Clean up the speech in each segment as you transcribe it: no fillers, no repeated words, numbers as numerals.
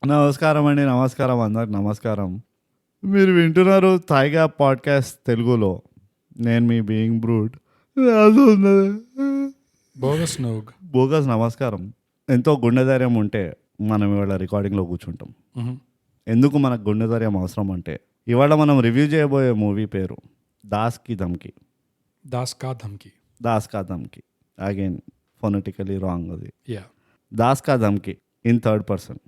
నమస్కారం అండి, నమస్కారం అందరికి నమస్కారం. మీరు వింటున్నారు థాయిగా పాడ్కాస్ట్ తెలుగులో. నేను మీ బీయింగ్ బ్రూడ్ బోగస్ నోగ్. బోగస్. నమస్కారం. ఎంతో గుండె ధైర్యం ఉంటే మనం ఇవాళ రికార్డింగ్లో కూర్చుంటాం. ఎందుకు మనకు గుండె ధైర్యం అవసరం అంటే, ఇవాళ మనం రివ్యూ చేయబోయే మూవీ పేరు దాస్ కి ధమ్కి. దాస్ కా ధమ్కి. దాస్ కా ధమ్కి అగైన్ ఫొనెటికలీ రాంగ్. అది యా. దాస్ కా ధమ్కి ఇన్ థర్డ్ పర్సన్.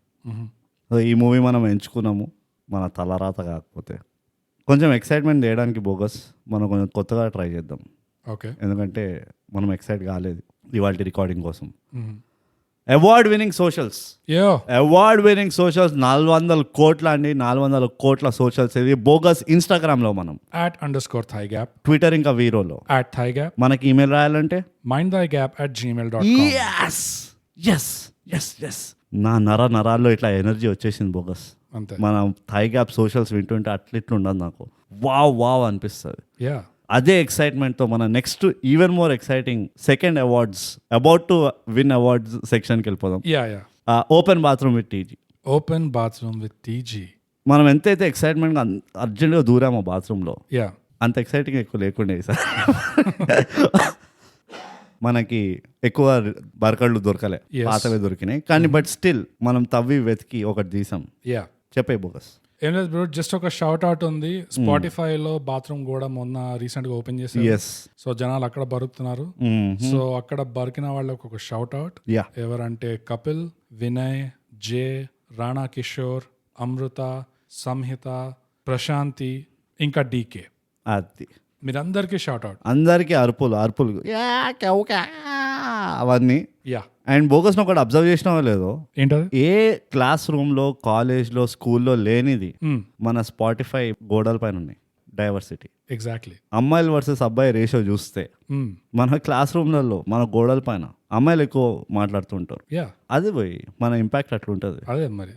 ఈ మూవీ మనం ఎంచుకున్నాము మన తలరాత కాకపోతే. కొంచెం ఎక్సైట్మెంట్ చేయడానికి బోగస్ మనం కొంచెం కొత్తగా ట్రై చేద్దాం. ఓకే. ఎందుకంటే మనం ఎక్సైట్ కాలేదు ఇవాళ రికార్డింగ్ కోసం. Award winning socials, award winning socials 400 కోట్ల అండి, 400 కోట్ల సోషల్స్. ఇది బోగస్. ఇన్స్టాగ్రామ్లో మనం @_thigap, ట్విట్టర్ ఇంకా వీరోలో @thigap. మనకి ఈమెయిల్ రాయాలంటే mindthigap@gmail.com. yes. నా నరాల్లో ఇట్లా ఎనర్జీ వచ్చేసింది బోగస్. అంతే. మనం థై గ్యాప్ సోషల్స్ వింటుంటే అట్లా ఉండదు నాకు. వావ్ అనిపిస్తుంది. యా. అదే ఎక్సైట్మెంట్తో మన next even more exciting second awards, about to win awards సెక్షన్కి వెళ్ళిపోదాం. Yeah. Open bathroom with TG. Open bathroom with TG. మనం ఎంతైతే ఎక్సైట్మెంట్ అర్జెంట్గా దూరామో బాత్రూంలో, యా, అంత ఎక్సైటింగ్ ఎక్కువ లేకుండే సార్. మనకి ఎక్కువ బరకళ్ళు దొరకలే, పాతవే దొరికినాయి కానీ బట్ స్టిల్ మనం తవ్వి వెతికి ఒకటి తీసాం. యా. చెప్పే బోగస్. ఏం లేదు బ్రో, జస్ట్ ఒక షౌట్ అవుట్ ఉంది. స్పాటిఫైలో బాత్రూమ్ కూడా మొన్న రీసెంట్ గా ఓపెన్ చేశారు. సో జనాలు అక్కడ బరుకుతున్నారు. సో అక్కడ బరికిన వాళ్ళకి ఒక షౌట్ అవుట్. ఎవరంటే కపిల్, వినయ్, జే, రాణా కిషోర్, అమృత, సంహిత, ప్రశాంతి, ఇంకా డీకే. అది మీరందరికీ షౌట్ అవుట్. అందరికీ అరుపులు అవన్నీ. యా. అండ్ బోగస్ ఒకటి అబ్జర్వ్ చేసినావో లేదో, ఏంటది? ఏ క్లాస్ రూమ్లో, కాలేజ్లో, స్కూల్లో లేనిది మన స్పాటిఫై గోడల పైన ఉన్నాయి. డైవర్సిటీ. ఎగ్జాక్ట్లీ. అమ్మాయిలు వర్సెస్ అబ్బాయి రేషియో చూస్తే మన క్లాస్ రూమ్లలో, మన గోడల పైన అమ్మాయిలు ఎక్కువ మాట్లాడుతుంటారు. అది పోయి మన ఇంపాక్ట్ అట్లుంటది. అదే మరి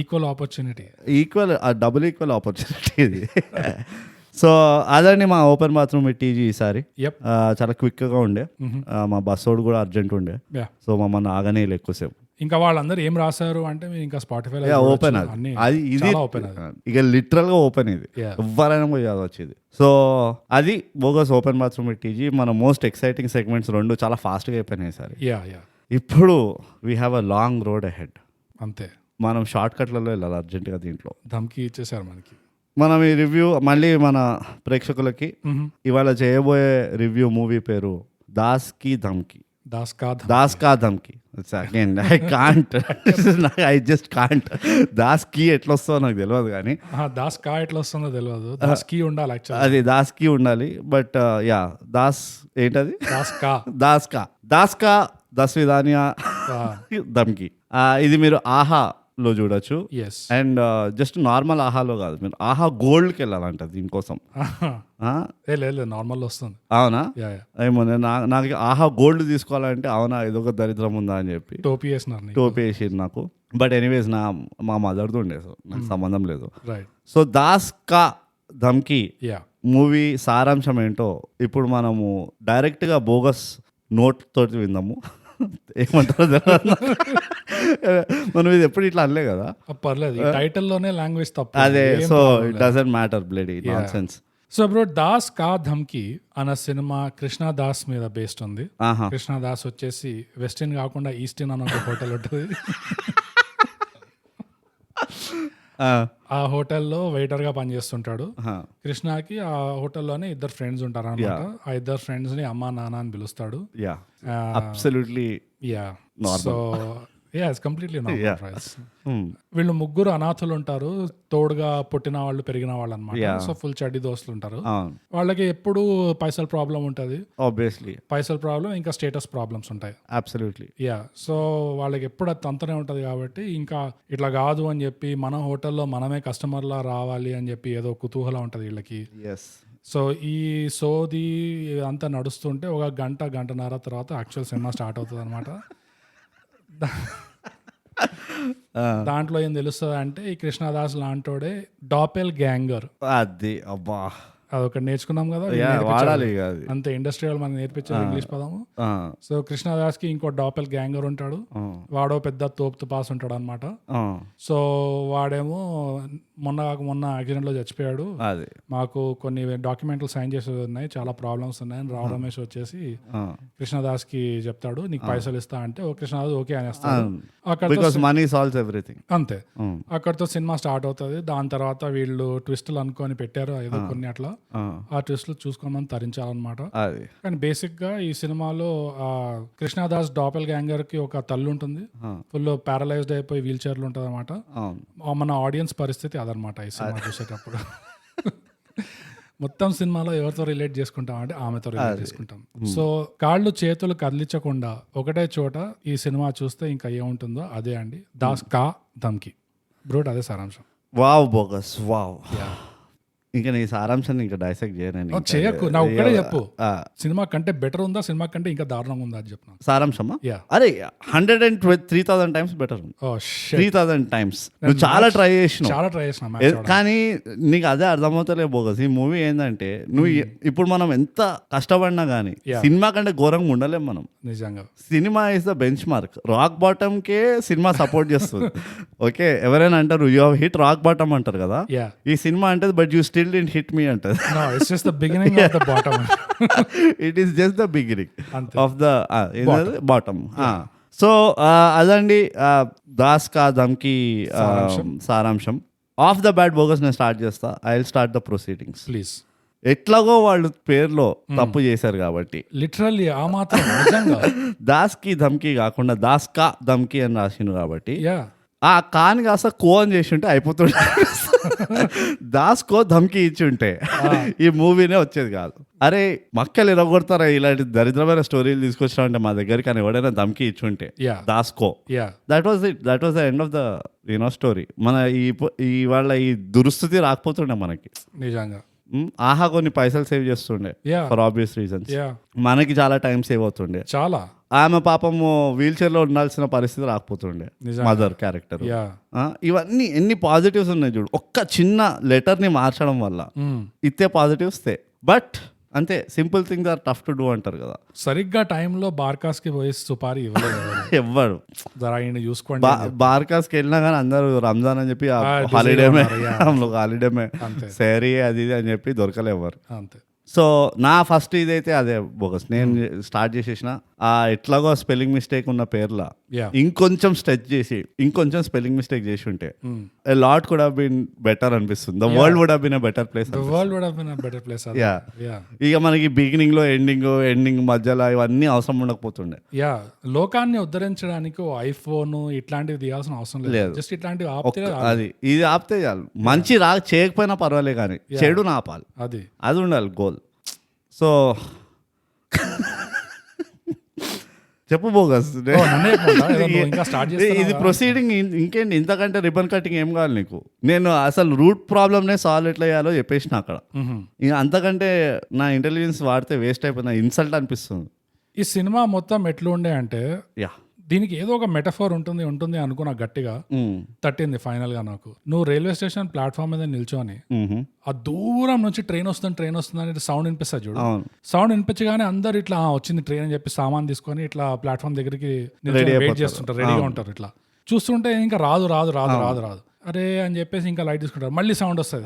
equal opportunity, equal double equal opportunity ఇది. సో అదండి మా ఓపెన్ బాత్రూమ్ టీజీ ఈసారి. చాలా క్విక్గా ఉండే. మా బస్సోడు కూడా అర్జెంట్ ఉండే, సో మమ్మల్ని ఆగనే ఎక్కువసేపు. ఇంకా వాళ్ళందరూ ఏం రాశారు అంటే ఇంకా స్పాటిఫై ఓపెన్. అది ఇది ఓపెన్, ఇక లిటరల్ గా ఓపెన్. ఇది ఎవరైనా పోయి చదవచ్చు ఇది. సో అది బోగస్ ఓపెన్ బాత్రూమ్ టీజీ. మన మోస్ట్ ఎక్సైటింగ్ సెగ్మెంట్స్ 2 చాలా ఫాస్ట్ గా అయిపోయినాయి సార్. ఇప్పుడు we have a long road ahead. అంతే. మనం షార్ట్ కట్లలో వెళ్ళాలి అర్జెంట్ గా. దీంట్లో ధమ్కి ఇచ్చేసారు మనకి. మనం ఈ రివ్యూ మళ్ళీ మన ప్రేక్షకులకి ఇవాళ చేయబోయే రివ్యూ మూవీ పేరు దాస్ కి ధమ్కి. దాస్ కా ధమ్కి. Again I can't, I just can't. Das కి ఎట్లా వస్తుందో నాకు తెలియదు కానీ దాస్ కా ఎట్లా వస్తుందో తెలియదు. దాస్ కి ఉండాలి యాక్చువల్లీ. అది దాస్ కి ఉండాలి. బట్ యా, దాస్ ఏంటది? దాస్ కా దస్విధానియా ధమ్కి. ఇది మీరు ఆహా లో చూడొచ్చు. అండ్ జస్ట్ నార్మల్ ఆహాలో కాదు, మీరు ఆహా గోల్డ్కి వెళ్ళాలంట దీనికోసం. నార్మల్ వస్తుంది. అవునా? ఏమో నాకు ఆహా గోల్డ్ తీసుకోవాలంటే అవునా ఇదొక దరిద్రం ఉందా అని చెప్పి టోపీ వేసింది నాకు. బట్ ఎనీవేస్ మా మదర్ది ఉండే, సో నాకు సంబంధం లేదు. సో దాస్ కా ధమ్కి మూవీ సారాంశం ఏంటో ఇప్పుడు మనము డైరెక్ట్గా బోగస్ నోట్ తోటి విందాము. ఏమంటారు మనం ఇది ఎప్పుడు ఇట్లా అనలే కదా. పర్లేదు, టైటిల్లోనే లాంగ్వేజ్ తప్పు. అదే, so it doesn't matter bloody nonsense. So bro, Das కా ధమ్కి అన్న సినిమా కృష్ణదాస్ మీద బేస్డ్ ఉంది. కృష్ణదాస్ వచ్చేసి వెస్టర్న్ కాకుండా ఈస్టర్న్ అన్న ఒక హోటల్ ఉంటుంది. ఆ హోటల్లో వెయిటర్ గా పనిచేస్తుంటాడు. కృష్ణకి ఆ హోటల్లోనే 2 ఫ్రెండ్స్ ఉంటారు అనమాట. ఆ 2 ఫ్రెండ్స్ ని అమ్మా నాన్న అని పిలుస్తాడు. So it's completely normal. వీళ్ళు 3 అనాథులు ఉంటారు, తోడుగా పుట్టిన వాళ్ళు, పెరిగిన వాళ్ళు అనమాట. సో ఫుల్ చెడ్డి దోస్తులు ఉంటారు. వాళ్ళకి ఎప్పుడు పైసల ప్రాబ్లం ఉంటుంది, ఆబ్వియస్లీ పైసల ప్రాబ్లం, ఇంకా స్టేటస్ ప్రాబ్లమ్స్ ఉంటాయి. అబ్సల్యూట్లీ. సో వాళ్ళకి ఎప్పుడు అది తంతనే ఉంటది. కాబట్టి ఇంకా ఇట్లా కాదు అని చెప్పి మన హోటల్లో మనమే కస్టమర్లా రావాలి అని చెప్పి ఏదో కుతూహలం ఉంటది వీళ్ళకి. సో ఈ సోది అంతా నడుస్తుంటే ఒక గంటన్నర తర్వాత యాక్చువల్ సినిమా స్టార్ట్ అవుతుంది అనమాట. దాంట్లో ఏం తెలుస్తుంది అంటే ఈ కృష్ణదాస్ లాంటోడే డాపెల్ గ్యాంగర్. అది అబ్బా అదొకటి నేర్చుకున్నాం కదా, వాడాలి ఇక అది. అంతే ఇండస్ట్రియల్ మనం నేర్పించారు ఇంగ్లీష్ పదము. సో కృష్ణదాస్ కి ఇంకో డాపెల్ గ్యాంగర్ ఉంటాడు, వాడో పెద్ద తోపు పాస్ ఉంటాడు అనమాట. సో వాడేమో మొన్న యాక్సిడెంట్ లో చచ్చిపోయాడు, మాకు కొన్ని డాక్యుమెంట్లు సైన్ చేసేది ఉన్నాయి, చాలా ప్రాబ్లమ్స్ ఉన్నాయని రావు రమేష్ వచ్చేసి కృష్ణదాస్ కి చెప్తాడు, నీకు పైసలు ఇస్తా అంటే కృష్ణదాస్ ఓకే అనేస్తాడు. అంతే, అక్కడతో సినిమా స్టార్ట్ అవుతుంది. దాని తర్వాత వీళ్ళు ట్విస్టులు అనుకొని పెట్టారు ఏదో కొన్ని, అట్లా ఆ ట్విస్టులు చూసుకోమని తరించాలన్నమాట. కానీ బేసిక్ గా ఈ సినిమాలో కృష్ణదాస్ డాపెల్ గ్యాంగర్ కి ఒక తల్లి ఉంటుంది, ఫుల్ పారలైజ్డ్ అయిపోయి వీల్ చైర్లు ఉంటుంది అనమాట. మన ఆడియన్స్ పరిస్థితి అదనమాట ఈ సినిమా చూసేటప్పుడు. మొత్తం సినిమాలో ఎవరితో రిలేట్ చేసుకుంటాం అంటే ఆమెతో రిలేట్ చేసుకుంటాం. సో కాళ్ళు చేతులు కదిలించకుండా ఒకటే చోట ఈ సినిమా చూస్తే ఇంకా ఏముంటుందో అదే అండి, దాస్ కా ధమ్కి బ్రూట్, అదే సారాంశం. Wow bogus, wow. ఇంకా నీ సారాంశాన్ని ఇంకా డైసెక్ట్ చేయకు, నా ఒక్కడే చెప్పు, సినిమా కంటే బెటర్ ఉందా, సినిమా కంటే ఇంకా దారుణంగా ఉందా అని చెప్పు. సారాంశమా? అరే 103,000 టైమ్స్ బెటర్ ఉంది. 3,000 టైమ్స్ నువ్వు చాలా ట్రై చేసినావు, కానీ నీకు అదే అర్థమవుతలే బోగస్. ఈ మూవీ ఏంటంటే నువ్వు ఇప్పుడు మనం ఎంత కష్టపడినా కానీ సినిమా కంటే ఘోరంగా ఉండలేం మనం. నిజంగా cinema is the bench mark. Rock bottom K cinema support చేస్తుంది. ఓకే, ఎవరైనా అంటారు you have hit rock bottom అంటారు కదా, ఈ సినిమా అంటే but you still didn't hit me anta. No, it's just the beginning of the bottom. It is just the beginning of the bottom. So adandi Das Ka Dhamki సారాంశం. Of the bat bogus నేను start చేస్తా. I will start the proceedings please. ఎట్లాగో వాళ్ళు పేరులో తప్పు చేశారు కాబట్టి literally ఆ మాత్రం నిజంగా దాస్ కి ధమ్కి కాకుండా దాస్ కా ధమ్కి అని రాసిండు కాబట్టి ఆ కాని కాస్త కో అని చేసి ఉంటే అయిపోతుండే. దాస్ కో ధమ్కి ఇచ్చి ఉంటే ఈ మూవీనే వచ్చేది కాదు. అరే మక్కలు ఇరగొడతారా ఇలాంటి దరిద్రమైన స్టోరీలు తీసుకొచ్చినా అంటే మా దగ్గరికి, అని ఎవడైనా ధమ్కి ఇచ్చి ఉంటే దాస్ కో, that was the end of the story. మన ఇవాళ ఈ దురుస్థితి రాకపోతుండే మనకి నిజంగా. ఆహా కొన్ని పైసలు సేవ్ చేస్తుండే ఫర్ ఆబ్వియస్ రీజన్స్, మనకి చాలా టైం సేవ్ అవుతుండే. చాలా ఆమె పాపము వీల్ చైర్ లో ఉండాల్సిన పరిస్థితి రాకపోతుండే మదర్ క్యారెక్టర్. ఇవన్నీ ఎన్ని పాజిటివ్స్ ఉన్నాయి చూడు. ఒక్క చిన్న లెటర్ ని మార్చడం వల్ల ఇస్తే పాజిటివ్స్ తే. బట్ అంతే, simple things are tough to do అంటారు కదా. సరిగ్గా టైంలో బార్కాస్ కి పోయి సుపారీ ఇవ్వడు. చూసుకోండి, బార్కాస్ కి వెళ్ళినా కానీ అందరూ రంజాన్ అని చెప్పి హాలిడేమే హాలిడేమే సరే అది ఇది అని చెప్పి దొరకలే ఎవరు. అంతే. సో నా ఫస్ట్ ఇదైతే అదే బోగస్. నేను స్టార్ట్ చేసేసిన ఎట్లాగో స్పెల్లింగ్ మిస్టేక్ ఉన్న పేర్ల ఇంకొంచెం స్ట్రెచ్ చేసి ఇంకొంచెం స్పెల్లింగ్ మిస్టేక్ చేసి ఉంటే a lot could have been better అనిపిస్తుంది. The world would have been a better place. The world would have been a better place. ఇక మనకి బిగినింగ్ లో ఎండింగ్ మధ్యలో ఇవన్నీ అవసరం ఉండకపోతుండే. లోకాన్ని ఉద్ధరించడానికి ఐఫోన్ ఇట్లాంటివి తీయాల్సిన అవసరం లేదు. జస్ట్ ఇట్లాంటివి అది ఇది ఆపితే చాలు. మంచి చేయకపోయినా పర్వాలే కానీ చెడు ఆపాలి, అది ఉండాలి గోల్. సో చెప్పు బోగస్, ఇది ప్రొసీడింగ్ ఇంకేంటి, ఇంతకంటే రిబన్ కటింగ్ ఏం కావాలి నీకు? నేను అసలు రూట్ ప్రాబ్లమ్నే సాల్వ్ ఎట్లా చేయాలో చెప్పేసిన అక్కడ. ఇంకా అంతకంటే నా ఇంటెలిజెన్స్ వాడితే వేస్ట్ అయిపోయింది, ఇన్సల్ట్ అనిపిస్తుంది. ఈ సినిమా మొత్తం ఎట్లుండే అంటే దీనికి ఏదో ఒక మెటఫోర్ ఉంటుంది అనుకున్నా, గట్టిగా తట్టింది ఫైనల్ గా నాకు. నువ్వు రైల్వే స్టేషన్ ప్లాట్ఫామ్ మీద నిల్చొని ఆ దూరం నుంచి ట్రైన్ వస్తుంది అని సౌండ్ వినిపిస్తుంది చూడు. సౌండ్ వినిపించగానే అందరు ఇట్లా వచ్చింది ట్రైన్ అని చెప్పి సామాన్ తీసుకొని ఇట్లా ప్లాట్ఫామ్ దగ్గరికి వెయిట్ చేస్తుంటారు, రెడీగా ఉంటారు. ఇట్లా చూస్తుంటే ఇంకా రాదు అరే అని చెప్పేసి ఇంకా లైట్ తీసుకుంటారు. మళ్ళీ సౌండ్ వస్తుంది,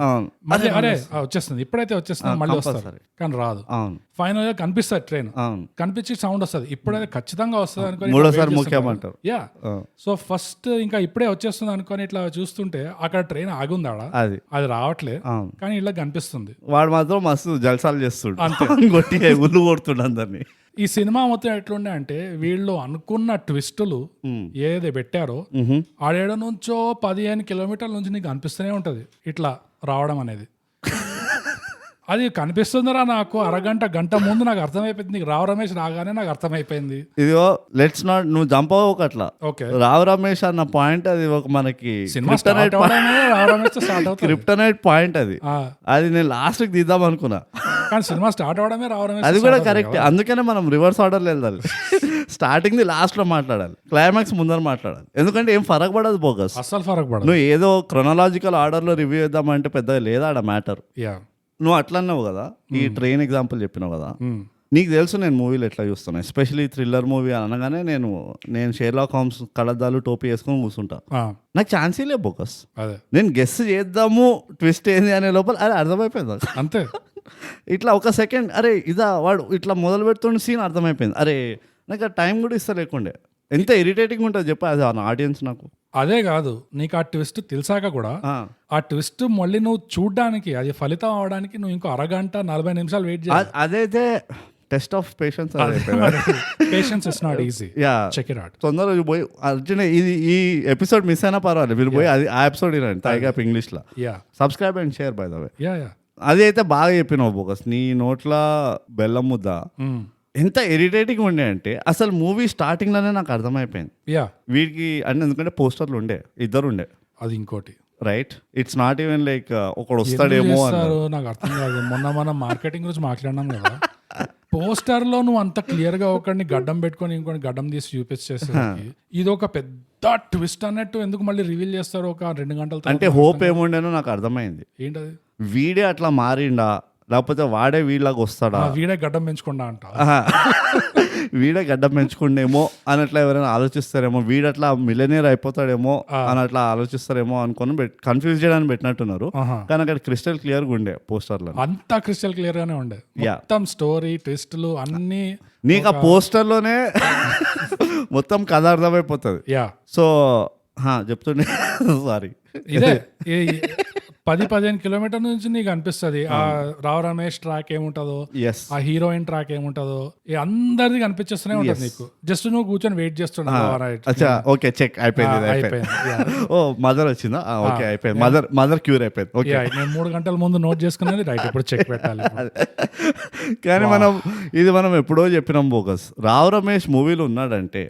మళ్ళీ అరే వచ్చేస్తుంది, ఇప్పుడైతే వచ్చేస్తుంది, మళ్ళీ వస్తారు కానీ రాదు. ఫైనల్ గా కనిపిస్తుంది ట్రైన్, కనిపించి సౌండ్ వస్తుంది, ఇప్పుడైతే ఖచ్చితంగా వస్తుంది అనుకోని. సో ఫస్ట్ ఇంకా ఇప్పుడే వచ్చేస్తుంది అనుకొని ఇట్లా చూస్తుంటే అక్కడ ట్రైన్ ఆగుందాడా, అది రావట్లే కానీ ఇలా కనిపిస్తుంది. వాడు మాత్రం మస్తు జల్సాలు చేస్తుండు, ఉల్లు కొడుతుండ అందరినీ. ఈ సినిమా మొత్తం ఎట్లుండే అంటే వీళ్ళు అనుకున్న ట్విస్టులు ఏదైతే పెట్టారో ఆడేడ నుంచో 15 కిలోమీటర్ల నుంచి నీకు అనిపిస్తూనే ఉంటది ఇట్లా రావడం అనేది. అది కనిపిస్తుందిరా నాకు గంట ముందు నాకు అర్థమైపోయింది. నీకు రావు రమేష్ రాగానే నాకు అర్థమైపోయింది. ఇదిగో లెట్స్ నాట్ నువ్వు జంప్ అవ్వక అట్లా. రావు రమేష్ అన్న పాయింట్ అది ఒక మనకి క్రిప్టనైట్ పాయింట్ అది. అది నేను లాస్ట్ కి తీద్దాం అనుకున్నా కానీ సినిమా స్టార్ట్ అవడమే రావు రమేష్. అది కూడా కరెక్ట్. అందుకనే మనం రివర్స్ ఆర్డర్లో వెళ్ళాలి. స్టార్టింగ్ ది లాస్ట్ లో మాట్లాడాలి, క్లైమాక్స్ ముందర మాట్లాడాలి. ఎందుకంటే ఏం ఫరక్ పడదు బోగస్, అసలు ఫరక్ పడదు. నువ్వు ఏదో క్రొనాలజికల్ ఆర్డర్ లో రివ్యూ చేద్దామంటే పెద్దగా లేదా ఆడ మ్యాటర్. నువ్వు అట్లా అన్నావు కదా, ఈ ట్రైన్ ఎగ్జాంపుల్ చెప్పినావు కదా, నీకు తెలుసు నేను మూవీలు ఎట్లా చూస్తున్నా, ఎస్పెషలీ థ్రిల్లర్ మూవీ అనగానే నేను షెర్లాక్ హోమ్స్ కళ్ళద్దాలు టోపీ వేసుకొని కూర్చుంటా. నాకు ఛాన్సీ లే బోకస్, నేను గెస్ చేద్దాము ట్విస్ట్ ఏంది అనే లోపల అరే అర్థమైపోయింది అంతే. ఇట్లా ఒక సెకండ్ అరే ఇదా వాడు ఇట్లా మొదలు పెడుతున్న సీన్ అర్థమైపోయింది. అరే నాకు ఆ టైం కూడా ఇస్తా లేకుండే. ఎంత ఇరిటేటింగ్ ఉంటుంది చెప్పి అది ఆడియన్స్ నాకు. అదే కాదు, నీకు ఆ ట్విస్ట్ తెలిసాక కూడా ఆ ట్విస్ట్ మళ్ళీ నువ్వు చూడ్డానికి అది ఫలితం అవడానికి నువ్వు ఇంకో అరగంట 40 నిమిషాలు వెయిట్ చేయాలి. అదైతే test of patience. Patience is not easy. Check it out. తొందరగా పోయి అర్జున్ ఈ ఎపిసోడ్ మిస్ అయినా పర్వాలేదు, మీరు పోయి అది ఆ ఎపిసోడ్ వినండి థైగ్యాప్ ఇంగ్లీష్లో. Subscribe and share by the way. అది అయితే బాగా చెప్పినావు బోకస్. నీ నోట్ల బెల్లం ముద్ద ఎంత ఇరిటేటింగ్ ఉండే అంటే అసలు మూవీ స్టార్టింగ్ లోనే నాకు అర్థమైపోయింది వీడికి అంటే, ఎందుకంటే పోస్టర్లు ఉండే, ఇద్దరు ఉండే. అది ఇంకోటి right, it's not even like ఒకడు వస్తాడేమో నాకు అర్థం కాదు. మొన్న మనం మార్కెటింగ్ గురించి మాట్లాడినాం కదా, పోస్టర్ లో నువ్వు అంత క్లియర్ గా ఒకడిని గడ్డం పెట్టుకొని ఇంకోటి గడ్డం తీసి చూపించేసరికి ఇది ఒక పెద్ద ట్విస్ట్ అన్నట్టు ఎందుకు మళ్ళీ రివీల్ చేస్తారు ఒక 2 గంటల. అంటే హోప్ ఏముండేనో నాకు అర్థమైంది. ఏంటది? వీడే అట్లా మారిండా లేకపోతే వాడే వీళ్ళకి వస్తాడా, వీడే గడ్డం పెంచుకుండా అంట, వీడే గడ్డం పెంచుకుండేమో అని అట్లా ఎవరైనా ఆలోచిస్తారేమో, వీడట్లా మిలియనీర్ అయిపోతాడేమో అని అట్లా ఆలోచిస్తారేమో అనుకుని కన్ఫ్యూజ్ చేయడానికి పెట్టినట్టున్నారు. కానీ అక్కడ క్రిస్టల్ క్లియర్ గా ఉండే పోస్టర్లో, అంతా క్రిస్టల్ క్లియర్ గానే ఉండే. మొత్తం స్టోరీ ట్విస్టులు అన్ని నీకు ఆ పోస్టర్ లోనే మొత్తం కథ అర్థమైపోతుంది. సో చెప్తుండే సారీ, ఇదే 10-15 కిలోమీటర్ నుంచి నీకు అనిపిస్తుంది ఆ రావు రమేష్ ట్రాక్ ఏముంటదో, ఆ హీరోయిన్ ట్రాక్ ఏముంటదో, అందరిది కనిపించేస్తూనే ఉంటుంది నీకు. జస్ట్ నువ్వు కూర్చొని వెయిట్ చేస్తున్నావు. ఓకే చెక్ అయిపోయింది. ఓ మదర్ వచ్చిందా? ఓకే అయిపోయింది, మదర్ క్యూర్ అయిపోయింది. ఓకే నేను 3 గంటల ముందు నోట్ చేసుకున్నది రైట్, ఇప్పుడు చెక్ పెట్టాలి. కానీ మనం ఎప్పుడో చెప్పినాం బోకస్, రావు రమేష్ మూవీలో ఉన్నాడంటే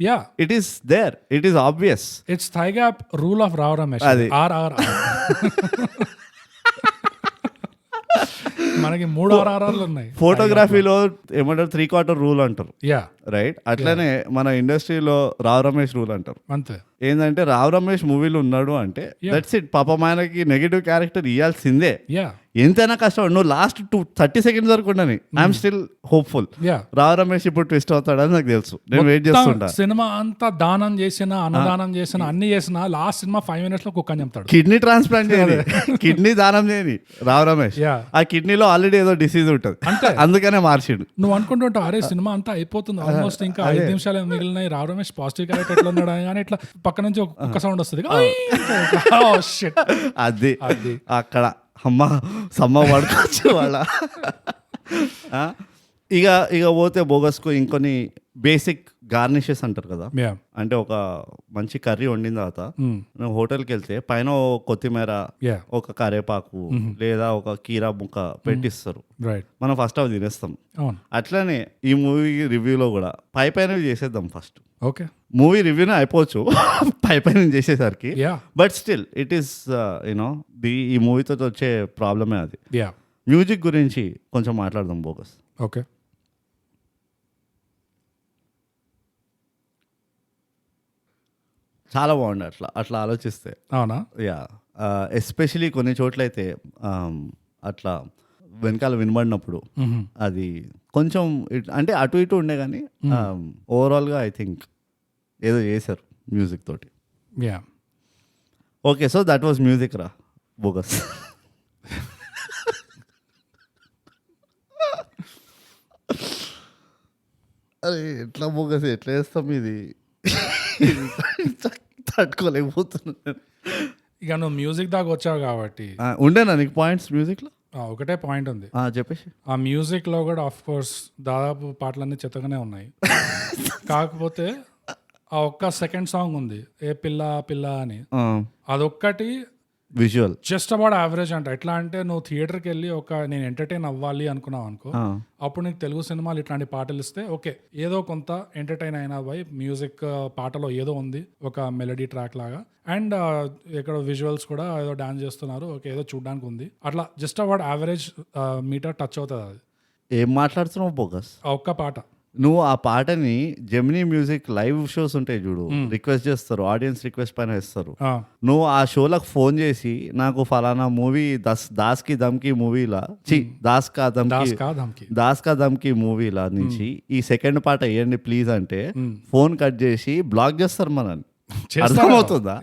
it is there, it is obvious. It's thigh gap rule of Rao Ramesh. మనకి 3 RRRలు ఉన్నాయి. ఫోటోగ్రఫీలో ఏమంటారు 3/4 రూల్ అంటారు, రైట్? అట్లనే మన ఇండస్ట్రీలో రావు రమేష్ రూల్ అంటారు. అంతే. ఏంటంటే రావు రమేష్ మూవీలో ఉన్నాడు అంటే దట్స్ ఇట్. పాపం ఆయనకి నెగిటివ్ క్యారెక్టర్ ఇవ్వాల్సిందే, ఎంతైనా కష్టం. నువ్వు లాస్ట్ 30 seconds వరకు ఉండని I'm still hopeful Rao Ramesh ఇప్పుడు ట్విస్ట్ అవుతాడని నాకు తెలుసు. నేను వెయిట్ చేస్తుంటా. సినిమా అంతా దానం చేసిన, అన్నదానం చేసిన, అన్ని చేసిన, లాస్ట్ సినిమా 5 minutes లో కుక్కని చెప్తాడు. కిడ్నీ ట్రాన్స్ప్లాంట్ చేయాలి, కిడ్నీ దానం చేయని రావు రమేష్. ఆ కిడ్నీలో ఆల్రెడీ ఏదో డిసీజ్ ఉంటుంది, అందుకనే మార్చిండు. నువ్వు అనుకుంటుంటావు అరే సినిమా అంతా అయిపోతుంది, ఆల్మోస్ట్ ఇంకా 5 నిమిషాలు మిగిలినాయి, రావు రమేష్ పాజిటివ్ క్యారెక్టర్ ఎట్లా ఉన్నాడు కానీ ఇట్లా పక్క నుంచి ఒక సౌండ్ వస్తుంది. అది అక్కడ అమ్మ సమ్మ పడుకోవచ్చు వాళ్ళ. ఇక పోతే బోగస్కు ఇంకొన్ని బేసిక్ గార్నిషెస్ అంటారు కదా, అంటే ఒక మంచి కర్రీ వండిన తర్వాత నువ్వు హోటల్కి వెళ్తే పైన కొత్తిమీర, ఒక కరేపాకు లేదా ఒక కీరా ముక్క పెట్టిస్తారు. మనం ఫస్ట్ అవి తినేస్తాం. అట్లనే ఈ మూవీ రివ్యూలో కూడా పైన చేసేద్దాం ఫస్ట్. ఓకే, మూవీ రివ్యూనే అయిపోవచ్చు పైన చేసేసరికి, but still it is you know ఈ మూవీతో వచ్చే ప్రాబ్లమే అది. మ్యూజిక్ గురించి కొంచెం మాట్లాడదాం బోగస్. ఓకే, చాలా బాగుంది అట్లా ఆలోచిస్తే. అవునా? ఎస్పెషలీ కొన్ని చోట్ల అయితే అట్లా వెనకాల వినబడినప్పుడు అది కొంచెం అంటే అటు ఇటు ఉండే కానీ ఓవరాల్గా ఐ థింక్ ఏదో చేశారు మ్యూజిక్ తోటి. Okay, so that was music రా బోగస్. అరే ఎట్లా బోగస్, ఎట్లా వేస్తాం ఇది, తట్టుకోలేకపోతున్నాను. ఇక నువ్వు మ్యూజిక్ దాకా వచ్చావు కాబట్టి ఉండేనా నీకు పాయింట్స్ మ్యూజిక్లో? ఒకటే పాయింట్ ఉంది చెప్పేసి. ఆ మ్యూజిక్ లో కూడా ఆఫ్ కోర్స్ దాదాపు పాటలన్నీ చెత్తగానే ఉన్నాయి. కాకపోతే ఆ ఒక్క సెకండ్ సాంగ్ ఉంది, ఏ పిల్ల పిల్ల అని, అదొక్కటి విజువల్ జస్ట్ అబౌట్ యావరేజ్ అంట. ఎట్లా అంటే నువ్వు థియేటర్కి వెళ్ళి నేను ఎంటర్టైన్ అవ్వాలి అనుకున్నావు అనుకో, అప్పుడు నీకు తెలుగు సినిమాలు ఇట్లాంటి పాటలు ఇస్తే ఓకే ఏదో కొంత ఎంటర్టైన్ అయినా బై మ్యూజిక్, పాటలో ఏదో ఉంది ఒక మెలడీ ట్రాక్ లాగా, అండ్ ఇక్కడ విజువల్స్ కూడా ఏదో డాన్స్ చేస్తున్నారు, ఓకే ఏదో చూడడానికి ఉంది, అట్లా just about average meter touch అవుతుంది. అది ఏం మాట్లాడుతున్నావు బోగస్? ఒక్క పాట నువ్వు ఆ పాటని జెమినీ మ్యూజిక్ లైవ్ షోస్ ఉంటాయి చూడు, రిక్వెస్ట్ చేస్తారు, ఆడియన్స్ రిక్వెస్ట్ పైన ఇస్తారు. నువ్వు ఆ షోలకు ఫోన్ చేసి నాకు ఫలానా మూవీ దాస్ కి దమ్కి మూవీలా దాస్ కా దమ్కి మూవీలా నుంచి ఈ సెకండ్ పాట వేయండి ప్లీజ్ అంటే ఫోన్ కట్ చేసి బ్లాక్ చేస్తారు మనల్ని. అర్థమవుతుందా?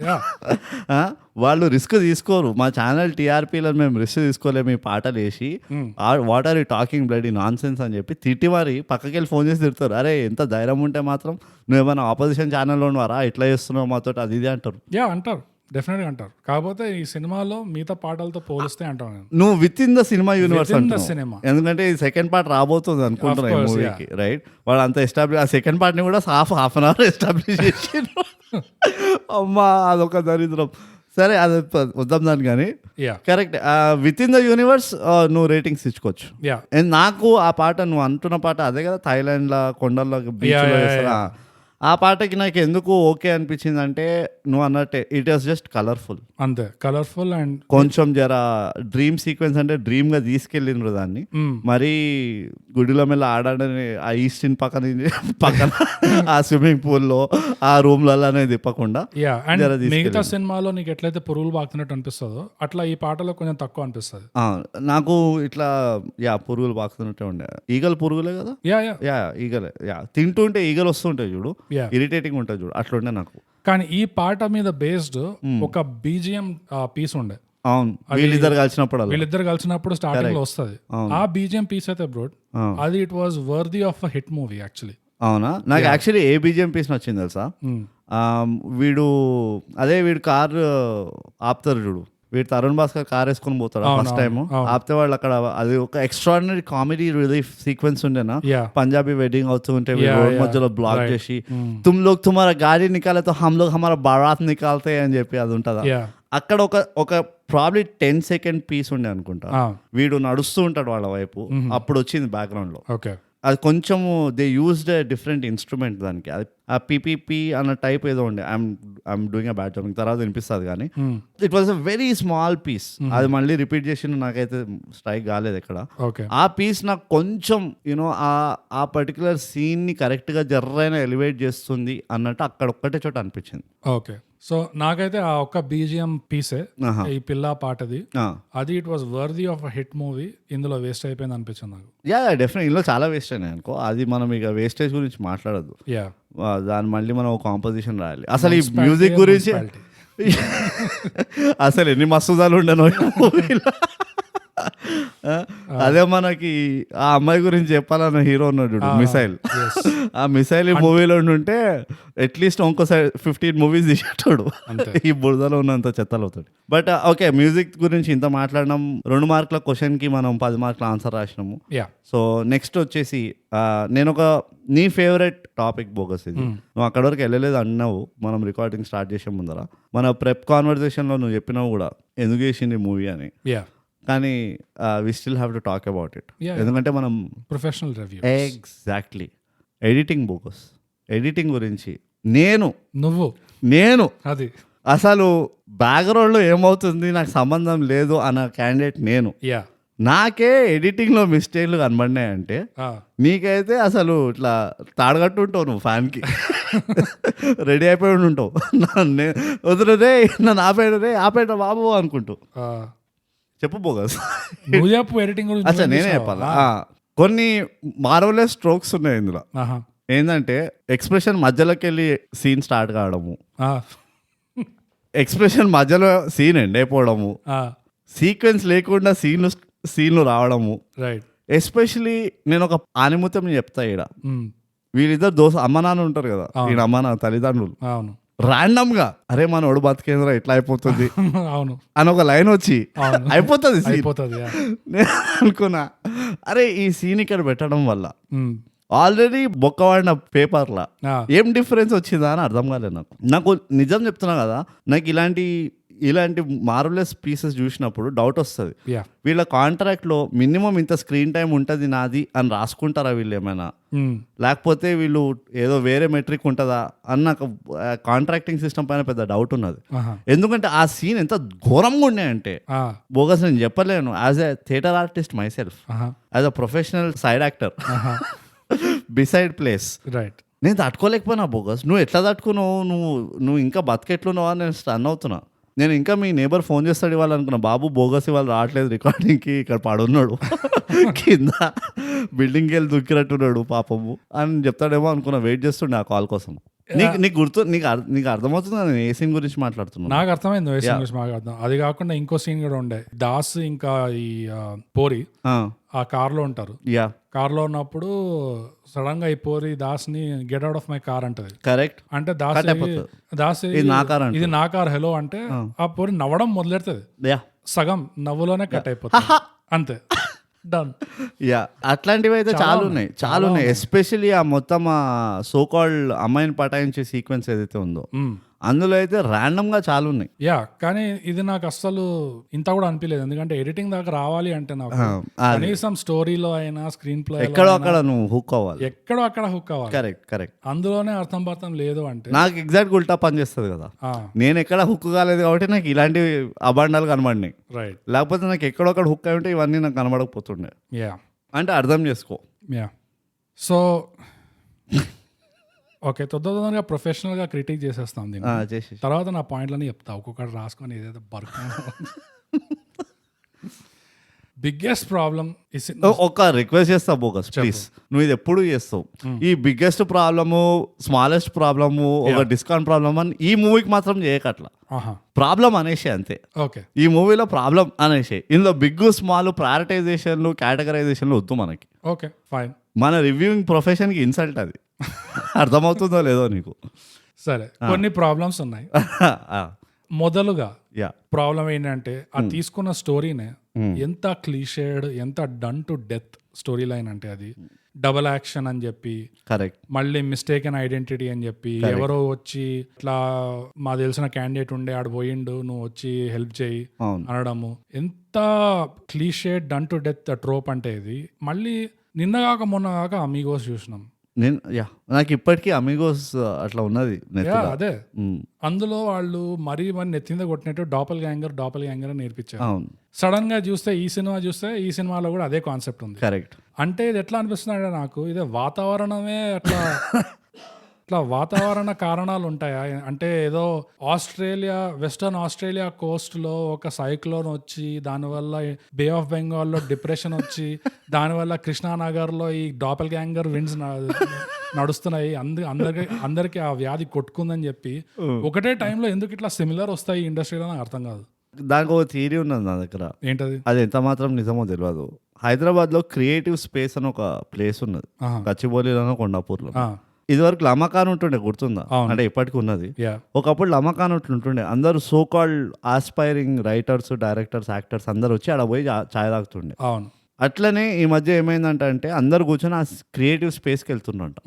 వాళ్ళు రిస్క్ తీసుకోరు. మా ఛానల్ టీఆర్పీలో మేము రిస్క్ తీసుకోలేము ఈ పాటలు వేసి what are you talking bloody nonsense అని చెప్పి తిట్టి మరి పక్కకి వెళ్ళి ఫోన్ చేసి తిడతారు. అరే ఎంత ధైర్యం ఉంటే మాత్రం నువ్వేమైనా ఆపోజిషన్ ఛానల్లో ఉన్నవారా, ఇట్లా చేస్తున్నావు మాతో, అది ఇది అంటారు. అంటారు, డెఫినెట్గా అంటారు. కాకపోతే ఈ సినిమాలో మిగతా పాటలతో పోలిస్తే అంటాను నువ్వు with in the cinema universe cinema, ఎందుకంటే ఈ సెకండ్ పార్ట్ రాబోతుంది అనుకుంటున్నా ఈ మూవీకి, రైట్? వాళ్ళు అంత ఎస్టాబ్లిష్, ఆ సెకండ్ పార్ట్ ని కూడా హాఫ్ అన్ అవర్ ఎస్టాబ్లిష్ చేసి అమ్మా అదొక దరిద్రం. సరే అది వద్దాం దాన్ని, కానీ correct with in the universe నువ్వు రేటింగ్స్ ఇచ్చుకోవచ్చు. నాకు ఆ పాట నువ్వు అంటున్న పాట అదే కదా, థాయిలాండ్ లా కొండల్లో బీచ్, ఆ పాటకి నాకు ఎందుకు ఓకే అనిపించింది అంటే నువ్వు అన్నట్టే ఇట్ వాస్ జస్ట్ కలర్ఫుల్, అంతే కలర్ఫుల్ అండ్ కొంచెం జర డ్రీమ్ సీక్వెన్స్ అంటే డ్రీమ్ గా తీసుకెళ్ళిండ్రు దాన్ని. మరీ గుడిలో మెల్ల ఆడని ఆ ఈస్టిన్ పక్కన ఆ స్విమ్మింగ్ పూల్ లో ఆ రూమ్లలోనే తిప్పకుండా మిగతా సినిమాలో నీకు ఎట్లయితే పురుగులు బాగుతున్నట్టు అనిపిస్తుందో అట్లా ఈ పాటలో కొంచెం తక్కువ అనిపిస్తుంది నాకు. ఇట్లా పురుగులు బాగుతున్నట్టే ఉండే, ఈగలు పురుగులే కదా, ఈగలే తింటుంటే ఈగలు వస్తుంటాయి చూడు, ఇరిటేటింగ్ ఉంటుంది చూడు, అట్లుండే నాకు. కానీ ఈ పాట మీద బేస్డ్ ఒక బీజిఎం పీస్ ఉండే. అవును, వీళ్ళిద్దరు కలిసినప్పుడు స్టార్టింగ్ లో వస్తుంది ఆ బీజిఎం పీస్ అయితే బ్రోడ్, అది it was worthy of hit movie actually. అవునా? నాకు యాక్చువల్లీ ఏ బీజిఎం పీస్ నచ్చింది తెలుసా? వీడు కార్ ఆపుతారు చూడు, వీడు తరుణ్ భాస్కర్ కార్ వేసుకొని పోతాడు ఫస్ట్ టైం, ఆపితే వాళ్ళు అక్కడ అది ఒక ఎక్స్ట్రాడినరీ కామెడీ రిలీఫ్ సీక్వెన్స్ ఉండేనా, పంజాబీ వెడ్డింగ్ అవుతూ ఉంటే రోడ్ మధ్యలో బ్లాక్ చేసి తుమ్ లోగ్ తుమారా గాడి నికాలే తో హమ్ లోగ్ హమారా బారాత్ నికాల్తే అని చెప్పి అది ఉంటుందా. అక్కడ ఒక ప్రాబ్లీ 10 సెకండ్ పీస్ ఉండే అనుకుంటా, వీడు నడుస్తూ ఉంటాడు వాళ్ళ వైపు, అప్పుడు వచ్చింది బ్యాక్గ్రౌండ్ లో. అది కొంచెము దే యూజ్డ్ డిఫరెంట్ ఇన్స్ట్రుమెంట్ దానికి, అది ఆ పిపిపి అన్న టైప్ ఏదో ఉండే. I'm doing a bad job, తర్వాత వినిపిస్తుంది కానీ it was a very small piece. అది మళ్ళీ రిపీట్ చేసిన నాకైతే స్ట్రైక్ కాలేదు ఎక్కడ. ఆ పీస్ నాకు కొంచెం యూనో ఆ పర్టికులర్ సీన్ ని కరెక్ట్ గా జర్రైనా ఎలివేట్ చేస్తుంది అన్నట్టు అక్కడ ఒక్కటే చోట అనిపించింది. ఓకే, సో నాకైతే ఆ ఒక్క బీజిఎం పీసే ఈ పిల్ల పాటది, అది it was worthy of hit movie. ఇందులో వేస్ట్ అయిపోయింది అనిపించింది నాకు. డెఫినెట్ ఇందులో చాలా వేస్ట్ అయినాయి అనుకో, అది మనం ఇక వేస్టేజ్ గురించి మాట్లాడద్దు, దాని మళ్ళీ మనం కాంపోజిషన్ రాయాలి. అసలు ఈ మ్యూజిక్ గురించి అసలు ఎన్ని మస్తుదాలు ఉండను అదే మనకి ఆ అమ్మాయి గురించి చెప్పాలన్న హీరో ఉన్నాడు మిసైల్. ఆ మిసైల్ ఈ మూవీలో ఉంటే అట్లీస్ట్ ఇంకోసారి 15 మూవీస్ తీసేటాడు ఈ బురదలో ఉన్నంత చెత్తలు అవుతాడు. బట్ ఓకే, మ్యూజిక్ గురించి ఇంత మాట్లాడినాం. 2 మార్కుల క్వశ్చన్ కి మనం 10 మార్కుల ఆన్సర్ రాసినాము. సో నెక్స్ట్ వచ్చేసి నేను నీ ఫేవరెట్ టాపిక్ బోగస్ ఇది, నువ్వు అక్కడ వరకు వెళ్ళలేదు అన్నావు మనం రికార్డింగ్ స్టార్ట్ చేసే ముందర. మన ప్రెప్ కాన్వర్సేషన్ లో నువ్వు చెప్పినావు కూడా ఎందుకు చేసింది మూవీ అని, కానీ we still have to talk about it, ఎందుకంటే మనం professional review. Exactly, editing bogus. Editing గురించి నేను అది అసలు బ్యాక్గ్రౌండ్ లో ఏమవుతుంది నాకు సంబంధం లేదు అన్న క్యాండిడేట్ నేను. నాకే ఎడిటింగ్ లో మిస్టేక్లు కనబడినాయంటే నీకైతే అసలు ఇట్లా తాడగట్టు ఉంటావు, నువ్వు ఫ్యాన్ కి రెడీ అయిపోయి ఉంటావు. వదిలే నన్ను ఆపేట బాబు అనుకుంటూ చెప్పు బోగస్. అచ్చా నేనే చెప్పాలా? కొన్ని మార్వలెస్ స్ట్రోక్స్ ఉన్నాయి ఇందులో. ఏంటంటే ఎక్స్ప్రెషన్ మధ్యలోకి వెళ్ళి సీన్ స్టార్ట్ కావడము, ఎక్స్ప్రెషన్ మధ్యలో సీన్ ఎండ్ అయిపోవడము, సీక్వెన్స్ లేకుండా సీన్లు రావడము. ఎస్పెషలీ నేను ఒక ఆనిముత్యం చెప్తా ఈడ, వీళ్ళిద్దరు అమ్మ నాన్న ఉంటారు కదా, ఈయన అమ్మ నాన్న తల్లిదండ్రులు ర్యాండమ్ గా అరే మన ఒడు బతికేంద్ర ఎట్లా అయిపోతుంది అని ఒక లైన్ వచ్చి అయిపోతుంది. నేను అనుకున్నా అరే ఈ సీన్ ఇక్కడ పెట్టడం వల్ల ఆల్రెడీ బొక్కవాడిన పేపర్లా ఏం డిఫరెన్స్ వచ్చిందా అని అర్థం కాలేదు నాకు. నిజం చెప్తున్నా కదా, నాకు ఇలాంటి మార్వెలస్ పీసెస్ చూసినప్పుడు డౌట్ వస్తుంది, వీళ్ళ కాంట్రాక్ట్ లో మినిమం ఇంత స్క్రీన్ టైం ఉంటుంది నాది అని రాసుకుంటారా వీళ్ళు ఏమైనా, లేకపోతే వీళ్ళు ఏదో వేరే మెట్రిక్ ఉంటుందా అని నాకు కాంట్రాక్టింగ్ సిస్టమ్ పైన పెద్ద డౌట్ ఉన్నది. ఎందుకంటే ఆ సీన్ ఎంత ఘోరంగా ఉన్నాయంటే బోగస్ నేను చెప్పలేను. As a theatre artist my self, as a professional side actor, beside place. Right. నేను తట్టుకోలేకపోయినా బోగస్. నువ్వు ఎట్లా తట్టుకున్నావు, నువ్వు ఇంకా బతికెట్లున్నావా అని నేను స్టన్ అవుతున్నా. నేను ఇంకా మీ నేబర్ ఫోన్ చేస్తాడు ఇవాళ అనుకున్నా, బాబు బోగస్ ఇవాళ రావట్లేదు రికార్డింగ్కి, ఇక్కడ పడున్నాడు కింద బిల్డింగ్కి వెళ్ళి దుక్కినట్టున్నాడు పాపము అని చెప్తాడేమో అనుకున్నా. వెయిట్ చేస్తుండే ఆ కాల్ కోసం. నీకు గుర్తు, నీకు అర్థమవుతుంది నేను ఏ సీన్ గురించి మాట్లాడుతున్నా? నాకు అర్థమైంది ఏ సీన్ గురించి మాట్లాడుతున్నాను. అది కాకుండా ఇంకో సీన్ కూడా ఉండే, దాస్ ఇంకా ఈ పోరి ఆ కార్ లో ఉంటారు. కార్ లో ఉన్నప్పుడు సడన్ గా ఈ పోరి దాస్ ని get out of my car అంటది. కరెక్ట్. అంటే దాస్ ఇది నా కార్ హలో అంటే ఆ పోరి నవ్వడం మొదలెడుతుంది. సగం నవ్వులోనే కట్ అయిపోతుంది అంతే. డన్. అట్లాంటివి అయితే చాలా ఉన్నాయి. ఎస్పెషల్లీ ఆ మొత్తం సో కాల్డ్ అమ్మాయిని పటాయించే సీక్వెన్స్ ఏదైతే ఉందో అందులో అయితే ర్యాండమ్ గా చాలా ఉన్నాయి. కానీ ఇది నాకు అస్సలు ఇంత కూడా అనిపించలేదు. ఎందుకంటే ఎడిటింగ్ దాకా రావాలి అంటే నాకు కనీసం స్టోరీలో అయినా స్క్రీన్ ప్లే ఎక్కడో అక్కడ నువ్వు హుక్ అవ్వాలి, ఎక్కడో అక్కడ హుక్ అవ్వాలి. కరెక్ట్. అందులోనే అర్థం పర్థం లేదు అంటే నాకు ఎగ్జాక్ట్ ఉల్టా పని చేస్తుంది కదా. నేను ఎక్కడ హుక్ కాలేదు కాబట్టి నాకు ఇలాంటి అబాండాలు కనబడినాయి. రైట్. లేకపోతే నాకు ఎక్కడొక్కడ హుక్ అయి ఉంటే ఇవన్నీ నాకు కనబడకపోతుండే. అంటే అర్థం చేసుకో. సో ఓకే, తొందరగా ప్రొఫెషనల్గా క్రిటిక్ చేసేస్తాం దీన్ని. తర్వాత నా పాయింట్లని చెప్తా, ఒక్కొక్కటి రాసుకొని ఏదైతే బర్క్. బిగ్గెస్ట్ ప్రాబ్లం ఒక రిక్వెస్ట్ చేస్తా బోగస్, ప్లీజ్. నువ్వు ఇది ఎప్పుడు చేస్తావు, ఈ బిగ్గెస్ట్ ప్రాబ్లము, స్మాలెస్ట్ ప్రాబ్లము, ఒక డిస్కౌంట్ ప్రాబ్లమ్ అని ఈ మూవీకి మాత్రం చేయకట్లా. ప్రాబ్లం అనేసి అంతే. ఓకే, ఈ మూవీలో ప్రాబ్లం అనేసి. ఇందులో బిగ్ స్మాల్ ప్రయారిటైజేషన్లు కేటగరైజేషన్లు వద్దు మనకి. Okay fine. మన రివ్యూయింగ్ ప్రొఫెషన్కి ఇన్సల్ట్ అది. అర్థమవుతుందో లేదో నీకు? సరే, కొన్ని ప్రాబ్లమ్స్ ఉన్నాయి. మొదలుగా ప్రాబ్లం ఏంటంటే ఆ తీసుకున్న స్టోరీనే ఎంత క్లీషేడ్, ఎంత done to death story line అంటే అది డబుల్ యాక్షన్ అని చెప్పి, కరెక్ట్, మళ్ళీ మిస్టేకెన్ ఐడెంటిటీ అని చెప్పి, ఎవరో వచ్చి ఇట్లా మా తెలిసిన క్యాండిడేట్ ఉండే ఆడు పోయిండు నువ్వు వచ్చి హెల్ప్ చేయి అనడము, ఎంత క్లీషేడ్ డన్ టు డెత్ ట్రోప్ అంటే ఇది. మళ్ళీ నిన్న కాక మొన్న కాక అమీగోస్ చూసినాం. నాకు ఇప్పటికీ అమిగోస్ అట్లా ఉన్నది. అదే అందులో వాళ్ళు మరీ నెత్తింద కొట్టినట్టు డాపల్ గ్యాంగర్ నేర్పించారు. సడన్ గా చూస్తే ఈ సినిమాలో కూడా అదే కాన్సెప్ట్ ఉంది. కరెక్ట్. అంటే ఇది ఎట్లా అనిపిస్తుంది అంటే నాకు ఇదే వాతావరణమే అట్లా వాతావరణ కారణాలు ఉంటాయా అంటే, ఏదో వెస్టర్న్ ఆస్ట్రేలియా కోస్ట్ లో ఒక సైక్లోన్ వచ్చి దానివల్ల బే ఆఫ్ బెంగాల్లో డిప్రెషన్ వచ్చి దానివల్ల కృష్ణానగర్ లో ఈ డాపల్ గ్యాంగర్ విండ్స్ నడుస్తున్నాయి, అందరికి ఆ వ్యాధి కొట్టుకుందని చెప్పి ఒకటే టైంలో ఎందుకు ఇట్లా సిమిలర్ వస్తాయి ఇండస్ట్రీలో నాకు అర్థం కాదు. దానికి ఒక థియరీ ఉన్నది నా దగ్గర. ఏంటది? అది ఎంత మాత్రం నిజమో తెలియదు. హైదరాబాద్ లో క్రియేటివ్ స్పేస్ అని ఒక ప్లేస్ ఉన్నది, గచ్చిబౌలిలోనో కొండాపూర్లో. ఇదివరకు లమఖాన్ ఉంటుండే, గుర్తుందా? అంటే ఇప్పటికి ఉన్నది. ఒకప్పుడు లమఖాన్ ఉంటుండే. అందరూ so called aspiring writers, directors, actors అందరు వచ్చి ఆడ పోయి ఛాయ్ తాగుతుండే. అట్లనే ఈ మధ్య ఏమైందంటే అందరు కూర్చొని ఆ క్రియేటివ్ స్పేస్కి వెళ్తుండంట,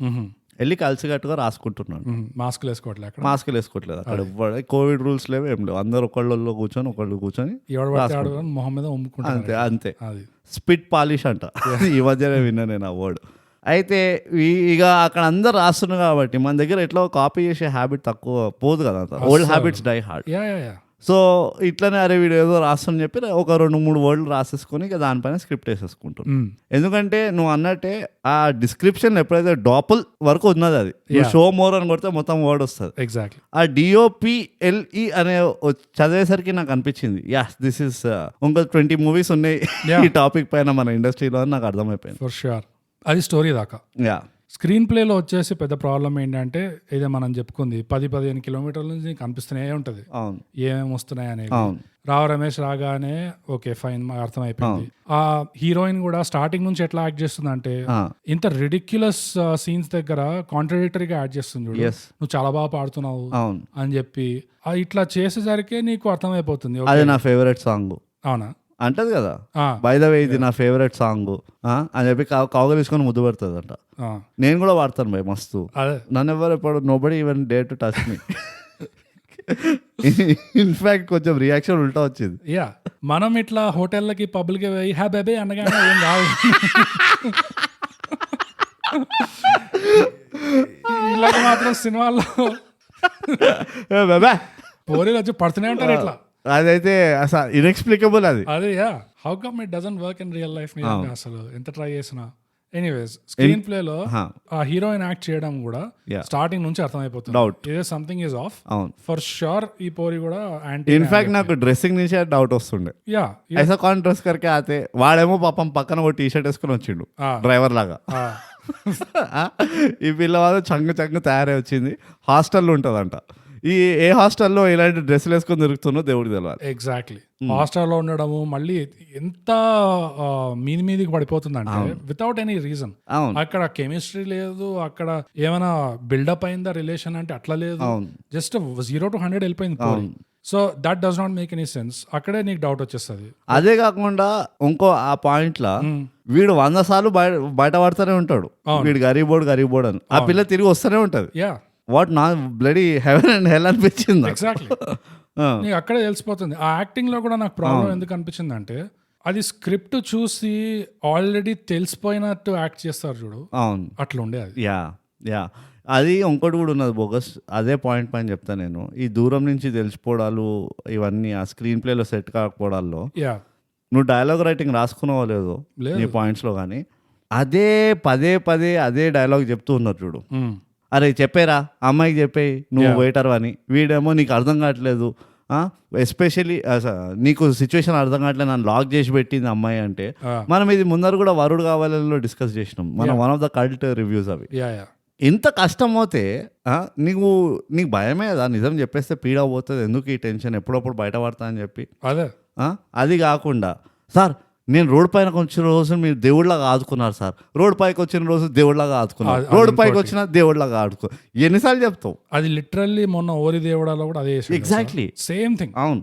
వెళ్ళి కలిసికట్టుగా రాసుకుంటున్నాడు. మాస్కులు వేసుకోవట్లేదు అక్కడ. కోవిడ్ రూల్స్ లేవు, ఏం లేవు. అందరు ఒకళ్ళు కూర్చొని అంతే. స్పిట్ పాలిష్ అంట, ఈ మధ్యనే విన్నా నేను ఆ వర్డ్. అయితే ఇక అక్కడ అందరు రాస్తున్నారు కాబట్టి మన దగ్గర ఎట్లా కాపీ చేసే హ్యాబిట్ తక్కువ పోదు కదా, old habits die hard. So ఇట్లనే అరే వీడు ఏదో రాస్తుందని చెప్పి ఒక 2-3 వర్డ్లు రాసేసుకొని ఇక దానిపైన స్క్రిప్ట్ వేసేసుకుంటాం. ఎందుకంటే నువ్వు అన్నట్టే ఆ డిస్క్రిప్షన్ ఎప్పుడైతే డాపుల్ వరకు ఉన్నది, అది షో మోర్ అని కొడితే మొత్తం వర్డ్ వస్తుంది. ఎగ్జాక్ట్లీ. ఆ DOPLE అనే చదివేసరికి నాకు అనిపించింది దిస్ ఇస్ ఇంకా 20 మూవీస్ ఉన్నాయి ఈ టాపిక్ పైన మన ఇండస్ట్రీలో అని నాకు అర్థమైపోయింది. For sure. అది స్టోరీ దాకా. స్క్రీన్ ప్లేలో వచ్చేసి పెద్ద ప్రాబ్లం ఏంటంటే ఇదే మనం చెప్పుకుంది, 10-15 కిలోమీటర్ల నుంచి కనిపిస్తూనే ఉంటుంది ఏమేమి వస్తున్నాయి అనేది. రావు రమేష్ రాగానే ఓకే ఫైన్ మాకు అర్థమైపోయింది. ఆ హీరోయిన్ కూడా స్టార్టింగ్ నుంచి ఎట్లా యాక్ట్ చేస్తుంది అంటే ఇంత రిడిక్యులస్ సీన్స్ దగ్గర కాంట్రడిక్టరీగా యాక్ట్ చేస్తుంది. నువ్వు చాలా బాగా పాడుతున్నావు అని చెప్పి ఇట్లా చేసేసరికి నీకు అర్థమైపోతుంది. అది నా ఫేవరెట్ సాంగ్. అవునా? అంటది కదా, బై ద వే ఇది నా ఫేవరెట్ సాంగ్ అని చెప్పి కౌగలు తీసుకొని ముద్దు పెడుతుంది అంట. నేను కూడా వాడతాను భయ్ మస్తు. నన్ను ఎవరు ఎప్పుడు nobody even dare to touch me. In fact కొంచెం రియాక్షన్ ఉల్టా వచ్చింది. మనం ఇట్లా హోటళ్ళకి పబ్లిక్ పోయి హ్యా బేబే అనగానే ఏం కాదు, ఇలాగ మాత్రం సినిమాల్లో పోరీలు వచ్చి పడుతూనే ఉంటారు ఇట్లా. అదైతే అసలు ఇన్ఎక్స్ప్లికబుల్ అది. అదే how come it doesn't work in real life. అసలు ఎంత ట్రై చేసినా ఎనీవేస్ స్క్రీన్ ప్లే లో ఆ హీరోయిన్ యాక్ట్ చేయడం కూడా స్టార్టింగ్ నుంచి అర్థమైపోతుంది. ఇదే something is of for sure. ఈ పోరి కూడా యాంటీ. ఇన్ఫాక్ట్ నాకు డ్రెస్సింగ్ నుంచి డౌట్ వస్తుండే. ఐసా కాన్ డ్రెస్ కరికే ఆతే వాడేమో పాపం పక్కన ఒక టీ షర్ట్ వేసుకుని వచ్చిండు డ్రైవర్ లాగా. ఈ పిల్లవాడు చంగ తయారై వచ్చింది. హాస్టల్లో ఉంటుందంట. ఏ హాస్టల్లో ఇలాంటి డ్రెస్సులు వేసుకొని దొరుకుతుందో దేవుడికి తెలియాలి. ఎగ్జాక్ట్లీ. హాస్టల్లో ఉండడము మళ్ళీ ఎంత మీదికి పడిపోతుందంటే వితౌట్ ఎనీ రీజన్. అక్కడ కెమిస్ట్రీ లేదు, అక్కడ ఏమైనా బిల్డప్ అయిందా రిలేషన్ అంటే అట్లా లేదు. జస్ట్ 0 to 100 వెళ్ళిపోయింది పోయి. So that does not make any sense. అక్కడే నీకు డౌట్ వచ్చేస్తుంది. అదే కాకుండా ఇంకో ఆ పాయింట్ లా వీడు 100 సార్లు బయట పడుతూనే ఉంటాడు. వీడు గరీబోడు అని. ఆ పిల్ల తిరిగి వస్తూనే ఉంటది. వాట్ నా బ్లడీ హెవెన్ అండ్ హెల్ అనిపించింది. ఎగ్జాక్ట్లీ. నీకు అక్కడే తెలిసిపోతుంది. ఆ యాక్టింగ్ లో కూడా నాకు ప్రాబ్లం ఎందుకు అనిపించింది అంటే అది స్క్రిప్ట్ చూసి ఆల్రెడీ తెలిసిపోయినట్టు యాక్ట్ చేస్తారు చూడు. అవును, అట్లా ఉండే అది. యా అది ఇంకోటి కూడా ఉన్నది బోగస్. అదే పాయింట్ పైన చెప్తాను నేను. ఈ దూరం నుంచి తెలిసిపోవడాలు ఇవన్నీ ఆ స్క్రీన్ ప్లేలో సెట్ కాకపోవడాల్లో నువ్వు డైలాగ్ రైటింగ్ రాసుకున్నావో లేదో నీ పాయింట్స్లో, కానీ అదే పదే అదే డైలాగ్ చెప్తూ ఉన్నారు చూడు. అరే చెప్పేరా అమ్మాయికి చెప్పేయి నువ్వు వెయిటర్ అని. వీడేమో నీకు అర్థం కావట్లేదు, ఎస్పెషల్లీ నీకు సిచ్యువేషన్ అర్థం కావట్లేదు, నన్ను లాక్ చేసి పెట్టింది అమ్మాయి అంటే. మనం ఇది ముందర కూడా వరుడు కావాలలో డిస్కస్ చేసినాం మనం, one of the cult reviews అవి. ఇంత కష్టం అవుతే నీకు భయమే కదా నిజం చెప్పేస్తే పీడ పోతుంది, ఎందుకు ఈ టెన్షన్ ఎప్పుడప్పుడు బయట పడతా అని చెప్పి. అది కాకుండా సార్ నేను రోడ్ పైన వచ్చిన రోజు మీరు దేవుడిలాగా ఆదుకున్నారు సార్, రోడ్ పైకి వచ్చిన రోజు దేవుడిలాగా ఆదుకున్నారు, రోడ్ పైకి వచ్చిన దేవుడిలాగా ఆడుకో. ఎన్నిసార్లు చెప్తావు? అది లిటరల్లీ మొన్న ఓరి దేవుడాలో కూడా అదే. Exactly same thing. అవును,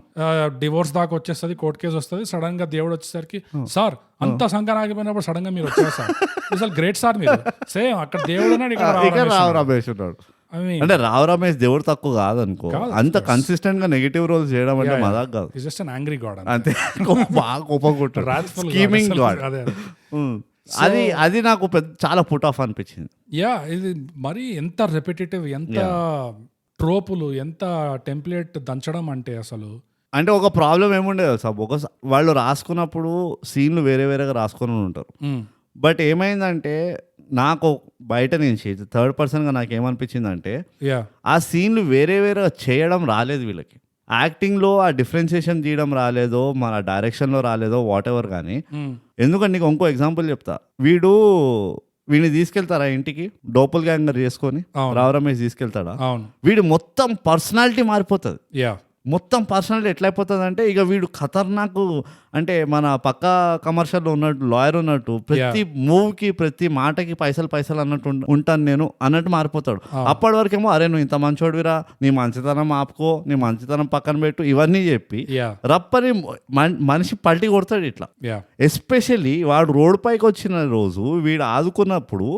డివోర్స్ దాకా వచ్చేస్తుంది, కోర్టు కేసు వస్తుంది, సడన్ గా దేవుడు వచ్చేసరికి సార్ అంత సంఖ్య ఆగిపోయినప్పుడు సడన్ గా మీరు వచ్చారు సార్, అసలు గ్రేట్ సార్ మీరు. సేమ్ అక్కడ దేవుడు ఇక్కడ రావు రమేష్ ఉన్నాడు. అంటే రావు రమేష్ దేవుడు తక్కువ కాదనుకో, అంత కన్సిస్టెంట్ గా నెగిటివ్ రోల్స్ చేయడం అంటే మజాక్ కాదు. జస్ట్ అన్ యాంగ్రీ గాడ్ అంతే, బాగా కోపంకుంటాడు, స్కీమింగ్ గాడ్. అది నాకు చాలా పుట్ ఆఫ్ అనిపించింది. ఇది మరి ఎంత రెపిటేటివ్, ఎంత ట్రోపులు, ఎంత టెంప్లెట్ దంచడం అంటే అసలు. అంటే ఒక ప్రాబ్లం ఏముండే సార్, వాళ్ళు రాసుకున్నప్పుడు సీన్లు వేరేగా రాసుకొని ఉంటారు. బట్ ఏమైందంటే నాకు బయట నుంచి థర్డ్ పర్సన్గా నాకు ఏమనిపించిందంటే ఆ సీన్లు వేరే చేయడం రాలేదు వీళ్ళకి. యాక్టింగ్లో ఆ డిఫరెన్సియేషన్ తీయడం రాలేదో, మన డైరెక్షన్లో రాలేదో, వాట్ ఎవర్. కానీ ఎందుకంటే నీకు ఇంకో ఎగ్జాంపుల్ చెప్తా. వీడిని తీసుకెళ్తారా ఇంటికి డోపుల్ గ్యాంగర్ చేసుకొని, రావు రమేష్ తీసుకెళ్తాడా? వీడు మొత్తం పర్సనాలిటీ మారిపోతుంది. మొత్తం పర్సనాలిటీ ఎట్లయిపోతుంది అంటే ఇక వీడు ఖతర్నాక్, అంటే మన పక్క కమర్షియల్లో ఉన్నట్టు లాయర్ ఉన్నట్టు ప్రతి మూవ్కి ప్రతి మాటకి పైసలు అన్నట్టు ఉంటాను నేను అన్నట్టు మారిపోతాడు. అప్పటి వరకేమో అరే నువ్వు ఇంత మంచోడివిరా, నీ మంచితనం ఆపుకో, నీ మంచితనం పక్కన పెట్టు, ఇవన్నీ చెప్పి రప్పని మనిషి పల్టీ కొడతాడు ఇట్లా. ఎస్పెషల్లీ వాడు రోడ్ పైకి వచ్చిన రోజు వీడు ఆదుకున్నప్పుడు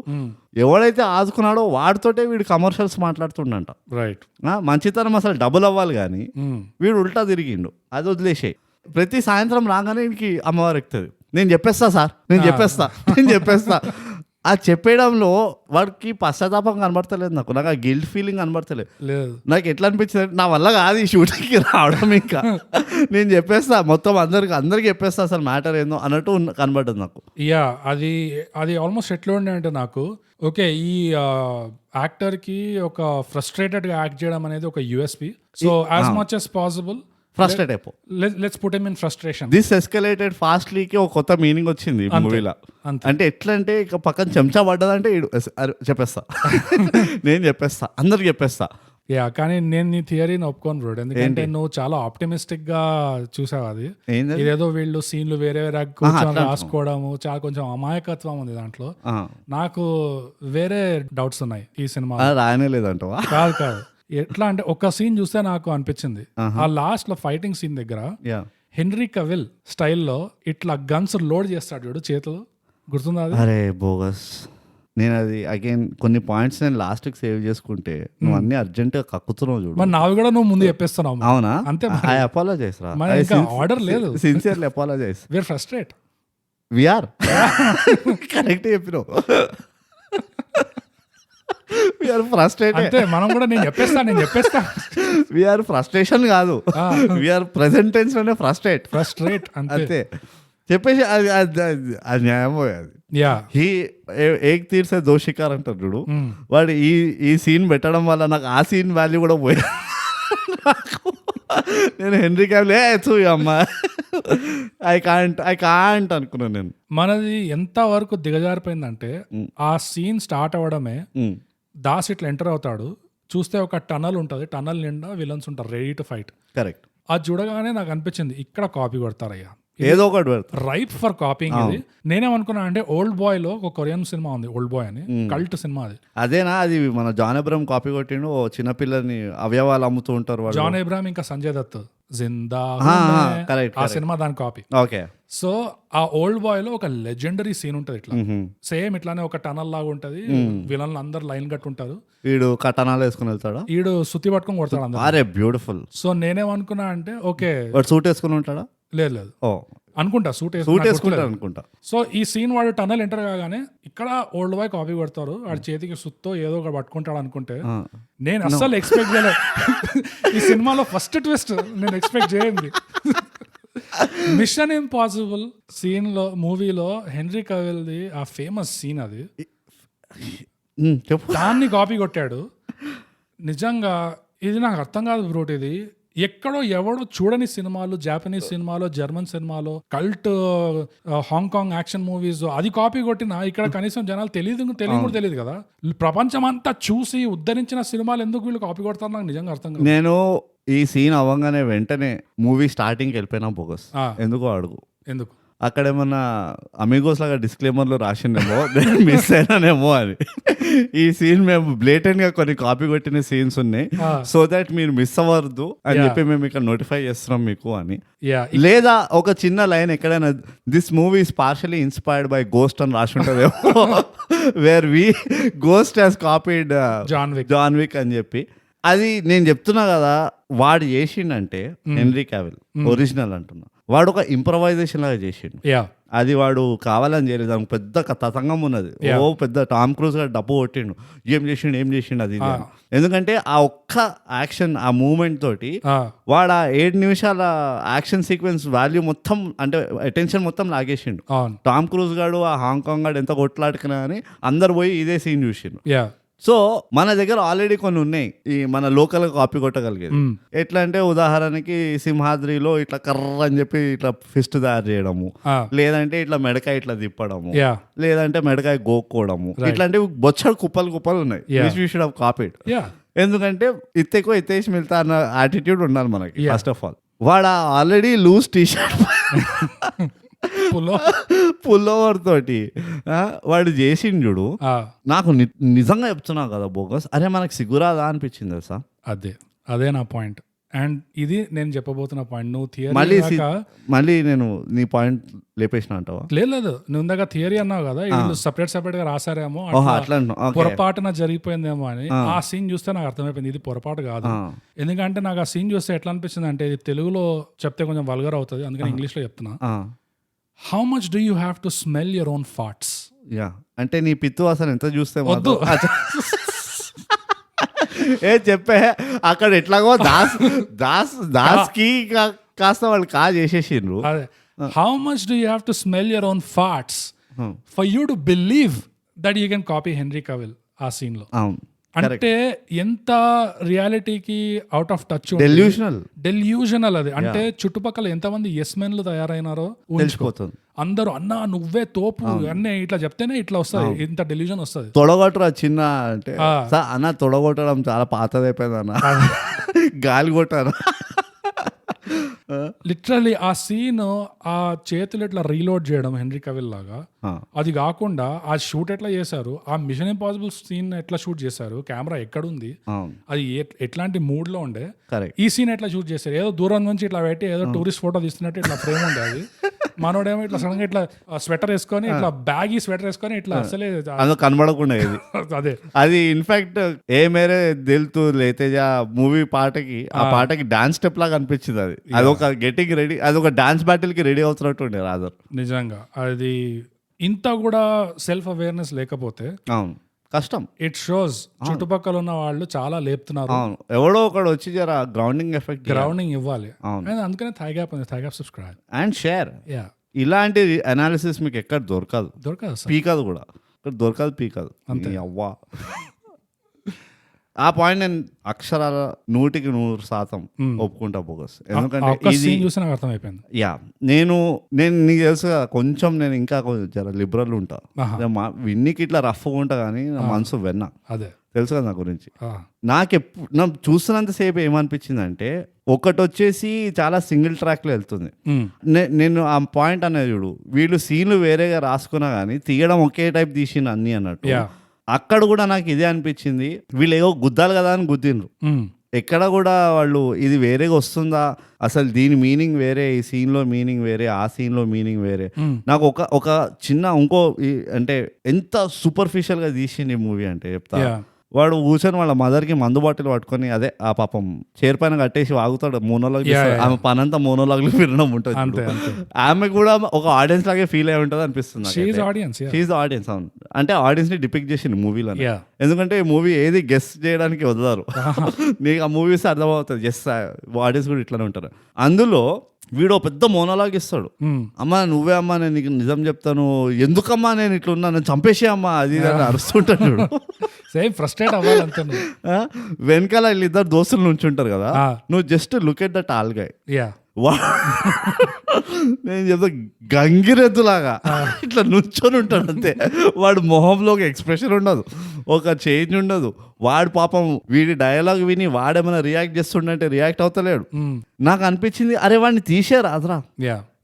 ఎవడైతే ఆదుకున్నాడో వాడితోటే వీడు కమర్షియల్స్ మాట్లాడుతుండంట. రైట్, మంచితనం అసలు డబుల్ అవ్వాలి కానీ వీడు ఉల్టా తిరిగిండు. అది వదిలేసే. ప్రతి సాయంత్రం రాగానే వీడికి అమ్మవారు ఎక్కుతుంది. నేను చెప్పేస్తా సార్, నేను చెప్పేస్తా. ఆ చెప్పేయడంలో వాడికి పశ్చాత్తాపం కనబడతలేదు నాకు ఆ గిల్ట్ ఫీలింగ్ కనబడతలేదు. నాకు ఎట్లా అనిపించింది, నా వల్ల కాదు ఈ షూటింగ్కి రావడం, ఇంకా నేను చెప్పేస్తా మొత్తం అందరికి చెప్పేస్తా అసలు మ్యాటర్ ఏందో అన్నట్టు కనబడ్డది నాకు. అది ఆల్మోస్ట్ ఎట్లా ఉండే అంటే నాకు ఓకే, ఈ యాక్టర్కి ఒక ఫ్రస్ట్రేటెడ్గా యాక్ట్ చేయడం అనేది ఒక USP. So as much as possible frustrate అయిపో, let's put him in frustration. This escalated ఫాస్ట్లీకి ఒక కొత్త మీనింగ్ వచ్చింది మూవీలో. అంటే ఎట్లా అంటే ఇక పక్కన చెంచా పడ్డదంటే చెప్పేస్తా నేను చెప్పేస్తా, అందరికి చెప్పేస్తా. కానీ నేను నీ థియరీని ఒప్పుకోను బ్రో, ఎందుకంటే నువ్వు చాలా ఆప్టిమిస్టిక్ గా చూసావు. అది ఇదేదో వీళ్ళు సీన్లు వేరే రాసుకోవడము, చాలా కొంచెం అమాయకత్వం ఉంది దాంట్లో. నాకు వేరే డౌట్స్ ఉన్నాయి ఈ సినిమా. రాయనే లేదంటవా? కాదు, ఎట్లా అంటే ఒక సీన్ చూస్తే నాకు అనిపించింది, ఆ లాస్ట్ లో ఫైటింగ్ సీన్ దగ్గర హెన్రీ కవిల్ స్టైల్లో ఇట్లా గన్స్ లోడ్ చేస్తాడు చూడు చేతులు, గుర్తుందా? అరే బోగస్. నేను అది అగైన్ కొన్ని పాయింట్స్ నేను లాస్ట్ కి సేవ్ చేసుకుంటే నువ్వు అన్ని అర్జెంట్ గా కక్కుతున్నావు చూడు. మరి నావి కూడా నువ్వు ముందు చెప్పేస్తున్నావు. అవునా? అంతే. ఐ అపాలజైజ్ రా, ఆర్డర్ లేదు. Sincerely apologize. We are frustrate. We are correct చెప్పినావు. We are frustrate. అంటే మనం కూడా నేను చెప్పేస్తా వీఆర్ ఫ్రస్ట్రేషన్ కాదు, వీఆర్ ప్రెసెంట్ టెన్స్ లోనే ఫ్రస్ట్రేట్ అంతే. చెప్పేసి అది న్యాయమో అది. యా ఏక్ తీర్సే దోషికార్ అంటారు చూడు, వాడు ఈ సీన్ పెట్టడం వల్ల నాకు ఆ సీన్ వాల్యూ కూడా పోయింది. నేను హెన్రీ క్యావిల్ అమ్మా ఐ కాంట్ అనుకున్నాను నేను. మనది ఎంత వరకు దిగజారిపోయిందంటే ఆ సీన్ స్టార్ట్ అవ్వడమే దాస్ ఇట్లా ఎంటర్ అవుతాడు, చూస్తే ఒక టనల్ ఉంటుంది, టనల్ నిండా విలన్స్ ఉంటారు రెడీ టు ఫైట్. కరెక్ట్. అది చూడగానే నాకు అనిపించింది ఇక్కడ కాపీ కొడతారయ్యా, ఏదో ఒకటి రైప్ ఫర్ కాపీయింగ్. ఇది నేనేమనుకున్నా అంటే ఓల్డ్ బాయ్ లో ఒక కొరియన్ సినిమా ఉంది ఓల్డ్ బాయ్ అని, కల్ట్ సినిమా అది. అదేనా అది మన జాన్ అబ్రహం కాపీ కొట్టిండు, చిన్నపిల్లని అవయవాలు అమ్ముతూ ఉంటారు జాన్ అబ్రహం ఇంకా సంజయ్ దత్ జిందా ఆ సినిమా దాని కాపీ. ఓకే. సో ఆ ఓల్డ్ బాయ్ లో ఒక లెజెండరీ సీన్ ఉంటది ఇట్లా సేమ్ ఇట్లానే ఒక టనల్ లాగా ఉంటది, విలన్లు అందరు లైన్ కట్టి ఉంటారు, వీడు కటనాలు వేసుకుని వెళ్తాడా, వీడు సుత్తి పట్టుకొని కొడతాడు అందరూ. అరే బ్యూటిఫుల్. సో నేనేమనుకున్నా అంటే ఓకే వాడు సూట్ వేసుకుని ఉంటాడా, లేదు అనుకుంటా సూట్ వేసుకుంటాడు అనుకుంటా. సో ఈ సీన్ వాడు టనల్ ఎంటర్ కాగానే ఇక్కడ ఓల్డ్ బాయ్ కాపీ కొడతారు, వాడి చేతికి సుత్తో ఏదో ఒకటి పట్టుకుంటాడు అనుకుంటే నేను అస్సలు ఎక్స్పెక్ట్ చేయలేదు. ఈ సినిమాలో ఫస్ట్ ట్విస్ట్ నేను ఎక్స్పెక్ట్ చేయండి. మిషన్ ఇంపాసిబుల్ సీన్ లో మూవీలో హెన్రీ కవిల్ ది ఆ ఫేమస్ సీన్ అది, దాన్ని కాపీ కొట్టాడు. నిజంగా ఇది నాకు అర్థం కాదు బ్రోట్. ఇది ఎక్కడో ఎవడో చూడని సినిమాలు, జాపనీస్ సినిమాలో, జర్మన్ సినిమాలో, కల్ట్ హాంకాంగ్ యాక్షన్ మూవీస్ అది కాపీ కొట్టినా ఇక్కడ కనీసం జనాలు కూడా తెలియదు కదా. ప్రపంచం అంతా చూసి ఉద్ధరించిన సినిమాలు ఎందుకు వీళ్ళు కాపీ కొడతారు నాకు నిజంగా అర్థం కాదు. నేను ఈ సీన్ అవ్వగానే వెంటనే మూవీ స్టార్టింగ్కి వెళ్ళిపోయినా బోగస్. ఎందుకో అడుగు, ఎందుకు అక్కడ ఏమన్నా అమిగోస్ లాగా డిస్క్లైమర్లు రాసిందేమో, నేను మిస్ అయినానేమో అని. ఈ సీన్ మేము బ్లేటెంట్ గా కొన్ని కాపీ కొట్టిన సీన్స్ ఉన్నాయి, సో దట్ మీరు మిస్ అవ్వద్దు అని చెప్పి మేము ఇక్కడ నోటిఫై చేస్తున్నాం మీకు అని. లేదా ఒక చిన్న లైన్ ఎక్కడైనా this movie is partially inspired by ghost అని రాసి ఉంటుందేమో, where we ghost has copied John Wick అని చెప్పి. అది నేను చెప్తున్నా కదా, వాడు చేసిండంటే హెన్రీ క్యావిల్ ఒరిజినల్ అంటున్నా, వాడు ఒక ఇంప్రవైజేషన్ లాగా చేసిండు. అది వాడు కావాలని చేయలేదు, దానికి పెద్ద తతంగం ఉన్నది. ఓ పెద్ద టామ్ క్రూజ్ గా డబ్బు కొట్టిండు, ఏం చేసిండు అది. ఎందుకంటే ఆ ఒక్క యాక్షన్, ఆ మూమెంట్ తోటి వాడు ఆ 7 నిమిషాల యాక్షన్ సీక్వెన్స్ వాల్యూ మొత్తం, అంటే అటెన్షన్ మొత్తం లాగేసిండు. టామ్ క్రూజ్ గాడు ఆ హాంకాంగ్ గాడు ఎంత కొట్లాడుకున్నా అని అందరు పోయి ఇదే సీన్ చూసిండు. సో మన దగ్గర ఆల్రెడీ కొన్ని ఉన్నాయి ఈ మన లోకల్ కాపీ కొట్టగలిగేది. ఎట్లా అంటే ఉదాహరణకి సింహాద్రిలో ఇట్లా కర్ర అని చెప్పి ఇట్లా ఫిస్ట్ తయారు చేయడము, లేదంటే ఇట్లా మెడకాయ ఇట్లా తిప్పడము, లేదంటే మెడకాయ గోక్కోవడము, ఇట్లాంటివి బొచ్చడు కుప్పలు ఉన్నాయి. We should have copied. ఎందుకంటే ఇత్తెక్కువ ఎత్తేసి మిగతా అన్న యాటిట్యూడ్ ఉండాలి మనకి. ఫస్ట్ ఆఫ్ ఆల్ వాడు ఆల్రెడీ లూజ్ టీ షర్ట్ పుల్లోవర్ తోటి వాడు చేసిండు చూడు, నాకు నిజంగా చెప్తున్నా కదా బోగస్, అరే మనకు సిగ్గురాదా అనిపించింది తెలుసా. అదే నా పాయింట్. అండ్ ఇది నేను చెప్పబోతున్న పాయింట్. నువ్వు థియరీ మళ్ళీ నేను నీ పాయింట్ లేపేసిన అంటావా? లేదు, నువ్వు ఇందాక థియరీ అన్నావు కదా, వీళ్ళు సపరేట్ గా రాసారేమో, పొరపాటున జరిగిపోయిందేమో అని. ఆ సీన్ చూస్తే నాకు అర్థమైపోయింది ఇది పొరపాటు కాదు. ఎందుకంటే నాకు ఆ సీన్ చూస్తే ఎట్లా అనిపిస్తుంది అంటే, ఇది తెలుగులో చెప్తే కొంచెం వల్గర్ అవుతుంది, అందుకని ఇంగ్లీష్ లో చెప్తున్నా. How much do you have to smell your own farts? అంటే నీ పిత్తు అసలు ఎంత చూస్తే వద్దు ఏ చెప్పే అక్కడ ఎట్లాగో దాస్ కి కాస్త వాళ్ళు చేసేసిండ్రు. How much do you have to smell your own farts for you to believe that you can copy Henry Cavill ఆ సీన్ లో? అంటే ఎంత రియాలిటీకి అవుట్ ఆఫ్ టచ్, డెల్యూషనల్ అది. అంటే చుట్టుపక్కల ఎంతమంది ఎస్ మెన్లు తయారైనారో ఊహించుకోతుంది. అందరూ అన్నా నువ్వే తోపు అన్నీ ఇట్లా చెప్తేనే ఇట్లా వస్తుంది, ఇంత డెల్యూషన్ వస్తుంది. తొడగొట్టరా చిన్న అంటే అన్న తొడగొట్టడం చాలా పాతదైపోయింది అన్న, గాలి కొట్టారు లిటరల్లీ. ఆ సీన్ ఆ చేతులు ఎట్లా రీలోడ్ చేయడం హెన్రీ కవిల్ లాగా, అది కాకుండా ఆ షూట్ ఎట్లా చేశారు, ఆ మిషన్ ఇంపాసిబుల్ సీన్ ఎట్లా షూట్ చేశారు, కెమెరా ఎక్కడుంది, అది ఎట్లాంటి మూడ్ లో ఉండే, ఈ సీన్ ఎట్లా షూట్ చేశారు, ఏదో దూరం నుంచి ఇట్లా పెట్టి ఏదో టూరిస్ట్ ఫోటో తీస్తున్నట్టు ఇట్లా ఫ్రేమ్ ఉండే. అది మనోడేమో ఇట్లా సడన్ గా ఇట్లా స్వెటర్ వేసుకొని, ఇట్లా బ్యాగీ స్వెటర్ వేసుకొని ఇట్లా అసలే కనబడకుండా అదే. అది ఇన్ఫాక్ట్ ఏ మేరే దిల్ తూ లేతే మూవీ పాటకి, ఆ పాటకి డాన్స్ స్టెప్ లాగా అనిపించింది. అది ఒక గెటింగ్ రెడీ, అది ఒక డాన్స్ బ్యాటిల్ కి రెడీ అవుతున్నట్టు ఉండే రాజర్. నిజంగా అది ఇంత కూడా సెల్ఫ్ అవేర్నెస్ లేకపోతే కష్టం. ఇట్ షోస్ చుట్టుపక్కల ఉన్న వాళ్ళు చాలా లేపుతున్నారు. ఎవడో ఒకడు వచ్చి జరా గ్రౌండింగ్ ఇవ్వాలి. అందుకనే thigh gap subscribe and share. ఇలాంటి అనాలిసిస్ మీకు ఎక్కడ దొరకదు సార్. పీకదు కూడా, ఇక్కడ దొరకదు పీకదు అంతే. అవ్వా ఆ పాయింట్ నేను అక్షరాల 100% ఒప్పుకుంటా బోగస్. ఎందుకంటే ఇది అర్థమైపోయింది. యా నేను నీకు తెలుసు కదా, కొంచెం నేను ఇంకా జర లిబరల్ ఉంటా, విన్నికి ఇట్లా రఫ్గా ఉంటా కానీ నా మనసు వెన్నా, అదే తెలుసు కదా నా గురించి. నా చూస్తున్నంతసేపు ఏమనిపించింది అంటే, ఒకటి వచ్చేసి చాలా సింగిల్ ట్రాక్లో వెళ్తుంది. నేను ఆ పాయింట్ అనేది చూడు, వీళ్ళు సీన్లు వేరేగా రాసుకున్నా కానీ తీయడం ఒకే టైప్ తీసిన అన్ని అన్నట్టు. అక్కడ కూడా నాకు ఇదే అనిపించింది, వీళ్ళు ఏవో గుద్దాలి కదా అని గుద్దిండ్రు. ఎక్కడ కూడా వాళ్ళు ఇది వేరేగా వస్తుందా, అసలు దీని మీనింగ్ వేరే, ఈ సీన్లో మీనింగ్ వేరే, ఆ సీన్లో మీనింగ్ వేరే. నాకు ఒక చిన్న ఇంకో అంటే ఎంత సూపర్ఫిషియల్గా తీసింది ఈ మూవీ అంటే చెప్తా. వాడు కూర్చొని వాళ్ళ మదర్కి మందు బాటిల్ పట్టుకొని అదే ఆ పాపం చైర్ పైన కట్టేసి వాగుతాడు, మోనోలాగ్. ఆమె పనంతా మోనోలాగ్లు వినడం ఉంటుంది. ఆమె కూడా ఒక ఆడియన్స్ లాగే ఫీల్ అయి ఉంటుంది అనిపిస్తుంది. షీఈ్ ఆడియన్స్. అవును, అంటే ఆడియన్స్ ని డిపిక్ట్ చేసింది మూవీలో. ఎందుకంటే ఈ మూవీ ఏది గెస్ చేయడానికి వదలరు. నీకు ఆ మూవీస్ అర్థమవుతుంది, గెస్ ఆడియన్స్ కూడా ఇట్లానే ఉంటారు. అందులో వీడు పెద్ద మోనోలాగ్ ఇస్తాడు, అమ్మా నువ్వే అమ్మా నేను నీకు నిజం చెప్తాను, ఎందుకమ్మా నేను ఇట్లా ఉన్నా, నేను చంపేసే అమ్మా అది అరుస్తుంటాడు. సేమ్ ఫ్రస్ట్రేట్ అవ్వాలంటే వెనకాల వీళ్ళిద్దరు దోస్తులు నుంచి ఉంటారు కదా, నువ్వు just look at that all guy. నేను చెప్తా గంగిరెద్దులాగా ఇట్లా నుంచొని ఉంటాడు అంతే. వాడు మొహంలో ఒక ఎక్స్ప్రెషన్ ఉండదు, ఒక చేంజ్ ఉండదు. వాడు పాపం వీడి డైలాగ్ విని వాడేమైనా రియాక్ట్ చేస్తుండే రియాక్ట్ అవుతలేడు. నాకు అనిపించింది, అరే వాడిని తీసేరా అదరా.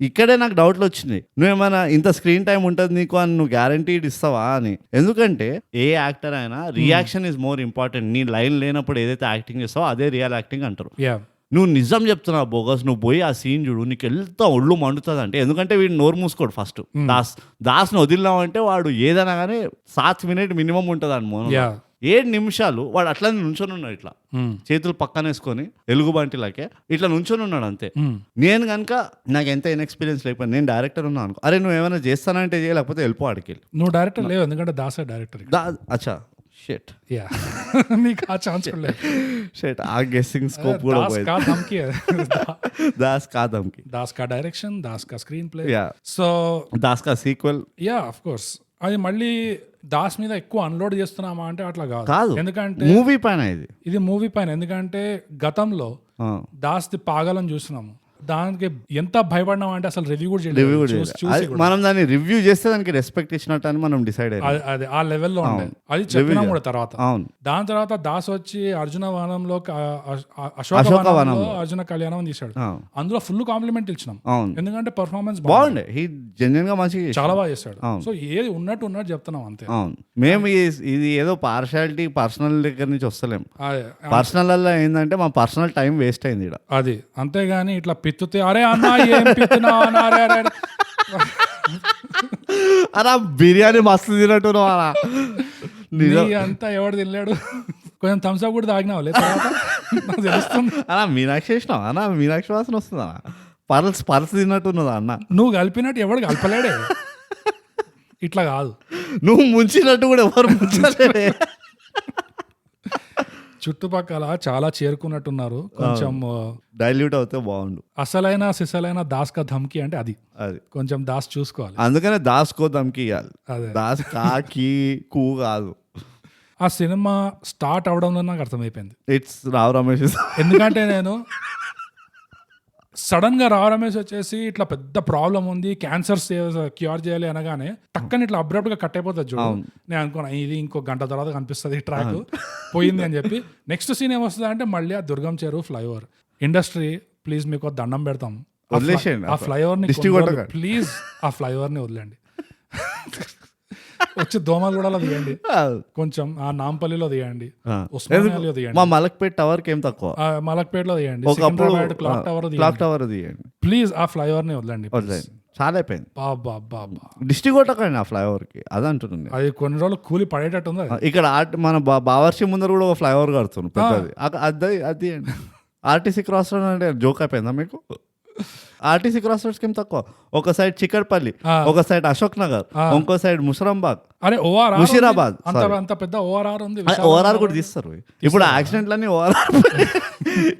ఇక్కడే నాకు డౌట్లు వచ్చినాయి, నువ్వేమైనా ఇంత స్క్రీన్ టైం ఉంటుంది నీకు అని నువ్వు గ్యారంటీడ్ ఇస్తావా అని. ఎందుకంటే ఏ యాక్టర్ అయినా రియాక్షన్ ఈజ్ మోర్ ఇంపార్టెంట్. నీ లైన్ లేనప్పుడు ఏదైతే యాక్టింగ్ చేస్తావో అదే రియల్ యాక్టింగ్ అంటారు. నువ్వు నిజం చెప్తున్నావు బోగస్, నువ్వు పోయి ఆ సీన్ చూడు, నీకు ఎంత ఒళ్ళు మండుతుంది అంటే. ఎందుకంటే వీడు నోరు మూసుకోడు ఫస్ట్. దాస్ని వదిలినామంటే వాడు ఏదైనా కానీ 7 మినిట్ మినిమం ఉంటుంది అని మోన. 7 నిమిషాలు వాడు అట్లా నుంచొని ఉన్నాడు, ఇట్లా చేతులు పక్కన వేసుకొని ఎలుగుబంటిలాకే ఇట్లా నుంచొని ఉన్నాడు అంతే. నేను కనుక నాకు ఎంత ఇన్ఎక్స్పీరియన్స్ లేకపోయింది, నేను డైరెక్టర్ ఉన్నా అనుకో, అరే నువ్వు ఏమైనా చేస్తానంటే చేయలేకపోతే వెళ్ళిపో ఆడికి. నువ్వు డైరెక్టర్ లేవు, ఎందుకంటే దాసే డైరెక్టర్. అచ్చా షిట్, నీకు ఆ ఛాన్స్ కూడా లేదు. షిట్, ఆ గెస్సింగ్ స్కోప్ కూడా పోయింది. దాస్ కా ధమ్కి, దాస్ కా డైరెక్షన్, దాస్ కా స్క్రీన్ ప్లే, సో దాస్ కా సీక్వెల్. ఆఫ్ కోర్స్ అది మళ్ళీ దాస్ మీద ఎక్కువ అన్లోడ్ చేస్తున్నామా అంటే అట్లా కాదు. ఎందుకంటే మూవీ పైన ఇది మూవీ పైన. ఎందుకంటే గతంలో దాస్ ది పాగలని చూస్తున్నాము, దానికి ఎంత భయపడినాం అంటే అసలు రివ్యూ కూడా చేయలేదు. మనం దాన్ని రివ్యూ చేస్తే దానికి రెస్పెక్ట్ ఇచ్చినట్టు అని మనం డిసైడ్ అయ్యాం. అది ఆ లెవెల్లో ఉండే, అది చెప్పినాం కూడా తర్వాత. దాని తర్వాత దాస్ వచ్చి అర్జున వనంలో అశోకవనంలో అర్జున కళ్యాణం తీశాడు, అందులో ఫుల్ కాంప్లిమెంట్ ఇచ్చినాం. ఎందుకంటే పర్ఫార్మెన్స్ బాగుండే, జెన్యున్ గా మంచిగా చాలా బాగా చేశాడు. సో ఏది ఉన్నట్టు చెప్తున్నాం అంతే. మేము ఇది ఏదో పార్షాలిటీ పర్సనల్ దగ్గర నుంచి వస్తలేం. పర్సనల్ వల్ల ఏంటంటే మా పర్సనల్ టైం వేస్ట్ అయింది ఇక్కడ, అది అంతేగాని ఇట్లా పిత్తుతే అరే అన్నా ఏం పిత్తున్నా అలా బిర్యానీ మస్తు తినట్టు అంతా ఎవడు తినలేడు. కొంచెం థమ్స్అప్ కూడా తాగినావు లేదు తెలుస్తుంది. అలా మీనాక్షి చేసినావు అన్న, మీనాక్షి వాసన వస్తుందా, పర్స్ తిన్నట్టున్నదా అన్న. నువ్వు కలిపినట్టు ఎవడు కలపలేడే, ఇట్లా కాదు. నువ్వు ముంచినట్టు కూడా ఎవరు ముంచలేడే. చుట్టుపక్కల చాలా చేరుకున్నట్టున్నారు, కొంచెం డైల్యూట్ అవుతే బాగుండు. సిసలైన దాస్ కా ధమ్కి అంటే అది కొంచెం దాస్ చూసుకోవాలి. అందుకనే దాస్ కో ధమ్కి ఇవ్వాలి, దాస్ కాకి కూ కాదు. ఆ సినిమా స్టార్ట్ అవడంలో నాకు అర్థమైపోయింది ఇట్స్ రావు రమేష్. ఎందుకంటే నేను సడన్ గా రావు రమేష్ వచ్చేసి ఇట్లా పెద్ద ప్రాబ్లం ఉంది, క్యాన్సర్ క్యూర్ చేయాలి అనగానే టక్కని ఇట్లా అబ్రప్ట్ గా కట్ అయిపోతుంది చూడు. నేను అనుకున్నా ఇది ఇంకో గంట తర్వాత కనిపిస్తుంది ట్రాక్ పోయింది అని చెప్పి. నెక్స్ట్ సీన్ ఏమొస్తుంది అంటే మళ్ళీ ఆ దుర్గం చెరువు ఫ్లైఓవర్. ఇండస్ట్రీ ప్లీజ్ మీకు దండం పెడతాం, ఆ ఫ్లైఓవర్ ని ప్లీజ్ ఆ ఫ్లైఓవర్ ని వదిలేండి. వచ్చి దోమలగూడలో తీయండి, కొంచెం ఆ నాంపల్లిలో తీయండి, ఉస్మానియాలో తీయండి, మా మలక్పేట్ టవర్ కి ఏం తక్కువ, మలక్పేటలో తీయండి, క్లాక్ టవర్ తీయండి. ప్లీజ్ ఆ ఫ్లైఓవర్ ని వదలండి. చాలా అయిపోయింది డిస్ట్రిక్ట్ కొట్టకండి ఆ ఫ్లైఓవర్ కి, అది అంటుంది. అది కొన్ని రోజులు కూలి పడేటట్టు ఉంది. ఇక్కడ మన బావర్షి ముందర కూడా ఒక ఫ్లైఓవర్ కడుతుంది పెద్దది, అది అండి. ఆర్టీసీ క్రాస్ రోడ్ అంటే జోక్ అయిపోయిందా మీకు? ఆర్టీసీ క్రాస్ రోడ్స్ ఏం తక్కువ, ఒక సైడ్ చిక్కడపల్లి, ఒక సైడ్ అశోక్ నగర్, ఇంకో సైడ్ ముసరాంబాగ్, అరే ఓఆర్ఆర్ ముషీరాబాద్ అంత పెద్ద ఓఆర్ఆర్ ఉంది. ఓఆర్ఆర్ కూడా తీస్తారు ఇప్పుడు యాక్సిడెంట్లన్నీ ఓఆర్ఆర్.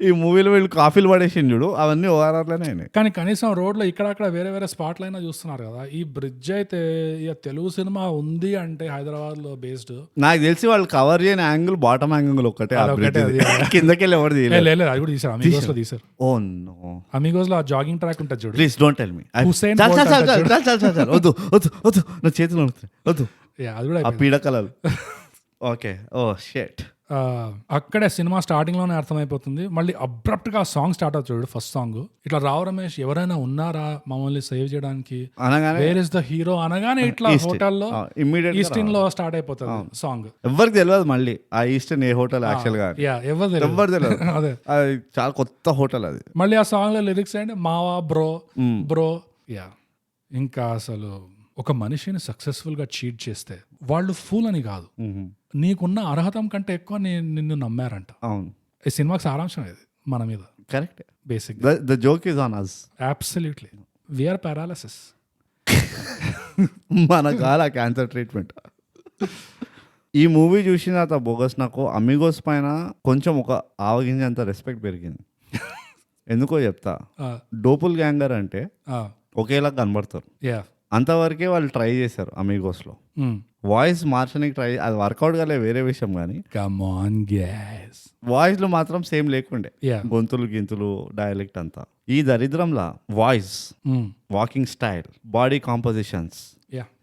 ఈ మూవీలో వీళ్ళు కాఫీలు పడేసిండు చూడు, అవన్నీ ఓఆర్ఆర్లోనే అయినాయి. కానీ కనీసం రోడ్లో ఇక్కడక్కడ వేరే వేరే స్పాట్లు అయినా చూస్తున్నారు కదా. ఈ బ్రిడ్జ్ అయితే ఇక తెలుగు సినిమా ఉంది అంటే హైదరాబాద్ లో బేస్డ్. నాకు తెలిసి వాళ్ళు కవర్ చేయని యాంగిల్ బాటమ్ యాంగిల్ ఒక్కటే, కిందకెళ్ళి ఎవరు లేదు. అది కూడా తీసారు, అమిగోస్ లో తీసారు. ఓ నో, అమిగోస్ లో ఆ జాగింగ్ ట్రాక్ ఉంటుంది చూడు. Please don't tell me. Hussain వద్దు వద్దు వద్దు, నా చేతులు వద్దు, అది కూడా ఆ పీడకలలు. Okay, oh shit. అక్కడే సినిమా స్టార్టింగ్ లోనే అర్థమైపోతుంది. మళ్ళీ అబ్రప్ట్ గా సాంగ్ స్టార్ట్ అవుతుంది చూడు. ఫస్ట్ సాంగ్ ఇట్లా రావు రమేష్ ఎవరైనా ఉన్నారా మమ్మల్ని సేవ్ చేయడానికి, వేర్ ఇస్ ద హీరో అనగానే ఇట్లా హోటల్లో ఈస్టర్న్ లో స్టార్ట్ అయిపోతుంది సాంగ్. ఎవరికి తెలియదు మళ్ళీ ఆ ఈస్టర్న్ ఏ హోటల్ యాక్చువల్ గా, ఎవరు తెలియదు. అదే చాలా కొత్త హోటల్ అది. మళ్ళీ ఆ సాంగ్ లో లిరిక్స్ అంటే మావా బ్రో బ్రో. యా, ఇంకా అసలు ఒక మనిషిని సక్సెస్ఫుల్ గా చీట్ చేస్తే వాళ్ళు ఫూల్ అని కాదు, నీకున్న అర్హత కంటే ఎక్కువ నిన్ను నమ్మారంట. అవును, ఈ సినిమాకి సారాంశం ఇది మన మీద. Correct. Basic the joke is on us. Absolutely we are paralysis. మన కాల క్యాన్సర్ ట్రీట్మెంట్. ఈ మూవీ చూసిన తర్వాత బోగస్ నాకు అమిగోస్ పైన కొంచెం ఒక ఆవగించేంత రెస్పెక్ట్ పెరిగింది. ఎందుకో చెప్తా. డోపుల్ గ్యాంగర్ అంటే ఒకేలా కనబడతారు, అంతవరకే వాళ్ళు ట్రై చేశారు అమిగోస్లో. వాయిస్ మార్చడానికి ట్రై, అది వర్కౌట్ కాలే వేరే విషయం, కానీ వాయిస్ లో మాత్రం సేమ్ లేకుండే, గొంతులు గింతులు డైలెక్ట్ అంతా. ఈ దరిద్రంలా voice, walking style, body compositions,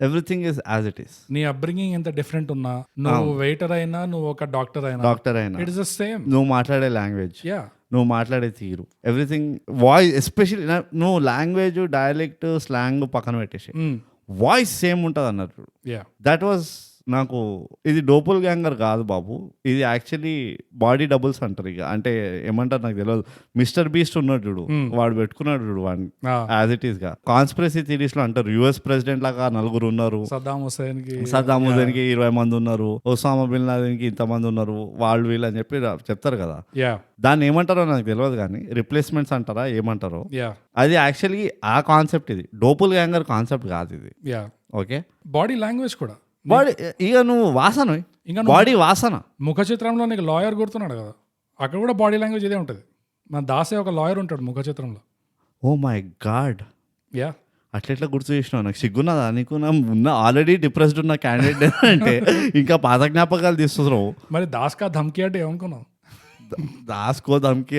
everything is as it is. నీ అప్బ్రింగింగ్ ఎంత డిఫరెంట్ ఉన్నా, నువ్వు వెయిటర్ అయినా, నువ్వు ఒక డాక్టర్ అయినా, ఇట్ ఇస్ ద సేమ్. నువ్వు మాట్లాడే లాంగ్వేజ్, నువ్వు మాట్లాడే తీరు, ఎవ్రీథింగ్. వాయిస్ ఎస్పెషల్లీ నువ్వు లాంగ్వేజ్, డైలెక్ట్, స్లాంగ్ పక్కన పెట్టేసి వాయిస్ సేమ్ ఉంటుంది అన్నట్టు. దట్ వాజ్ నాకు, ఇది డోపుల్ గ్యాంగర్ కాదు బాబు, ఇది యాక్చువల్లీ బాడీ డబుల్స్ అంటారు. ఇక అంటే ఏమంటారు నాకు తెలియదు. మిస్టర్ బీస్ట్ ఉన్నాడు చూడు, వాడు పెట్టుకున్నాడు చూడు వాడిని యాజ్ ఇట్ ఈస్ గా. కాన్స్పిరసీ థియరీస్ లో అంటారు యుఎస్ ప్రెసిడెంట్ లాగా 4 ఉన్నారు, సద్దాం హుసేన్ కి 20 మంది ఉన్నారు, ఒసామా బిన్ లాదెన్ కి ఇంతమంది ఉన్నారు, వాళ్ళు వీళ్ళు అని చెప్పి చెప్తారు కదా. దాన్ని ఏమంటారో నాకు తెలియదు, కానీ రిప్లేస్మెంట్స్ అంటారా ఏమంటారో, అది యాక్చువల్లీ ఆ కాన్సెప్ట్. ఇది డోపుల్ గ్యాంగర్ కాన్సెప్ట్ కాదు ఇది. ఓకే, బాడీ లాంగ్వేజ్ కూడా, బాడీ ఇక నువ్వు వాసన, ఇంకా బాడీ వాసన. ముఖ చిత్రంలో నీకు లాయర్ గుర్తున్నాడు కదా, అక్కడ కూడా బాడీ లాంగ్వేజ్ ఇదే ఉంటుంది. మన దాసే ఒక లాయర్ ఉంటాడు ముఖ చిత్రంలో. ఓ మై గాడ్, అట్లెట్లా గుర్తు చేసినావు? నాకు సిగ్గున్నదా నీకు? ఉన్న ఆల్రెడీ డిప్రెస్డ్ ఉన్న క్యాండిడేట్ అంటే ఇంకా పాత జ్ఞాపకాలు తీస్తున్నావు. మరి దాస్కా ధమ్కి అంటే ఏమనుకున్నావు? దాస్కో ధమ్కి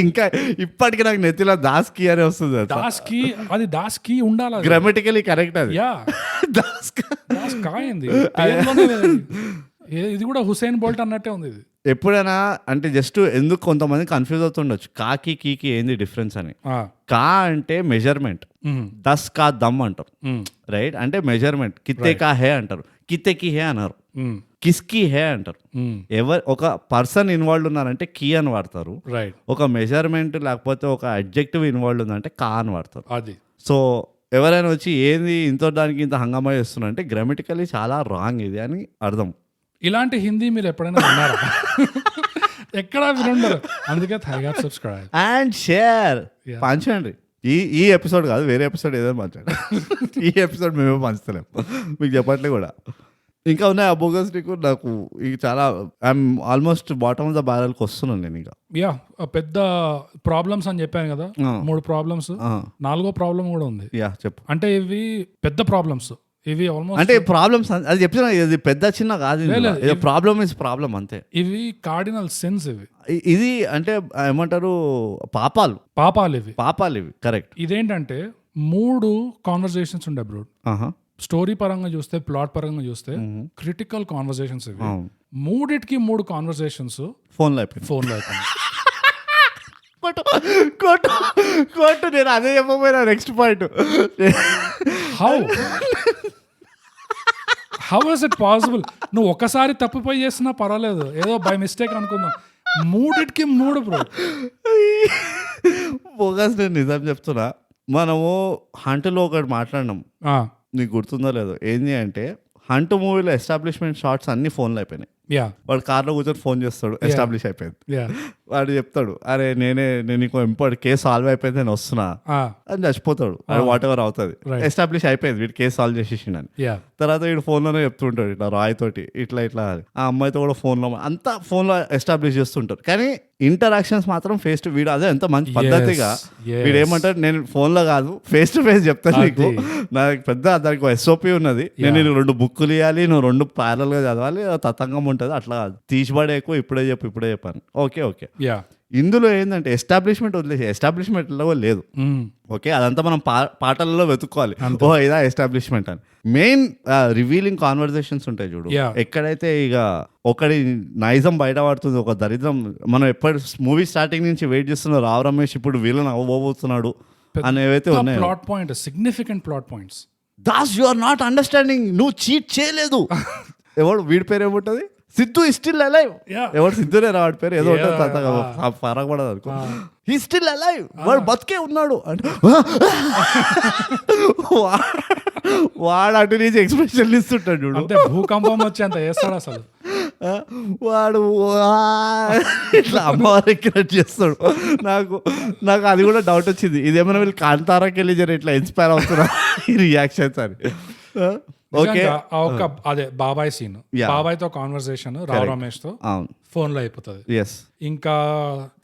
ఇంకా ఇప్పటికి నాకు నెత్తిలో దాస్కి అని వస్తుంది. దాస్కి, అది దాస్కి ఉండాలి, గ్రామటికలీ కరెక్ట్ అది. ఇది కూడా హుసేన్ బోల్ట్ అన్నట్టే ఉంది. ఇది ఎప్పుడైనా అంటే జస్ట్ ఎందుకు కొంతమంది కన్ఫ్యూజ్ అవుతుండొచ్చు, కాకి కీకి ఏంది డిఫరెన్స్ అని. కా అంటే మెజర్మెంట్, దస్ కా దమ్ అంటారు, రైట్? అంటే మెజర్మెంట్. కిత్తే కా హే అంటారు, కిత్తెకి హే అన్నారు, కిస్కి హే అంటారు. ఒక పర్సన్ ఇన్వాల్వ్ ఉన్నారంటే కీ అని వాడతారు, రైట్? ఒక మెజర్మెంట్ లేకపోతే ఒక అడ్జెక్టివ్ ఇన్వాల్వ్ ఉందంటే కా అని వాడతారు. అది సో ఎవరైనా వచ్చి ఏంది ఇంత దానికి ఇంత హంగామా చేస్తున్నా అంటే గ్రామటికలీ చాలా రాంగ్ ఇది అని అర్థం. ఇలాంటి హిందీ మీరు ఎప్పుడైనా విన్నారా? ఎక్కడా వినుండరు. అందుకే సబ్స్క్రైబ్ అండ్ షేర్ పంచండి. ఈ ఎపిసోడ్ కాదు, వేరే ఎపిసోడ్ ఏదైనా పంచండి. ఈ ఎపిసోడ్ మేమే పంచుతలేం, మీకు చెప్పట్లే కూడా. ఇంకా ఉన్నాయి అబోగస్ నీకు. నాకు ఇక చాలా I'm almost bottom of the బ్యారల్కి వస్తున్నాను నేను. ఇక పెద్ద ప్రాబ్లమ్స్ అని చెప్పాను కదా, 3 ప్రాబ్లమ్స్. 4వ ప్రాబ్లం కూడా ఉంది. చెప్పు. అంటే ఇవి పెద్ద ప్రాబ్లమ్స్, ఇవి ఆల్మోస్ట్ అంటే ప్రాబ్లమ్స్ అది చెప్తున్నా, ఇది పెద్ద చిన్న కాదు, ప్రాబ్లమ్ ఇస్ ప్రాబ్లం అంతే. ఇవి కార్డినల్ సెన్స్. ఇది అంటే ఏమంటారు, పాపాలు ఇవి కరెక్ట్. ఇదేంటంటే 3 కాన్వర్సేషన్స్ ఉండే బ్రో. స్టోరీ పరంగా చూస్తే, ప్లాట్ పరంగా చూస్తే క్రిటికల్ కాన్వర్సేషన్స్ ఇవి. 3టికి 3 కాన్వర్సేషన్స్ ఫోన్లో అయిపోయింది. కొట్టు నేను అదే చెప్పబోయినా next point. How is it possible? నువ్వు ఒకసారి తప్పిపోయి చేసినా పర్వాలేదు, ఏదో బై మిస్టేక్ అనుకుందాం. 3టికి 3 బ్రో. బోగస్, నేను నిజం చెప్తున్నా. మనము హంట్లో ఒకటి మాట్లాడినాం, నీకు గుర్తుందో లేదో. ఏంది అంటే హంట్ మూవీలో ఎస్టాబ్లిష్మెంట్ షార్ట్స్ అన్ని ఫోన్లో అయిపోయినాయి. యా వాడు కార్లో కూర్చొని ఫోన్ చేస్తాడు, ఎస్టాబ్లిష్ అయిపోయింది. వాడు చెప్తాడు, అరే నేను నీకు ఇంపార్టెంట్ కేసు సాల్వ్ అయిపోయింది, నేను వస్తున్నా అని చచ్చిపోతాడు. వాట్ ఎవర్ అవుతుంది, ఎస్టాబ్లిష్ అయిపోయింది, వీడు కేసు సాల్వ్ చేసేసిండని. తర్వాత వీడు ఫోన్లోనే చెప్తుంటాడు ఇట్లా రాయ్ తోటి ఇట్లా ఇట్లా, ఆ అమ్మాయితో కూడా ఫోన్లో అంతా ఫోన్లో ఎస్టాబ్లిష్ చేస్తుంటారు. కానీ ఇంటరాక్షన్స్ మాత్రం ఫేస్ టు, వీడు అదే ఎంత మంచి పద్ధతిగా వీడు ఏమంటాడు, నేను ఫోన్లో కాదు ఫేస్ టు ఫేస్ చెప్తాను నీకు, నాకు పెద్ద దానికి ఎస్ఓపి ఉన్నది, నేను 2 బుక్కులు ఇవ్వాలి, నువ్వు 2 ప్యారల్ గా చదవాలి, తతంగం ఉంటుంది, అట్లా కాదు తీసిపడే ఎక్కువ, ఇప్పుడే చెప్పాను. ఓకే ఇందులో ఏంటంటే ఎస్టాబ్లిష్మెంట్ వదిలేసి, ఎస్టాబ్లిష్మెంట్లో లేదు. ఓకే, అదంతా మనం పాటలలో వెతుక్కోవాలి, ఓ ఇదా ఎస్టాబ్లిష్మెంట్ అని. మెయిన్ రివీలింగ్ కాన్వర్జేషన్స్ ఉంటాయి చూడు, ఎక్కడైతే ఇక ఒకటి నైజం బయటపడుతుంది, ఒక దరిద్రం, మనం ఎప్పటి మూవీ స్టార్టింగ్ నుంచి వెయిట్ చేస్తున్నాం, రావు రమేష్ ఇప్పుడు వీళ్ళని అవ్వబోతున్నాడు అని ఏవైతే ఉన్నాయి, plot point, significant plot points. That's you are not understanding, నువ్వు చీట్ చేయలేదు. ఎవడు వీడి పేరు ఏముంటది, సిద్ధు స్టిల్ అలైవ్. ఎవడు సిద్ధునే వాడి పేరు ఏదో పరగబడదు అనుకో, హీ స్టిల్ అలైవ్, వాడు బతికే ఉన్నాడు అంటే వాడు అటు నుంచి ఎక్స్ప్రెషన్ ఇస్తుంటాడు చూడు, అంటే భూకంపం వచ్చి అంత చేస్తాడు అసలు. వాడు ఇట్లా అమ్మవారు ఎక్కినట్టు చేస్తాడు. నాకు అది కూడా డౌట్ వచ్చింది, ఇదేమైనా వీళ్ళు కాంతారాకి వెళ్ళి జర ఇట్లా ఇన్స్పైర్ అవుతున్నా ఈ రియాక్షన్స్ అని. ఓకే, అదే బాబాయ్ సీన్, బాబాయ్ తో కాన్వర్సేషన్ రావు రమేష్ తో ఫోన్ లో అయిపోతుంది. ఇంకా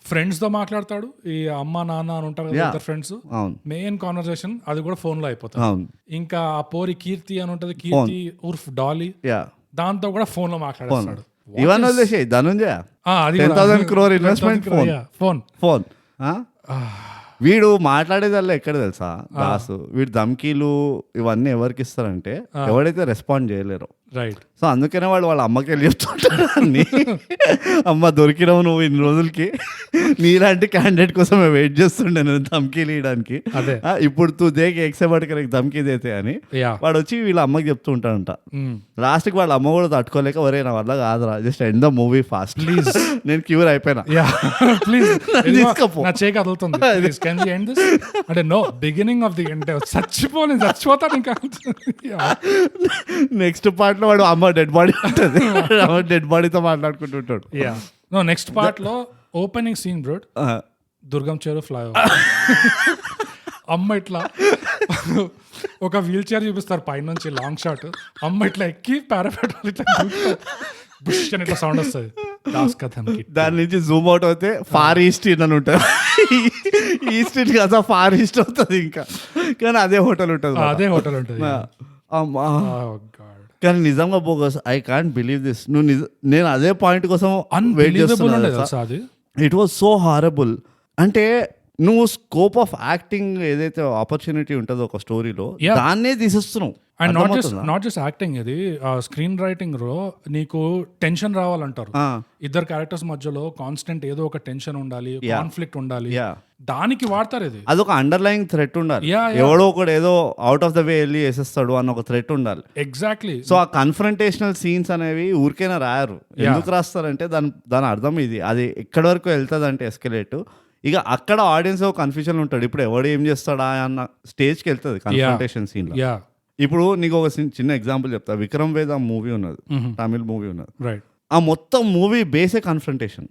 ఫ్రెండ్స్ తో మాట్లాడతాడు, ఈ అమ్మ నాన్న అని ఉంటారు కదా ఇద్దరు ఫ్రెండ్స్, మెయిన్ కాన్వర్సేషన్ అది కూడా ఫోన్ లో అయిపోతుంది. ఇంకా ఆ పోరి కీర్తి అని ఉంటది, కీర్తి ఉర్ఫ్ డాలీ, దాంతో కూడా ఫోన్ లో మాట్లాడేస్తాడు. ఇవన్నీ వదిలేసాయి, ధనుంజయ 10,000 crore ఇన్వెస్ట్మెంట్, ఫోన్. వీడు మాట్లాడేదల్లా ఎక్కడ తెలుసా దాసు, వీడు ధమ్కీలు ఇవన్నీ ఎవరికి ఇస్తారంటే ఎవడైతే రెస్పాండ్ చేయలేరు. రైట్. సో అందుకనే వాడు వాళ్ళ అమ్మకి వెళ్ళి చెప్తుంటాడు అన్ని, అమ్మ దొరికినావు నువ్వు ఇన్ని రోజులకి, నీలాంటి క్యాండిడేట్ కోసమే వెయిట్ చేస్తుండే నేను ధమ్కీలు ఇవ్వడానికి, ఇప్పుడు తూ దేకి ఎక్సెబడికి ధమ్కీ దేతే అని వాడు వచ్చి వీళ్ళ అమ్మకి చెప్తూ ఉంటాడంట. లాస్ట్కి వాళ్ళ అమ్మ కూడా తట్టుకోలేక, ఒరే నా వల్ల కాదురా, just end the movie fast please, నేను క్యూర్ అయిపోయినా ప్లీజ్ తీసుకోపో, అంటే no beginning of the end, చచ్చిపోతాను ఇంకా. నెక్స్ట్ పార్ట్ లో వాడు అమ్మ డెడ్ బాడీ ఉంటుంది, డెడ్ బాడీతో మాట్లాడుకుంటుంటాడు. నెక్స్ట్ పార్ట్ లో opening scene bro, Durgam Cheruvu flyover, అమ్మ ఇట్లా ఒక వీల్ చైర్ చూపిస్తారు పైనుంచి లాంగ్ షాట్, అమ్మ ఇట్లా ఎక్కి పారాపెట్ ఇట్లా బుష్ అని ఇట్లా సౌండ్ వస్తుంది, దాని నుంచి జూమ్ అవుట్ అవుతే ఫార్ ఈస్ట్ అని ఉంటుంది, ఈస్ట్ కదా ఫార్ ఈస్ట్ అవుతుంది ఇంకా, కానీ అదే హోటల్ ఉంటుంది. కానీ నిజంగా bogus, I can't believe this. నేను అదే పాయింట్ కోసం వెయిట్ చేస్తున్నా. It was so horrible. అంటే నువ్వు స్కోప్ ఆఫ్ యాక్టింగ్ ఏదైతే ఆపర్చునిటీ ఉంటుందో ఒక స్టోరీలో, దాన్నే తీసేస్తున్నావు. అండ్ నాట్ జస్ట్ యాక్టింగ్, ఇది స్క్రీన్ రైటింగ్ లో నీకు టెన్షన్ రావాలంటారు, ఇద్దరు క్యారెక్టర్స్ మధ్యలో కాన్స్టెంట్ ఏదో ఒక టెన్షన్ ఉండాలి, కాన్ఫ్లిక్ట్ ఉండాలి, దానికి వాడతారు. ఇది అదొక అండర్లైన్ థ్రెట్ ఉండాలి, ఎవడో ఒకడు ఏదో అవుట్ ఆఫ్ ద వే వెళ్ళి వేసేస్తాడు అన్న ఒక థ్రెట్ ఉండాలి. ఎగ్జాక్ట్లీ. సో ఆ కన్ఫ్రంటేషనల్ సీన్స్ అనేవి ఊరికైనా రాయరు. ఎందుకు రాస్తారంటే దాని అర్థం ఇది, అది ఎక్కడి వరకు వెళ్తుంది అంటే ఎస్కలేట్, ఇక అక్కడ ఆడియన్స్ కన్ఫ్యూజన్ ఉంటాడు, ఇప్పుడు ఎవడు ఏం చేస్తాడా అన్న స్టేజ్కి వెళ్తుంది కన్ఫ్రంటేషన్ సీన్ లో. ఇప్పుడు నీకు ఒక చిన్న ఎగ్జాంపుల్ చెప్తా, విక్రమ్ వేద మూవీ ఉన్నది, తమిళ్ మూవీ ఉన్నది, ఆ మొత్తం మూవీ బేసే కన్ఫ్రంటేషన్.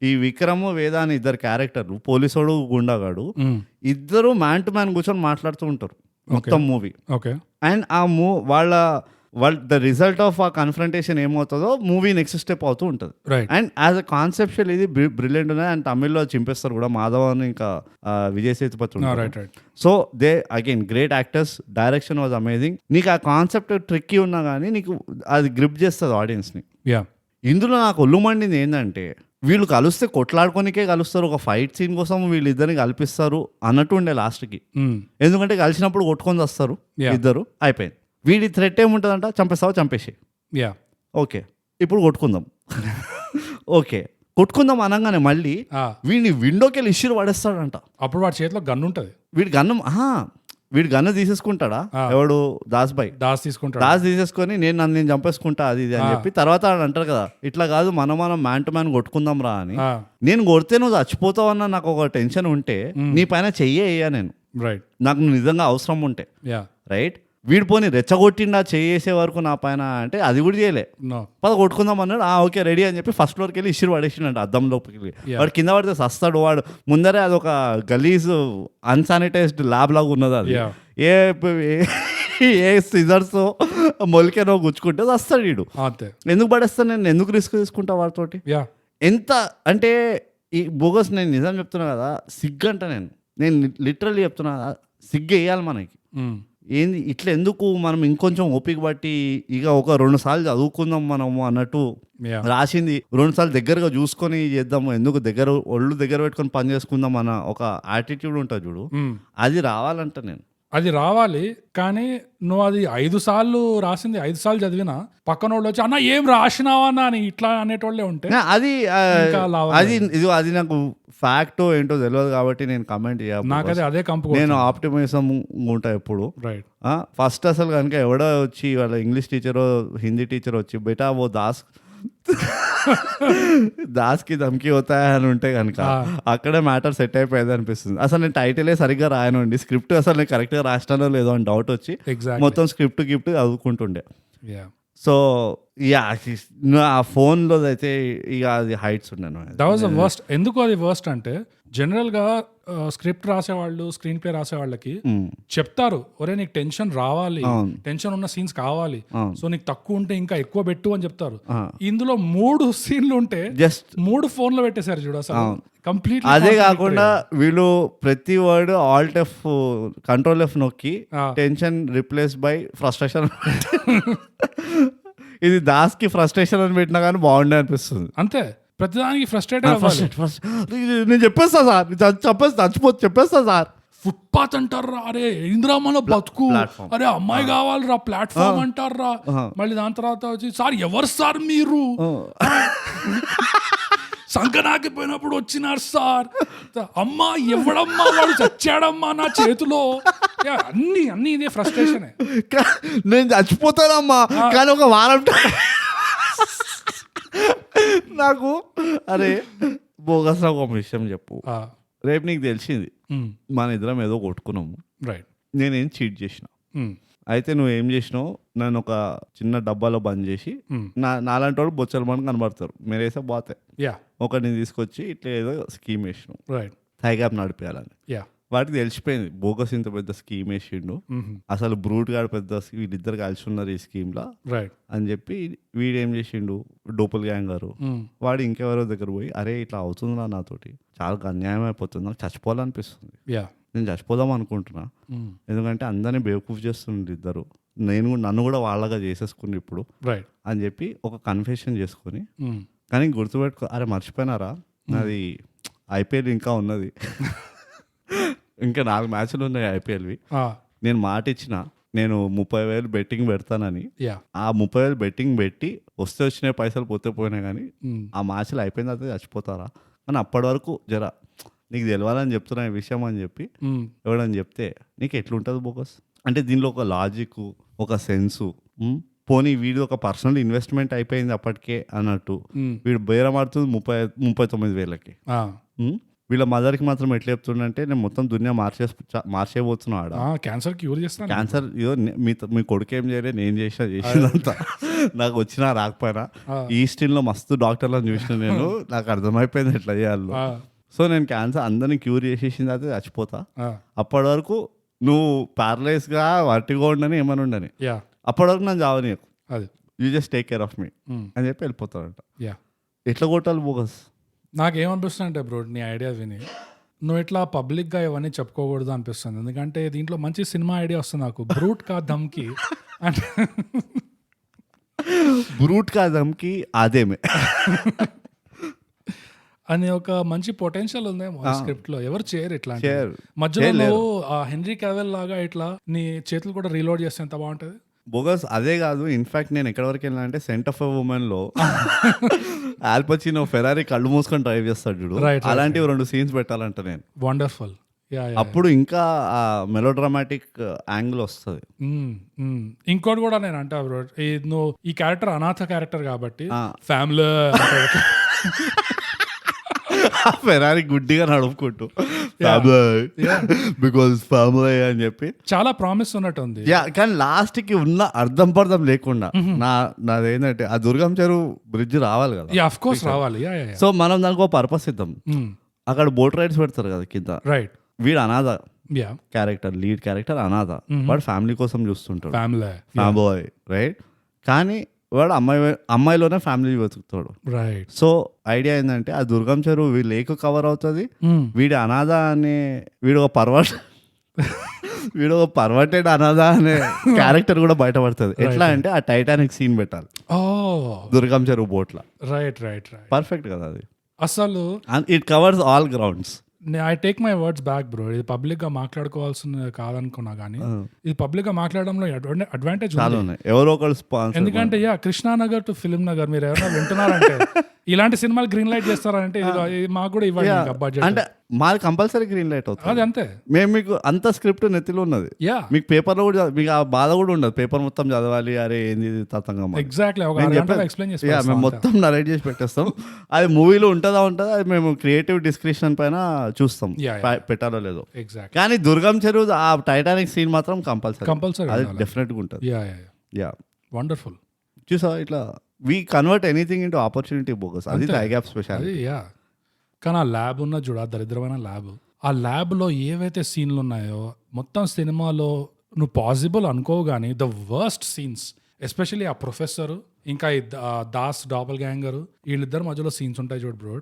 ఈ విక్రమ్ వేద అని ఇద్దరు క్యారెక్టర్లు, పోలీసోడు గుండాగాడు, ఇద్దరు మ్యాన్ టు మ్యాన్ కూర్చొని మాట్లాడుతూ ఉంటారు మొత్తం మూవీ. అండ్ ఆ వాళ్ళ ద రిజల్ట్ ఆఫ్ ఆ కన్ఫ్రంటేషన్ ఏమవుతుందో మూవీ నెక్స్ట్ స్టెప్ అవుతూ ఉంటుంది. అండ్ యాజ్ అ కాన్సెప్చువల్ ఇది బ్రిలియంట్ ఉన్నాయి. అండ్ తమిళ్లో చింపేస్తారు కూడా, మాధవ్ అని ఇంకా Vijay Sethupathi. So they again great actors, direction was amazing. నీకు ఆ కాన్సెప్ట్ ట్రిక్కీ ఉన్నా కానీ నీకు అది గ్రిప్ చేస్తుంది ఆడియన్స్ని. ఇందులో నాకు ఒళ్ళుమండింది ఏంటంటే, వీళ్ళు కలిస్తే కొట్లాడుకోనికే కలుస్తారు, ఒక ఫైట్ సీన్ కోసం వీళ్ళిద్దరిని కల్పిస్తారు అన్నట్టు ఉండే లాస్ట్కి. ఎందుకంటే కలిసినప్పుడు కొట్టుకొని వస్తారు ఇద్దరు, అయిపోయింది. వీడి థ్రెట్ ఏముంటుందంట, చంపేస్తావా చంపేసి, ఓకే ఇప్పుడు కొట్టుకుందాం. ఓకే కొట్టుకుందాం అనగానే మళ్ళీ వీడిని విండోకి వెళ్ళి ఇష్యూరు పడేస్తాడంట. అప్పుడు వాడి చేతిలో గన్ ఉంటుంది, వీడి గన్ను తీసేసుకుంటాడా ఎవడు, దాస్ తీసేసుకొని నన్ను చంపేసుకుంటా అది ఇది అని చెప్పి, తర్వాత అంటారు కదా ఇట్లా కాదు మనం మ్యాన్ టు మ్యాన్ కొట్టుకుందాం రా అని. నేను కొడితే నువ్వు చచ్చిపోతావు అన్న నాకు ఒక టెన్షన్ ఉంటే నీ పైన చెయ్యా నేను, నాకు నిజంగా అవసరం ఉంటే, రైట్. వీడు పోనీ రెచ్చగొట్టిండా చేసే వరకు నా పైన అంటే అది కూడా చేయలే. పద కొట్టుకుందాం అన్నాడు, ఓకే రెడీ అని చెప్పి ఫస్ట్ ఫ్లోర్కి వెళ్ళి ఇష్యూ పడేసిండు అద్దం లోపలికి. వాడు కింద పడితే సస్తాడు వాడు. ముందరే అదొక గలీజ్ అన్సానిటైజ్డ్ ల్యాబ్ లాగా ఉన్నది అది. ఏ సిజర్స్ మొలికేనో గుచ్చుకుంటే వస్తాడు వీడు. ఎందుకు పడేస్తాను నేను, ఎందుకు రిస్క్ తీసుకుంటా వాడితోటి? ఎంత అంటే ఈ బోగస్, నేను నిజం చెప్తున్నా కదా, సిగ్గు అంట నేను లిటరల్లీ చెప్తున్నా కదా, సిగ్గు వేయాలి మనకి. ఏంది ఇట్లా ఎందుకు మనం ఇంకొంచెం ఓపిక బట్టి ఇక ఒక 2 సార్లు చదువుకుందాం మనము అన్నట్టు రాసింది 2 సార్లు దగ్గరగా చూసుకొని చేద్దాము, ఎందుకు ఒళ్ళు దగ్గర పెట్టుకొని పని చేసుకుందాం అన్న ఒక యాటిట్యూడ్ ఉంటుంది చూడు, అది రావాలంట. అది రావాలి. కానీ నువ్వు అది 5 సార్లు రాసింది 5 సార్లు చదివినా పక్కన వాళ్ళు వచ్చి అన్న ఏం రాసినావా అని ఇట్లా అనేటోళ్ళే ఉంటే అది అది నాకు ఫ్యాక్ట్ ఏంటో తెలియదు కాబట్టి నేను కమెంట్ చేయాలి. నాకు అదే కంపు. నేను ఆప్టిమిజం ఉంటా ఎప్పుడు. ఫస్ట్ అసలు కనుక ఎవడో వచ్చి వాళ్ళ ఇంగ్లీష్ టీచరో హిందీ టీచర్ వచ్చి బేటా ఓ దాస్కి ధమ్కి అవుతాయి అని ఉంటే కనుక అక్కడే మ్యాటర్ సెట్ అయిపోయేది అనిపిస్తుంది. అసలు నేను టైటిలే సరిగ్గా రాయనండి, స్క్రిప్ట్ అసలు నేను కరెక్ట్గా రాసినానో లేదో అని డౌట్ వచ్చి మొత్తం స్క్రిప్ట్ చదువుకుంటుండే. సో ఆ ఫోన్లో అయితే ఇక అది హైట్స్ ఉండను. That was the worst. ఎందుకు అది వర్స్ట్ అంటే జనరల్గా స్క్రిప్ట్ రాసేవాళ్ళు, స్క్రీన్ ప్లే రాసేవాళ్ళకి చెప్తారు, ఒరే నీకు టెన్షన్ రావాలి, టెన్షన్ ఉన్న సీన్స్ కావాలి, సో నీకు తక్కువ ఉంటే ఇంకా ఎక్కువ పెట్టు అని చెప్తారు. ఇందులో 3 సీన్లు ఉంటే జస్ట్ 3 ఫోన్లో పెట్టేశారు చూడు అసలు కంప్లీట్. అదే కాకుండా వీళ్ళు ప్రతి word Alt F control F నొక్కి టెన్షన్ రిప్లేస్ బై ఫ్రస్ట్రేషన్. ఇది దాస్కి ఫ్రస్ట్రేషన్ అని పెట్టినా కానీ బాగుండే అనిపిస్తుంది. అంతే, ప్రతిదానికి ఫ్రస్ట్రేట్. నేను చెప్పేస్తా సార్, చెప్పేస్తా సార్. ఫుట్పాత్ అంటారా, అరే ఇంద్రామలో బతుకు, అరే అమ్మాయి కావాలరా, ప్లాట్ఫామ్ అంటారా. మళ్ళీ దాని తర్వాత వచ్చి సార్ ఎవరు సార్ మీరు, సంకనాకి పోయినప్పుడు వచ్చినారు సార్, అమ్మా ఎవడమ్మా వాడు చచ్చాడమ్మా నా చేతిలో. అన్ని ఇదే ఫ్రస్ట్రేషన్. నేను చచ్చిపోతానమ్మా కానీ ఒక వారం నాకు. అరే బోగస్ నాకు ఒక విషయం చెప్పు, రేపు నీకు తెలిసింది మన ఇద్దరం ఏదో కొట్టుకున్నాము, నేనేం చీట్ చేసిన, అయితే నువ్వేం చేసినావు, నన్ను ఒక చిన్న డబ్బాలో బంద్ చేసి నాలాంటి వాళ్ళు బొచ్చలు మనకు కనబడతారు, మీరేసే బాతే ఒకరిని తీసుకొచ్చి ఇట్లా ఏదో స్కీమ్ వేసినావు థైగ్యాప్ నడిపేయాలని. వాటికి తెలిసిపోయింది బోగస్ ఇంత పెద్ద స్కీమ్ వేసిండు, అసలు బ్రూట్ గాడు పెద్ద, వీళ్ళిద్దరు కలిసి ఉన్నారు ఈ స్కీమ్ లా అని చెప్పి వీడు ఏం చేసిండు, డోపల్ గ్యాంగ్ గారు వాడు ఇంకెవరో దగ్గర పోయి అరే ఇట్లా అవుతుందా నాతోటి, చాలా అన్యాయం అయిపోతుంది, నాకు చచ్చిపోవాలనిపిస్తుంది, నేను చచ్చిపోదాం అనుకుంటున్నా, ఎందుకంటే అందరినీ బేవకూఫ్ చేస్తుండ్రు ఇద్దరు, నన్ను కూడా వాళ్ళగా చేసేసుకుని ఇప్పుడు అని చెప్పి ఒక కన్ఫెషన్ చేసుకుని. కానీ గుర్తుపెట్టుకో, అరే మర్చిపోయినారా నాది IPL ఇంకా ఉన్నది, ఇంకా 4 మ్యాచ్లు ఉన్నాయి IPLవి, నేను మాట ఇచ్చిన నేను 30,000 బెట్టింగ్ పెడతానని, ఆ 30,000 బెట్టింగ్ పెట్టి వస్తే వచ్చినాయి పైసలు పోతే పోయినాయి, కానీ ఆ మ్యాచ్లు అయిపోయిన తర్వాత చచ్చిపోతారా అని అప్పటి వరకు జర నీకు తెలియాలని చెప్తున్నా ఈ విషయం అని చెప్పి ఎవడని చెప్తే నీకు ఎట్లుంటుంది బోకస్. అంటే దీనిలో ఒక లాజిక్, ఒక సెన్సు, పోనీ వీడు ఒక పర్సనల్ ఇన్వెస్ట్మెంట్ అయిపోయింది అప్పటికే అన్నట్టు, వీడు బేరమాడుతుంది 39,000కి. వీళ్ళ మదర్కి మాత్రం ఎట్లా చెప్తుండంటే నేను మొత్తం దునియా మార్చేయబోతున్నాడు, క్యాన్సర్ క్యూర్ చేస్తాను, క్యాన్సర్ మీ కొడుకు ఏం చేయలేదు, నేను చేసినంతా నాకు వచ్చినా రాకపోయినా ఈస్టిన్లో మస్తు డాక్టర్లను చూసిన నేను, నాకు అర్థమైపోయింది ఎట్లా చేయాలి. సో నేను క్యాన్సర్ అందరినీ క్యూర్ చేసేసిన తర్వాత చచ్చిపోతా, అప్పటి వరకు నువ్వు ప్యారలైజ్గా వర్టిగా ఉండని ఏమని ఉండని, అప్పటి వరకు నన్ను చావని, you just take care of me అని చెప్పి వెళ్ళిపోతాడంట. ఎట్లా కొట్టాలి బోగస్? నాకేమనిపిస్తుంది అంటే బ్రో, నీ ఐడియా విని నువ్వు ఇట్లా పబ్లిక్గా ఇవన్నీ చెప్పుకోకూడదు అనిపిస్తుంది, ఎందుకంటే దీంట్లో మంచి సినిమా ఐడియా వస్తుంది నాకు, బ్రూట్ కా ధమ్కి అంటే బ్రూట్ కా ధమ్కి అదేమే అని ఒక మంచి పొటెన్షియల్ ఉందేమో స్క్రిప్ట్ లో, ఎవరు చేయరు ఇట్లా. మధ్యలో నువ్వు హెన్రీ క్యావెల్ లాగా ఇట్లా నీ చేతులు కూడా రీలోడ్ చేస్తే ఎంత బాగుంటుంది బోగస్. అదే కాదు, ఇన్ఫాక్ట్ నేను ఎక్కడి వరకు వెళ్ళినా అంటే సెంట్ ఆఫ్ ఎ ఉమెన్ లో ఆల్ పచినో ఫెరారీ కళ్ళు మూసుకొని డ్రైవ్ చేస్తాడు చూడు, అలాంటివి 2 సీన్స్ పెట్టాలంట నేను. వండర్ఫుల్. అప్పుడు ఇంకా ఆ మెలోడ్రామాటిక్ యాంగిల్ వస్తుంది. ఇంకోటి కూడా నేను అంటా బ్రో, నువ్వు ఈ క్యారెక్టర్ అనాథ క్యారెక్టర్ కాబట్టి ఫ్యామిలీ ఫెరారీ గుడ్డిగా నడుపుకుంటూ బికాస్ ఫ్యామిలీ అని చెప్పి చాలా ప్రామిస్ ఉన్నట్టు ఉంది. కానీ లాస్ట్ కి ఉన్న అర్థం పర్థం లేకుండా నాదేంటంటే ఆ దుర్గం చెరువు బ్రిడ్జ్ రావాలి కదా, ఆఫ్ కోర్స్ రావాలి. సో మనం దానికి ఒక పర్పస్ ఇద్దాం. అక్కడ బోట్ రైడ్స్ పెడతారు కదా కింద, రైట్. వీడు అనాథ క్యారెక్టర్, లీడ్ క్యారెక్టర్ అనాథ, వాడు ఫ్యామిలీ కోసం చూస్తుంటాడు, ఫ్యామిలీ రైట్. కానీ వాడు అమ్మాయిలోనే ఫ్యామిలీ వెతుకుతాడు, రైట్. సో ఐడియా ఏంటంటే ఆ దుర్గం చెరువు వీడి లేక్ కవర్ అవుతుంది, వీడి అనాథ అనే వీడు ఒక పర్వర్టెడ్ అనాథ అనే క్యారెక్టర్ కూడా బయటపడుతుంది. ఎట్లా అంటే ఆ టైటానిక్ సీన్ పెట్టాలి దుర్గం చెరువు బోట్ల, రైట్ రైట్ రైట్, పర్ఫెక్ట్ కదా అది. అసలు it covers all grounds. I take my words back bro. ఇది పబ్లిక్ గా మాట్లాడుకోవాల్సిన కాదనుకున్నా కానీ ఇది పబ్లిక్ గా మాట్లాడడంలో అడ్వాంటేజ్ ఉన్నాయి. ఎవరో ఒకరు స్పాన్సర్, ఎందుకంటే కృష్ణానగర్ టు ఫిల్మ్ నగర్ మీరు ఎవరైనా వింటున్నారంటే ఇలాంటి సినిమాలు గ్రీన్ లైట్ చేస్తారంటే మాకు కూడా ఇవ్వండి. అంటే మాది కంపల్సరీ గ్రీన్ లైట్ అవుతుంది, అది అంతే. మేము మీకు అంత స్క్రిప్ట్ నెత్తిలో ఉన్నది, మీకు పేపర్ లో కూడా మీకు ఆ బాధ కూడా ఉండదు, పేపర్ మొత్తం చదవాలి, అరే ఏంది తతంగం. ఎగ్జాక్ట్లీ మేము మొత్తం నరేట్ చేసి పెట్టేస్తాం. అది మూవీలో ఉంటుందా అది మేము క్రియేటివ్ డిస్క్రిప్షన్ పైన చూస్తాం పెట్టాలో లేదో. కానీ దుర్గం చెరువు ఆ టైటానిక్ సీన్ మాత్రం కంపల్సరీ, అది డెఫినెట్ గా ఉంటుంది. వండర్ఫుల్. చూసా ఇట్లా we convert anything into opportunity bogus, అది టై గ్యాప్ స్పెషాలిటీ. కానీ ఆ ల్యాబ్ ఉన్న చూడ దరిద్రమైన ల్యాబ్, ఆ ల్యాబ్లో ఏవైతే సీన్లు ఉన్నాయో మొత్తం సినిమాలో నువ్వు పాసిబుల్ అనుకోవు కానీ ద వర్స్ట్ సీన్స్, ఎస్పెషల్లీ ఆ ప్రొఫెసర్ ఇంకా ఈ దాస్ డాబల్ గ్యాంగర్ వీళ్ళిద్దరు మధ్యలో సీన్స్ ఉంటాయి చూడు బ్రో,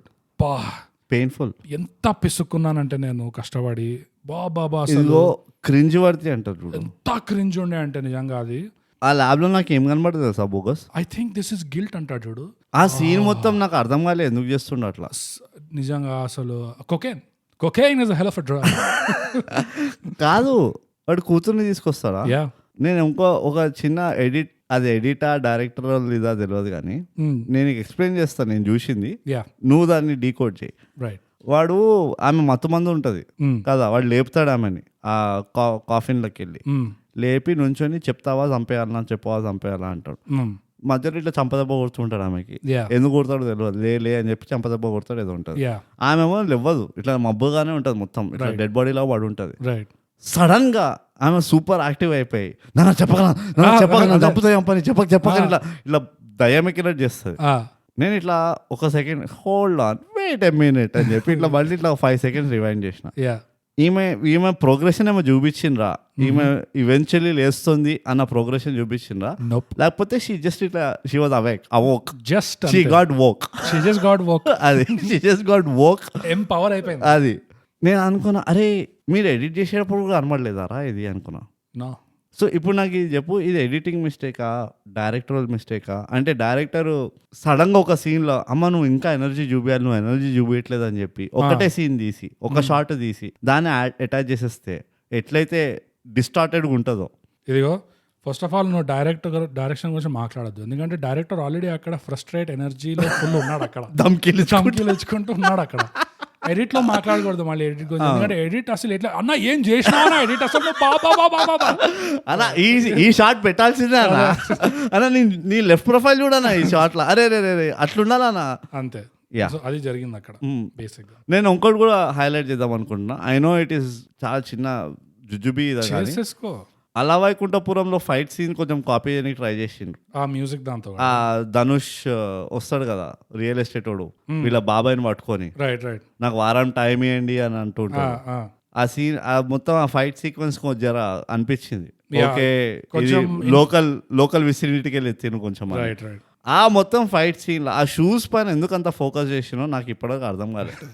పెయిన్ఫుల్. ఎంత పిసుక్కున్నానంటే నేను కష్టపడి బాబా క్రింజ్ వర్తి అంటారు చూడు, ఎంత క్రింజ్ ఉండే అంటే నిజంగా అది. ఆ ల్యాబ్ లో నాకు ఏం కనబడుతుంది sir bogus, I think this is guilt అంటాడు చూడు. ఆ సీన్ మొత్తం నాకు అర్థం కాలేదు ఎందుకు చేస్తుండ అట్లా. నిజంగా అసలు cocaine is a hell of a drug. కాదు వాడు కూతుర్ని తీసుకొస్తాడా. నేను ఒక చిన్న అది ఎడిటా డైరెక్టర్ ఇదా తెలియదు కానీ నేను ఎక్స్ప్లెయిన్ చేస్తాను, నేను చూసింది, నువ్వు దాన్ని డీకోడ్ చేయి. వాడు ఆమె మత్తు మందు ఉంటది కదా, వాడు లేపుతాడు ఆమెని ఆ కాఫిన్లోకి వెళ్ళి, లేపి నుంచొని చెప్తావా చంపేయాలా అంటాడు. మధ్యలో ఇట్లా చంపదెబ్బ కొడుతుంటాడు ఆమెకి, ఎందుకు కొడతాడు తెలియదు, లే అని చెప్పి చంపదెబ్బ కొడతాడు ఏదో ఉంటుంది. ఆమెమో లేవ్వదు, ఇట్లా మబ్బుగానే ఉంటుంది మొత్తం, ఇట్లా డెడ్ బాడీలో పడి ఉంటుంది. సడన్ గా ఆమె సూపర్ యాక్టివ్ అయిపోయి చెప్పగలను చెప్పకని ఇట్లా దయ్యమెక్కినట్టు చేస్తుంది. నేను ఇట్లా ఒక second hold on wait a minute అని చెప్పి ఇట్లా మళ్ళీ ఇట్లా 5 seconds రివైండ్ చేసిన. ఈమె ప్రోగ్రెషన్ ఏమో చూపించిండ్రా, ఈమె ఈవెన్చువల్లీ లేస్తుంది అన్న ప్రోగ్రెషన్ చూపించిండ్రా, లేకపోతే she was awoke, she got woke, అది she just got woke, empower అయిపోయింది. అది నేను అనుకున్నా, అరే మీరు ఎడిట్ చేసేటప్పుడు కూడా కనబడలేదారా ఇది అనుకున్నా. సో ఇప్పుడు నాకు ఇది చెప్పు, ఇది ఎడిటింగ్ మిస్టేకా డైరెక్టరల్ మిస్టేకా? అంటే డైరెక్టర్ సడన్ గా ఒక సీన్ లో అమ్మ నువ్వు ఇంకా ఎనర్జీ చూపించాలి, నువ్వు ఎనర్జీ చూపించలేదు అని చెప్పి ఒకటే సీన్ తీసి ఒక షార్ట్ తీసి దాన్ని అటాచ్ చేసేస్తే ఎట్లయితే డిస్టార్టెడ్గా ఉంటుందో. ఇదిగో ఫస్ట్ ఆఫ్ ఆల్ నువ్వు డైరెక్షన్ గురించి మాట్లాడద్దు, ఎందుకంటే డైరెక్టర్ ఆల్రెడీ అక్కడ ఫ్రస్ట్రేట్ ఎనర్జీలో ఫుల్ ఉన్నాడు, అక్కడ దమ్కిలించుకుంటూ ఉన్నాడు అక్కడ. ఎడిట్ లో మాట్లాడకూడదు మళ్ళీ ఎడిట్ గురించి, ఎందుకంటే ఎడిట్ అసలు ఎట్లా అన్న ఏం చేసినా ఎడిట్ అసలు అన్నా ఈ షార్ట్ పెట్టాల్సిందే అన్న, నీ లెఫ్ట్ ప్రొఫైల్ చూడన్నా ఈ షార్ట్ లో, అరే అట్లుండాలన్నా. అంతే, అది జరిగింది అక్కడ బేసిక్ గా. నేను ఇంకోటి కూడా హైలైట్ చేద్దాం అనుకుంటున్నా. ఐ నో ఇట్ ఈస్ చాలా చిన్న జుజుబీ, అలా వైకుంఠపురంలో ఫైట్ సీన్ కొంచెం కాపీ చేయడానికి ట్రై చేసిండ్రు ఆ మ్యూజిక్ దాంతో. ధనుష్ వస్తాడు కదా రియల్ ఎస్టేట్ వాడు, వీళ్ళ బాబాయ్ని పట్టుకొని నాకు వారం టైం ఇవ్వండి అని అంటుంటాడు. ఆ సీన్ మొత్తం ఆ ఫైట్ సీక్వెన్స్ జర అనిపించింది, ఓకే లోకల్ విసినిటీకి వెళ్ళి తిను కొంచెం. ఆ మొత్తం ఫైట్ సీన్ ఆ షూస్ పైన ఎందుకు అంత ఫోకస్ చేసినో నాకు ఇప్పటివరకు అర్థం కాలేదు.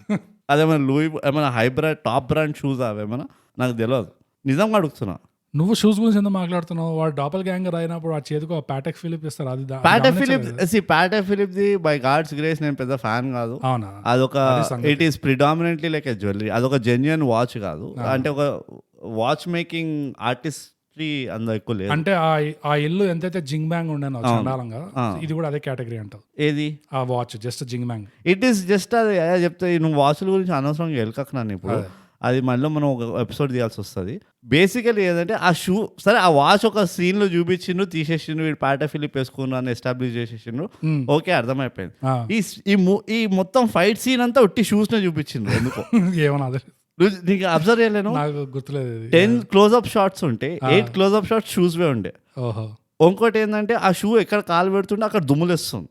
అదేమైనా ఏమైనా టాప్ బ్రాండ్ షూస్ అవేమైనా నాకు తెలియదు, నిజంగా అడుగుతున్నా. నువ్వు షూస్ గురించి ఎందుకు మాట్లాడుతున్నావు? వాడు డాపల్ గ్యాంగర్ అయినప్పుడు ఆ చేతికి ప్యాటెక్ ఫిలిప్ ఇస్తారు, అది Patek Philippe the by God's grace నేను పెద్ద ఫ్యాన్ కాదు. అదొక it is predominantly like a jewellery, అదొక జెన్యున్ వాచ్ కాదు, అంటే ఒక వాచ్ మేకింగ్ ఆర్టిస్ట్రీ అందులో ఎక్కువ లేదు. అంటే ఆ ఇల్లు ఎంతైతే జింగ్ బ్యాంగ్ ఉండేనో చండాలంగా, ఇది కూడా అదే కేటగిరీ అంటావు. ఏది ఆ watch just zing bang, it is just అది చెప్తే నువ్వు వాచ్ల గురించి అనవసరంగా వెళ్ళకన్నాను ఇప్పుడు. అది మళ్ళీ మనం ఒక ఎపిసోడ్ తీయాల్సి వస్తుంది. బేసికలీ ఏంటంటే ఆ షూ సరే ఆ వాచ్ ఒక సీన్లో చూపించిండ్రు, తీసేసిండ్రు, వీడు పాట ఫిలిప్ వేసుకున్నా అని ఎస్టాబ్లిష్ చేసేసిండ్రు, ఓకే అర్థమైపోయింది. ఈ మొత్తం ఫైట్ సీన్ అంతా ఒట్టి షూస్నే చూపించిండ్రు ఎందుకో. ఏమన్నా నీకు అబ్జర్వ్ చేయలేను, నాకు గుర్తులేదు. 10 క్లోజ్అప్ షాట్స్ ఉంటే 8 క్లోజ్అప్ షాట్స్ షూస్వే ఉండే. ఇంకోటి ఏంటంటే ఆ షూ ఎక్కడ కాలు పెడుతుంటే అక్కడ దుమ్ములేస్తుంది.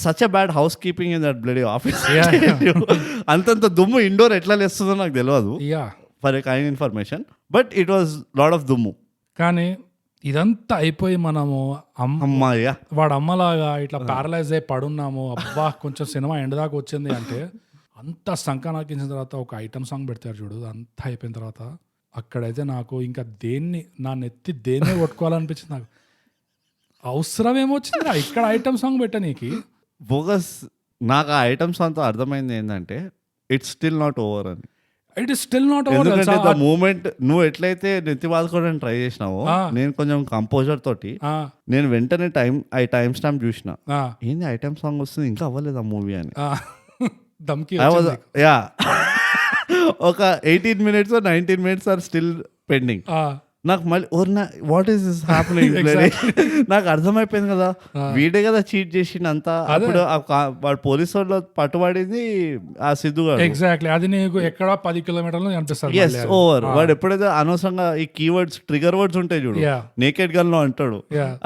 Such a bad housekeeping in that bloody office. అంతంత దుమ్ము ఇండోర్ ఎట్లా లేస్తుందో నాకు తెలియదు, for a kind information, but it was lot of దుమ్ము. కానీ ఇదంతా అయిపోయి మనము అమ్మాయ్యా వాడు అమ్మలాగా ఇట్లా ప్యారలైజ్ అయి పడున్నాము, అబ్బా కొంచెం సినిమా ఎండ్ దాకా వచ్చింది అంటే అంత సంకనాకించిన తర్వాత ఒక ఐటమ్ సాంగ్ పెడతారు చూడు, అంతా అయిపోయిన తర్వాత అక్కడైతే నాకు ఇంకా నా నెత్తి దేన్నే కొట్టుకోవాలనిపించింది. నాకు అవసరం ఏమొచ్చిందిరా ఇక్కడ ఐటమ్ సాంగ్ పెట్టనీకి. బోగస్. నాకు ఆ ఐటమ్ సాంగ్తో అర్థమైంది ఏంటంటే ఇట్స్ స్టిల్ నాట్ ఓవర్ అని. It is still not over. ఎందుకంటే ద మూమెంట్ నువ్వు ఎట్లయితే నెత్తి బాదుకోవడానికి ట్రై చేసినావో, నేను కొంచెం కంపోజర్ తోటి నేను వెంటనే టైం స్టాంప్ చూసిన, ఏంది ఐటమ్ సాంగ్ వస్తుంది ఇంకా అవ్వలేదు ఆ మూవీ అని. దమ్కి ఒక 18 minutes or 19 minutes are still pending. నాకు మళ్ళీ వాట్ ఈస్ దిస్ హ్యాపెనింగ్, నాకు అర్థమైపోయింది కదా వీడే కదా చీట్ చేసిండు అంతా. అప్పుడు వాడు పోలీసు వాళ్ళు పట్టుబడింది ఆ సిద్ధు గారు. ఎగ్జాక్ట్లీ అది నీకు ఎక్కడ 10 kilometers అనిపిస్తుంది. ఎస్ ఓవర్. వాడు ఎప్పుడైతే అనవసరంగా ఈ కీవర్డ్స్ ట్రిగర్ వర్డ్స్ ఉంటాయి చూడు, నేకెడ్ గన్ లో అంటాడు,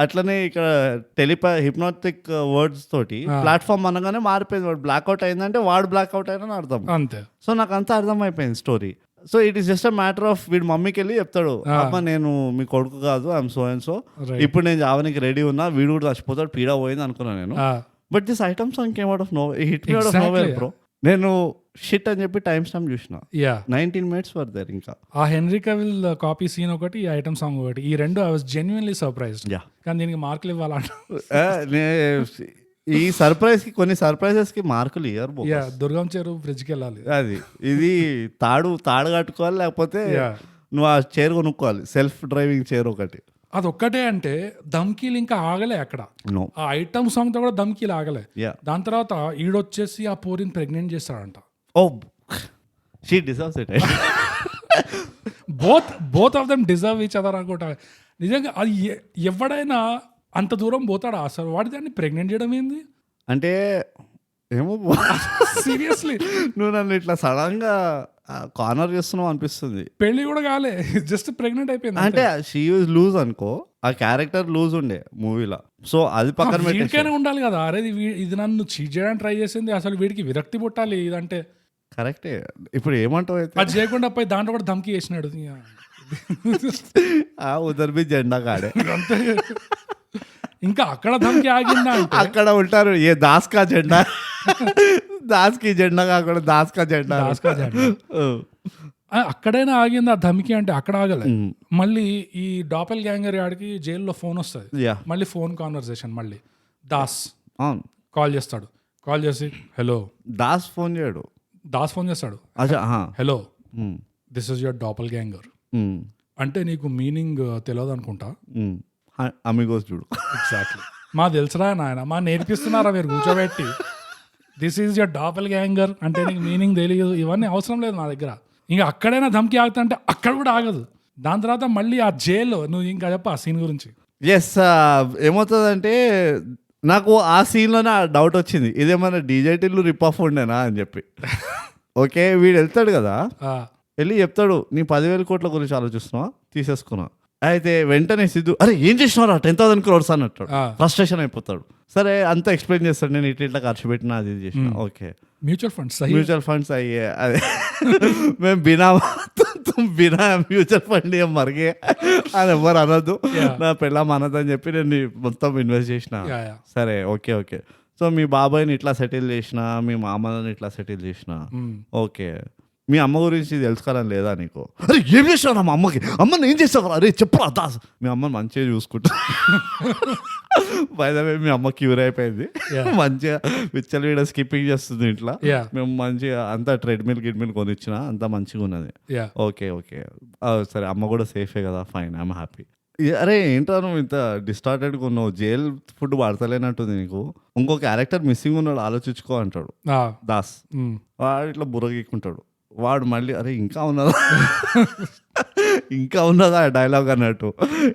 అట్లనే ఇక్కడ హిప్నాటిక్ వర్డ్స్ తోటి ప్లాట్ఫామ్ అనగానే మారిపోయింది. వాడు బ్లాక్అవుట్ అయిందంటే వాడు బ్లాక్అవుట్ అయినా అర్థం అంతే. సో నాకు అంతా అర్థమైపోయింది story. So it is just a matter of వీడు మమ్మీకి వెళ్ళి చెప్తాడు, అమ్మ నేను మీ కొడుకు కాదు, ఐఎమ్ సో అండ్ సో, ఇప్పుడు నేను జావనికి రెడీ ఉన్నా, వీడు కూడా చచ్చిపోతాడు, పీడా పోయింది అనుకున్నాను నేను. But this item song came out of no, hit me out of nowhere bro. నేను షిట్ అని చెప్పి టైం స్టాంప్ చూసిన, 19 minutes వర్ దేర్. ఇంకా ఆ హెన్రీ కవిల్ కాపీ సీన్ ఒకటి, ఈ ఐటమ్ సాంగ్ ఒకటి, ఈ రెండు ఐ వాస్ జెన్యున్లీ సర్ప్రైజ్డ్. కానీ దీనికి మార్కులు ఇవ్వాలంట. ఈ సర్ప్రైజ్ కి కొన్ని సర్ప్రైజెస్ కి మార్కులు ఇయ్యరు. దుర్గం చెరువు బ్రిడ్జ్ కి వెళ్ళాలి, అది ఇది తాడు కట్టుకోవాలి, లేకపోతే నువ్వు ఆ చైర్ కొనుక్కోవాలి, సెల్ఫ్ డ్రైవింగ్ చైర్ ఒకటి. అదొక్కటే అంటే దమ్కీలు ఇంకా ఆగలే అక్కడ. ఆ ఐటమ్ సాంగ్ తో కూడా దమ్కీలు ఆగలే. దాని తర్వాత ఈడొచ్చేసి ఆ పోరిని ప్రెగ్నెంట్ చేస్తాడంట. Oh she deserves it. Both of them deserve each other అనుకుంటా. నిజంగా అది ఎవడైనా అంత దూరం పోతాడా అసలు? వాడి దాన్ని ప్రెగ్నెంట్ చేయడం ఏంది అంటే ఏమో సీరియస్లీ. నువ్వు నన్ను ఇట్లా సడన్ గా కార్నర్ చేస్తున్నావు అనిపిస్తుంది. పెళ్లి కూడా కాలే, జస్ట్ ప్రెగ్నెంట్ అయిపోయింది. అంటే షీ వాజ్ లూజ్ అనుకో, ఆ క్యారెక్టర్ లూజ్ ఉండే మూవీలో. సో అది పక్కన వీడికైనా ఉండాలి కదా, అరే ఇది నన్ను చీట్ చేయడానికి ట్రై చేసింది, అసలు వీడికి విరక్తి పుట్టాలి ఇదంటే. కరెక్టే. ఇప్పుడు ఏమంటావు అయితే? అది చేయకుండా పోయి దాంట్లో కూడా ధమ్కి వేసినాడు. ఉదర్ బి జెండా కాడే అంతే. ఇంకా అక్కడ ధమ్కి ఆగిందా? అక్కడ ఉంటారు ఏ దాస్కా జెండా, దాస్కి జెండా కాకుండా దాస్కా జెండా. అక్కడైనా ఆగింది ఆ ధమ్కి అంటే, అక్కడ ఆగలే. మళ్ళీ ఈ డాపెల్ గ్యాంగర్ ఆడికి జైల్లో ఫోన్ వస్తుంది, మళ్ళీ ఫోన్ కాన్వర్సేషన్, మళ్ళీ దాస్ కాల్ చేస్తాడు. కాల్ చేసి హలో, దాస్ ఫోన్ చేయడు, దాస్ ఫోన్ చేస్తాడు, hello this is your doppelganger అంటే నీకు మీనింగ్ తెలియదు అనుకుంటా, అమిగోస్ చూడు. ఎగ్జాక్ట్లీ. మా తెలుసురా నాయన, మా నేర్పిస్తున్నారా మీరు కూర్చోబెట్టి, this is your doppelganger అంటే నీకు మీనింగ్ తెలియదు, ఇవన్నీ అవసరం లేదు నా దగ్గర. ఇంకా అక్కడైనా ధమ్కి ఆగుతా అంటే అక్కడ కూడా ఆగదు. దాని తర్వాత మళ్ళీ ఆ జైల్లో నువ్వు ఇంకా చెప్ప ఆ సీన్ గురించి. ఎస్, ఏమవుతుందంటే నాకు ఆ సీన్లోనే డౌట్ వచ్చింది, ఇదేమన్నా డీజేటీలు రిప్ ఆఫ్ ఉండేనా అని చెప్పి. ఓకే, వీడు వెళ్తాడు కదా, వెళ్ళి చెప్తాడు నీ 10,000 కోట్ల గురించి ఆలోచిస్తున్నావా, తీసేసుకున్నా. అయితే వెంటనే సిద్ధు అరే ఏం చేసినారా 10,000 crores అన్నట్టు ఫ్రస్ట్రేషన్ అయిపోతాడు. సరే అంతా ఎక్స్ప్లెయిన్ చేస్తాడు, నేను ఇట్లా ఖర్చు పెట్టినా అది చేసిన. ఓకే, म्यूचुअल फंड्स అయ్యే అదే మేము బినా మ్యూచువల్ ఫండ్ ఏం మరిగే అని ఎవరు అనొద్దు, నా పెళ్ళాం అనొద్దు అని చెప్పి నేను మొత్తం ఇన్వెస్ట్ చేసిన. సరే ఓకే. సో మీ బాబాయ్ని ఇట్లా సెటిల్ చేసిన, మీ మామని ఇట్లా సెటిల్ చేసిన. ఓకే, మీ అమ్మ గురించి తెలుసుకోవాలని లేదా నీకు? అరే ఏం చేసావు మా అమ్మని ఏం చేసావు? అరే చెప్పరా దాస్, మీ అమ్మని మంచిగా చూసుకుంటా. బైదవే మీ అమ్మ క్యూర్ అయిపోయింది, మంచిగా విచ్చల వీడ స్కిప్పింగ్ చేస్తుంది ఇంట్లో. మేము మంచిగా అంతా ట్రెడ్మిల్ గిడ్మిల్ కొనిచ్చిన, అంతా మంచిగా ఉన్నది. ఓకే సరే, అమ్మ కూడా సేఫే కదా, ఫైన్, ఐఎమ్ హ్యాపీ. అరే ఏంటో నువ్వు ఇంత డిస్టార్టెడ్గా ఉన్నావు, జైల్ ఫుడ్ వాడతలేనట్టుంది నీకు, ఇంకో క్యారెక్టర్ మిస్సింగ్ ఉన్నాడు ఆలోచించుకో అంటాడు దాస్. వాడు ఇట్లా బుర్రగీక్కుంటాడు. వాడు మళ్ళీ అరే ఇంకా ఉన్నదా ఇంకా ఉన్నదా డైలాగ్ అన్నట్టు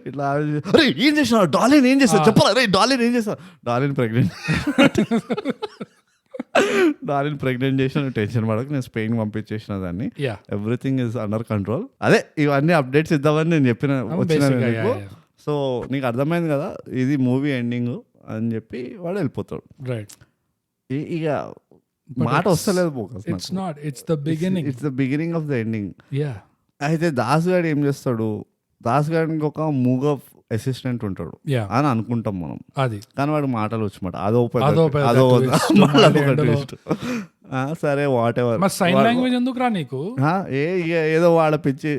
ఇట్లా అరే ఏం చేసినావు డాలిన్ ఏం చేస్తావు చెప్పాలి అరే డాలిన్ ఏం చేస్తావు డాలిన్ ప్రెగ్నెంట్ చేసిన టెన్షన్ పడక నేను స్పెయిన్ పంపించేసిన దాన్ని ఎవ్రీథింగ్ ఇస్ అండర్ కంట్రోల్. అదే ఇవన్నీ అప్డేట్స్ ఇద్దామని నేను వచ్చిన సో నీకు అర్థమైంది కదా ఇది మూవీ ఎండింగ్ అని చెప్పి వాడు వెళ్ళిపోతాడు. ఇక మాట వస్తలేదు it's the beginning of the ending. అయితే దాస్ గారు ఏం చేస్తాడు, దాస్ గారికి ఒక మూగ అసిస్టెంట్ ఉంటాడు అని అనుకుంటాం మనం, అది కానీ వాడు మాటలు వచ్చిమాట అదో సరే వాట్ ఎవర్. సైన్ లాంగ్వేజ్ ఎందుకు రా నీకు, ఏదో వాడ పిచ్చి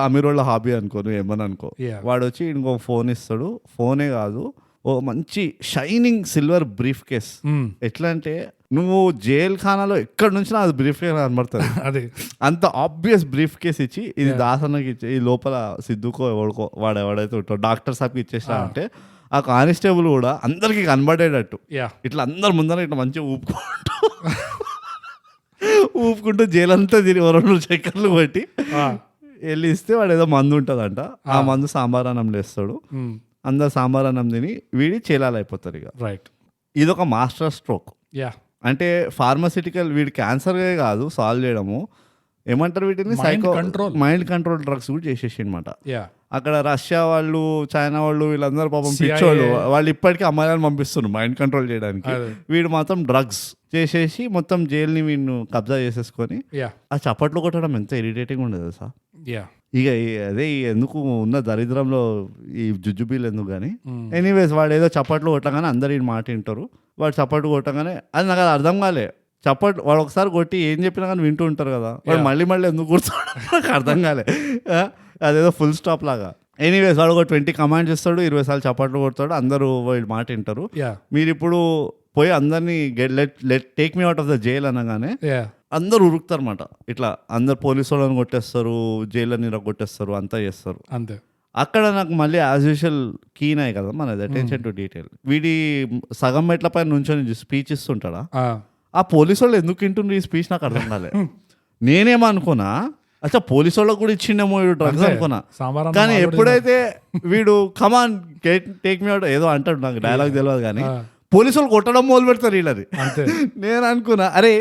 అమీరోళ్ళ హాబీ అనుకో నువ్వు ఏమని అనుకో. వాడు వచ్చి ఇంకో ఫోన్ ఇస్తాడు, ఫోనే కాదు ఓ మంచి షైనింగ్ సిల్వర్ బ్రీఫ్ కేస్. ఎట్లా అంటే నువ్వు జైల్ ఖానాలో ఎక్కడి నుంచి అది బ్రీఫ్ కేస్ కనబడుతుంది, అది అంత ఆబ్వియస్ బ్రీఫ్ కేస్ ఇచ్చి ఇది దాసన్నకి ఇచ్చి ఈ లోపల సిద్ధుకో ఎవడుకో వాడు ఎవడైతే ఉంటాడో డాక్టర్ సాబ్కి ఇచ్చేసా అంటే ఆ కానిస్టేబుల్ కూడా అందరికి కనబడేటట్టు ఇట్లా అందరి ముందర ఇట్లా మంచిగా ఊపుకుంటూ జైలు అంతా తిరిగి 2 చక్కర్లు కొట్టి వెళ్ళి ఇస్తే వాడు ఏదో మందు ఉంటుందంట, ఆ మందు సాంబార్ అన్నం లేస్తాడు, అందరు సాంబార్ అన్నం తిని వీడి చేలాలు అయిపోతారు. ఇక రైట్ ఇదొక మాస్టర్ స్ట్రోక్. అంటే ఫార్మసిటికల్ వీడి క్యాన్సరే కాదు సాల్వ్ చేయడము, ఏమంటారు వీటిని మైండ్ కంట్రోల్ డ్రగ్స్ కూడా చేసేసి అనమాట. అక్కడ రష్యా వాళ్ళు చైనా వాళ్ళు వీళ్ళందరూ పాపం పిచ్చోళ్ళు, వాళ్ళు ఇప్పటికీ అమ్మాయిలను పంపిస్తున్నారు మైండ్ కంట్రోల్ చేయడానికి, వీడు మాత్రం డ్రగ్స్ చేసేసి మొత్తం జైల్ని వీడిని కబ్జా చేసేసుకొని ఆ చప్పట్లు కొట్టడం ఎంత ఇరిటేటింగ్ ఉండదు తెలుసా. ఇక అదే ఎందుకు ఉన్న దరిద్రంలో ఈ జుజుబీలు ఎందుకు కానీ. ఎనీవేస్ వాడు ఏదో చప్పట్లు కొట్టగానే అందరు ఈ మాట వింటారు, వాడు చప్పట్లు కొట్టగానే అది నాకు అది అర్థం కాలే, చప్పట్లు వాడు ఒకసారి కొట్టి ఏం చెప్పినా కానీ వింటూ ఉంటారు కదా, వాడు మళ్ళీ ఎందుకు కూర్చోడు నాకు అర్థం కాలే, అదేదో ఫుల్ స్టాప్ లాగా. ఎనీవేస్ వాడు ఒక 20 కమాండ్స్ ఇస్తాడు, 20 సార్లు చప్పట్లు కొడతాడు, అందరూ వీడి మాట వింటారు. మీరు ఇప్పుడు పోయి అందరినీ let take me out of the jail అనగానే అందరు ఉరుకుతారు అన్నమాట, ఇట్లా అందరు పోలీసు వాళ్ళని కొట్టేస్తారు, జైలని కొట్టేస్తారు, అంతా చేస్తారు అంతే. అక్కడ నాకు మళ్ళీ యాజ్ యూజువల్ కీన్ అయ్యి కదా మనది అటెన్షన్ టు డీటెయిల్. వీడి సగం మెట్ల పైన నుంచొని స్పీచ్ ఇస్తుంటాడా, ఆ పోలీసు వాళ్ళు ఎందుకు వింటుండ్రు ఈ స్పీచ్ నాకు అర్థం కాలే. నేనేమనుకున్నా అచ్చా పోలీసు వాళ్ళకి కూడా ఇచ్చిండేమో వీడు డ్రగ్స్ అనుకున్నా, కానీ ఎప్పుడైతే వీడు కమాన్ టేక్ మీ అవుట్ ఏదో అంటాడు, నాకు డైలాగ్ తెలియదు కానీ పోలీసు వాళ్ళు కొట్టడం మొదలు పెడతారు వీళ్ళది. నేను అనుకున్నా అరే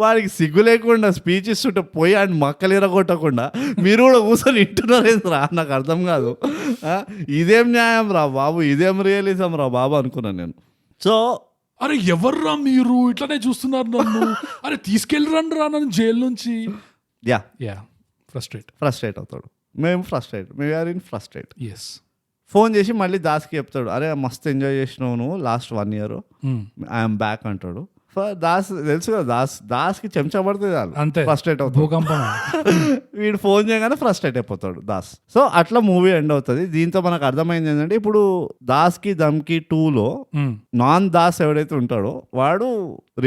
వాడికి సిగ్గు లేకుండా స్పీచ్ ఇస్తుంటే పోయి ఆయన మక్కలేర కొట్టకుండా మీరు కూడా కూర్చొని వింటున్నారు రా, నాకు అర్థం కాదు, ఇదేం న్యాయం రా బాబు, ఇదేం రియలిజం రా బాబు అనుకున్నాను నేను. సో అరే ఎవర్రా మీరు ఇట్లానే చూస్తున్నారు నన్ను, అరే తీసుకెళ్ళరండి రా నన్ను జైలు నుంచి. ఫ్రస్ట్రేట్ అవుతాడు, మేము ఆర్ ఇన్ ఫ్రస్ట్రేట్. ఫోన్ చేసి మళ్ళీ దాస్కి చెప్తాడు, అరే మస్తు ఎంజాయ్ చేసినావు నువ్వు లాస్ట్ 1 year, ఐఎమ్ బ్యాక్ అంటాడు. దాస్ తెలుసు కదా దాస్కి చెంచా పడితే చాలు ఫ్రస్ట్రేట్ అవుతాడు, వీడు ఫోన్ చేయగానే ఫ్రస్ట్రేట్ అయిపోతాడు దాస్. సో అట్లా మూవీ ఎండ్ అవుతుంది. దీంతో మనకు అర్థమైంది ఏంటంటే ఇప్పుడు దాస్కి దమ్కి 2లో నాన్ దాస్ ఎవడైతే ఉంటాడో వాడు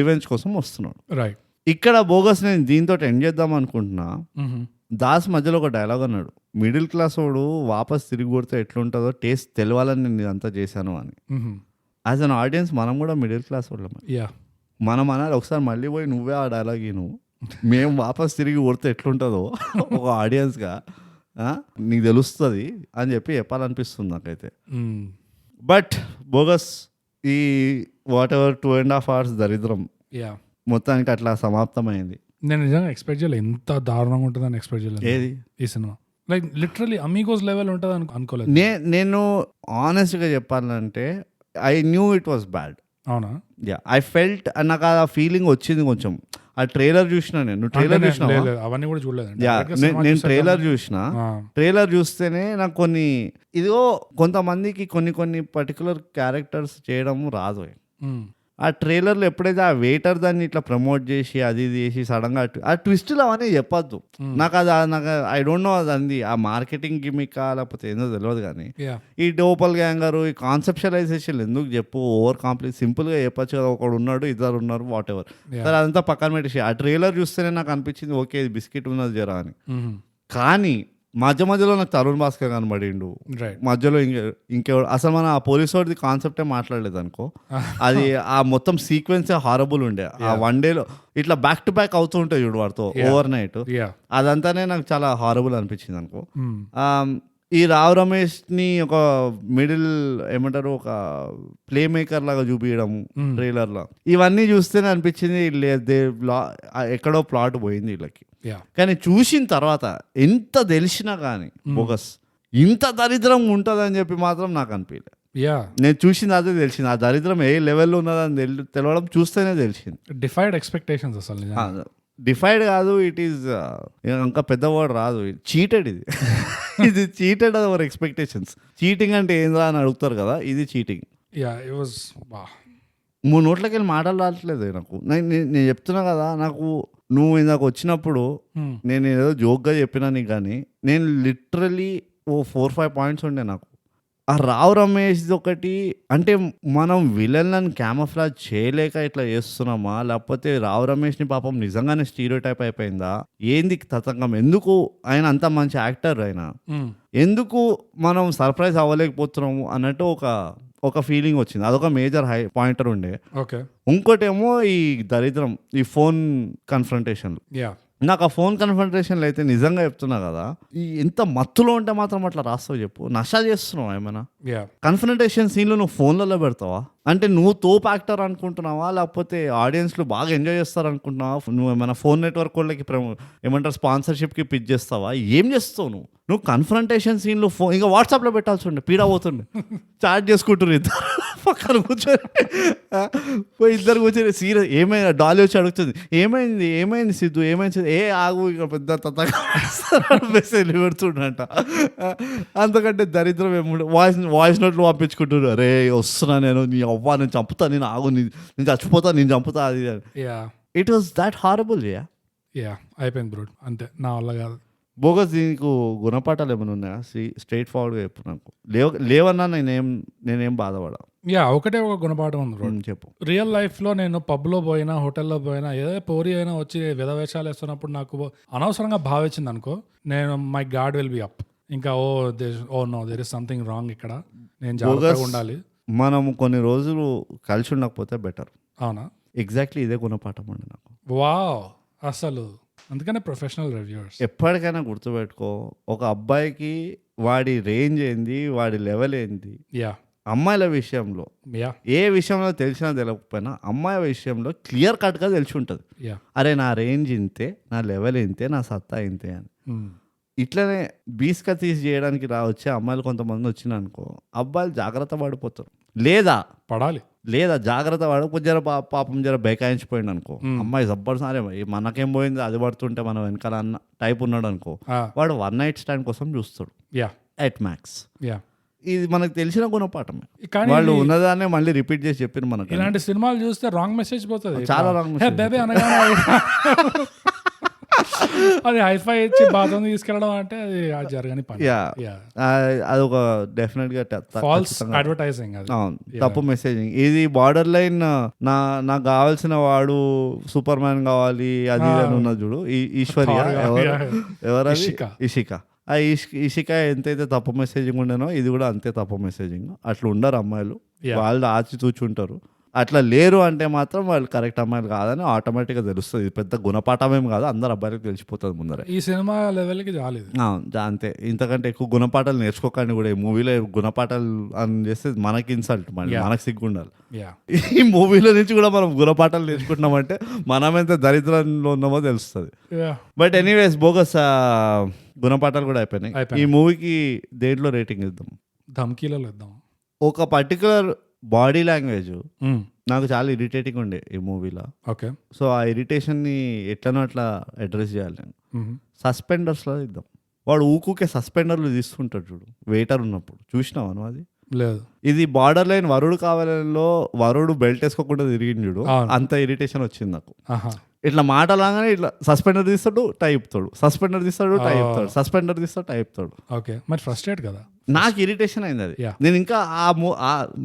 రివెంజ్ కోసం వస్తున్నాడు. రైట్, ఇక్కడ బోగస్ నేను దీంతో ఎండ్ చేద్దాం అనుకుంటున్నా. దాస్ మధ్యలో ఒక డైలాగ్ అన్నాడు, మిడిల్ క్లాస్ వాడు వాపస్ తిరిగి కొడితే ఎట్లుంటుందో టేస్ట్ తెలవాలని నేను ఇదంతా చేశాను అని. యాజ్ అన్ ఆడియన్స్ మనం కూడా మిడిల్ క్లాస్ వాళ్ళం, మనం అనాలి ఒకసారి మళ్ళీ పోయి నువ్వే ఆ డైలాగ్ నువ్వు మేము వాపస్ తిరిగి కొడితే ఎట్లుంటుందో ఒక ఆడియన్స్గా నీకు తెలుస్తుంది అని చెప్పాలనిపిస్తుంది నాకైతే. బట్ బోగస్ ఈ వాట్ ఎవర్ 2.5 hours దరిద్రం మొత్తానికి అట్లా సమాప్తమైంది. నేను నిజంగా ఎక్స్పెక్ట్ చేయలేదు ఎంత దారుణంగా ఉంటుందని ఎక్స్పెక్ట్ చేయలేదు ఏది ఈ cinema. Like literally Amigos level ఉంటుంది అనుకోలేదు నేను ఆనెస్ట్గా చెప్పాలంటే I knew it was bad. అవునా? ఐ ఫెల్ట్ నాకు ఆ ఫీలింగ్ వచ్చింది కొంచెం. ఆ ట్రైలర్ చూసినా నేను ట్రైలర్ చూసినా అవన్నీ కూడా చూడలేదు. నేను ట్రైలర్ చూస్తేనే నాకు ఇదిగో కొంతమందికి కొన్ని పర్టికులర్ క్యారెక్టర్స్ చేయడం రాదు. ఆ ట్రైలర్లో ఎప్పుడైతే ఆ వెయిటర్ దాన్ని ఇట్లా ప్రమోట్ చేసి అది చేసి సడన్గా ఆ ట్విస్టులు అవన్నీ చెప్పద్దు నాకు. ఐ డోంట్ నో అది ఆ మార్కెటింగ్ గిమికా లేకపోతే ఏందో తెలియదు. కానీ ఈ డోపల్ గ్యాంగర్ ఈ కాన్సెప్షలైజేషన్ ఎందుకు చెప్పు, ఓవర్ కాంప్లెక్స్ సింపుల్గా చెప్పచ్చు కదా, ఒకడు ఉన్నాడు 2 ఉన్నారు వాట్ ఎవర్. సరే అదంతా పక్కన పెట్టేసి ఆ ట్రైలర్ చూస్తేనే నాకు అనిపించింది ఓకే ఇది బిస్కెట్ ఉన్నది జరా అని. కానీ రైట్ మధ్యలో నాకు తరుణ్ భాస్కర్ కనబడిండు, మధ్యలో ఇంకెవడు అసలు మన ఆ పోలీస్ వాడిది కాన్సెప్టే మాట్లాడలేదు అనుకో. అది ఆ మొత్తం సీక్వెన్స్ హారబుల్ ఉండే. ఆ వన్ డేలో ఇట్లా బ్యాక్ టు బ్యాక్ అవుతూ ఉంటాయి చూడు వాడితో ఓవర్ నైట్, అదంతానే నాకు చాలా హారబుల్ అనిపించింది అనుకో. ఈ రావు రమేష్ని ఒక మిడిల్ ఏమంటారు ఒక ప్లే మేకర్ లాగా చూపించడం ట్రైలర్లో, ఇవన్నీ చూస్తేనే అనిపించింది ఎక్కడో ప్లాట్ పోయింది వీళ్ళకి. కానీ చూసిన తర్వాత ఎంత తెలిసినా కానీ బోగస్ ఇంత దరిద్రం ఉంటుందని చెప్పి మాత్రం నాకు అనిపించలేదు. నేను చూసింది అదే తెలిసింది, ఆ దరిద్రం ఏ లెవెల్లో ఉన్నదని తెలవడం చూస్తేనే తెలిసింది. డిఫైడ్ ఎక్స్పెక్టేషన్స్ అసలు డిఫైడ్ కాదు, ఇట్ ఈస్ ఇంకా పెద్ద వర్డ్ రాదు, చీటెడ్ ఇది. ఇది చీటెడ్ అవర్ ఎక్స్పెక్టేషన్స్. చీటింగ్ అంటే ఏందా అని అడుగుతారు కదా, ఇది చీటింగ్. 3 నోట్లకి వెళ్ళి మాటలు రావట్లేదు నాకు. నేను చెప్తున్నా కదా, నాకు నువ్వు ఇందాక వచ్చినప్పుడు నేను ఏదో జోక్గా చెప్పినా నీకు, కానీ నేను లిటరలీ 4-5 పాయింట్స్ ఉండే నాకు. ఆ రావు రమేష్ ఒకటి అంటే మనం విలన్లను క్యామఫ్లాజ్ చేయలేక ఇట్లా చేస్తున్నామా, లేకపోతే రావు రమేష్ని పాపం నిజంగానే స్టీరియోటైప్ అయిపోయిందా, ఏంది తతంగం, ఎందుకు ఆయన అంత మంచి యాక్టర్ అయినా ఎందుకు మనం సర్ప్రైజ్ అవ్వలేకపోతున్నాము అన్నట్టు ఒక ఫీలింగ్ వచ్చింది. అదొక మేజర్ హై పాయింటర్ ఉండే. ఇంకోటేమో ఈ దరిద్రం, ఈ ఫోన్ కన్ఫ్రంటేషన్. నాకు ఆ ఫోన్ కన్ఫ్రంటేషన్లు అయితే నిజంగా చెప్తున్నా కదా, ఈ ఎంత మత్తులో ఉంటే మాత్రం అట్లా రాస్తావు చెప్పు, నషా చేస్తున్నావా ఏమైనా? కన్ఫ్రంటేషన్ సీన్లు నువ్వు ఫోన్లలో పెడతావా? అంటే నువ్వు తోపు యాక్టర్ అనుకుంటున్నావా, లేకపోతే ఆడియన్స్లు బాగా ఎంజాయ్ చేస్తారు అనుకుంటున్నావా? నువ్వు ఏమైనా ఫోన్ నెట్వర్క్ వాళ్ళకి ఏమంటారు స్పాన్సర్షిప్కి పిచ్ చేస్తావా? ఏం చేస్తావు నువ్వు కన్ఫ్రంటేషన్ సీన్లు ఫోన్ ఇంకా వాట్సాప్లో పెట్టాల్సి ఉండే, పీడా పోతుండే. చాట్ చేసుకుంటారు ఇద్దరు పక్కన కూర్చొని, ఇద్దరు కూర్చొని సీరియస్ ఏమైనా డాలీ వచ్చి అడుగుతుంది, ఏమైంది సిద్ధు, ఏమైంది ఏ ఆగు ఇక పెద్ద మెసేజ్ పెడుతుండంట. అంతకంటే దరిద్రం ఏముండే. వాయిస్ నోట్లు పంపించుకుంటున్నారు, అరే వస్తున్నా నేను, నీ అవ్వ నేను చంపుతా, నేను ఆగు, నేను చచ్చిపోతా, నేను చంపుతా, అది. It was that horrible. అయిపోయింది బ్రో, అంతే, నా వల్ల కాదు. బోగస్ దీనికి గుణపాఠాలు ఏమైనా ఉన్నాయా? స్ట్రైట్ ఫార్వర్డ్గా చెప్పు నాకు. లేవన్నా నేనేం బాధపడా. ఒకటే ఒక గుణపాఠం ఉంది బ్రో, చెప్పు. రియల్ లైఫ్లో నేను పబ్లో పోయినా, హోటల్లో పోయినా, ఏదో పోరి అయినా వచ్చి విధవేషాలు వేస్తున్నప్పుడు నాకు అనవసరంగా భావించింది అనుకో, నేను my God will be up. ఇంకా no there is something wrong ఇక్కడ, నేను జాగ్రత్తగా ఉండాలి. మనం కొన్ని రోజులు కలిసి ఉండకపోతే బెటర్. అవునా? ఎగ్జాక్ట్లీ ఇదే గుణపాఠం అండి నాకు. వావ్, అసలు అందుకనే ప్రొఫెషనల్ రివ్యూవర్స్. ఎప్పటికైనా గుర్తుపెట్టుకో, ఒక అబ్బాయికి వాడి రేంజ్ ఏంది, వాడి లెవెల్ ఏంది, అమ్మాయిల విషయంలో ఏ విషయంలో తెలిసినా తెలియకపోయినా అమ్మాయి విషయంలో క్లియర్ కట్గా తెలిసి ఉంటుంది. అరే నా రేంజ్ ఇంతే, నా లెవెల్ ఇంతే, నా సత్తా ఇంతే అని. ఇట్లనే బీస్కా తీసి చేయడానికి వచ్చే అమ్మాయిలు కొంతమంది వచ్చిన అనుకో, అబ్బాయిలు జాగ్రత్త పడిపోతారు. లేదా జాగ్రత్త పడకపోతే జర పాపం జర బైకాయించిపోయింది అనుకో, అమ్మాయి జబ్బర్ సరే మనకేం పోయింది అది పడుతుంటే మనం వెనకాల అన్న టైప్ ఉన్నాడు అనుకో, వాడు 1 నైట్ స్టాండ్ కోసం చూస్తాడు ఎట్ మ్యాక్స్. ఇది మనకు తెలిసిన గుణపాఠమే, వాళ్ళు ఉన్నదాన్ని మళ్ళీ రిపీట్ చేసి చెప్పిన మనకు. ఇలాంటి సినిమాలు చూస్తే రాంగ్ మెసేజ్ పోతుంది, చాలా రాంగ్ మెసేజ్. అది హైఫై ఇచ్చి బాత్రూమ్ తీసుకెళ్ళడం అంటే అది జరగని పని. అది ఒక డెఫినెట్ గా ఫాల్స్ అడ్వర్టైజింగ్, తప్పు మెసేజింగ్. ఇది బార్డర్ లైన్. నాకు కావాల్సిన వాడు సూపర్ మ్యాన్ కావాలి అది అని ఉన్నది చూడు, ఈశ్వర్య ఎవరది, ఇషిక. ఆ ఇషిక ఎంతైతే తప్పు మెసేజింగ్ ఉండేనో ఇది కూడా అంతే తప్పు మెసేజింగ్. అట్లా ఉండరు అమ్మాయిలు, వాళ్ళు ఆచి తూచుంటారు. అట్లా లేరు అంటే మాత్రం వాళ్ళు కరెక్ట్ అమ్మాయిలు కాదని ఆటోమేటిక్గా తెలుస్తుంది. ఇది పెద్ద గుణపాఠమేం కాదు, అందరు అబ్బాయిలకు తెలిసిపోతుంది ముందరే. ఈ సినిమా లెవెల్కి రాలేదు అంతే. ఇంతకంటే ఎక్కువ గుణపాఠాలు నేర్చుకోకండి కూడా. ఈ మూవీలో గుణపాఠాలు అని చేస్తే మనకి ఇన్సల్ట్, మనకు సిగ్గుండాలి. ఈ మూవీలో నుంచి కూడా మనం గుణపాఠాలు నేర్చుకుంటున్నామంటే మనం ఎంత దరిద్రంలో ఉన్నామో తెలుస్తుంది. బట్ ఎనీవేస్ బోగస్ గుణపాఠాలు కూడా అయిపోయినాయి. ఈ మూవీకి దేంట్లో రేటింగ్ ఇద్దాం? ధమ్కీలలో ఇద్దాం. ఒక పర్టికులర్ బాడీ లాంగ్వేజ్ నాకు చాలా ఇరిటేటింగ్ ఉండే ఈ మూవీలో. ఓకే, సో ఆ ఇరిటేషన్ని ఎట్లనో అట్లా అడ్రస్ చేయాలి నేను. సస్పెండర్స్లో ఇద్దాం. వాడు ఊకుకే సస్పెండర్లు తీసుకుంటాడు చూడు వెయిటర్ ఉన్నప్పుడు, చూసినావా నువ్వు? అది లేదు. ఇది బార్డర్ లైన్ వరుడు కావాలలో వరుడు బెల్ట్ వేసుకోకుండా తిరిగింది చూడు, అంత ఇరిటేషన్ వచ్చింది నాకు. ఇట్లా మాటలాగానే ఇట్లా సస్పెండర్ తీస్తాడు టైపుతాడు, సస్పెండర్ తీస్తాడు టైపుతాడు, సస్పెండర్ తీస్తాడు టైపుతాడు. ఓకే, మరి ఫ్రస్ట్రేట్ కదా. నాకు ఇరిటేషన్ అయింది అది. నేను ఇంకా ఆ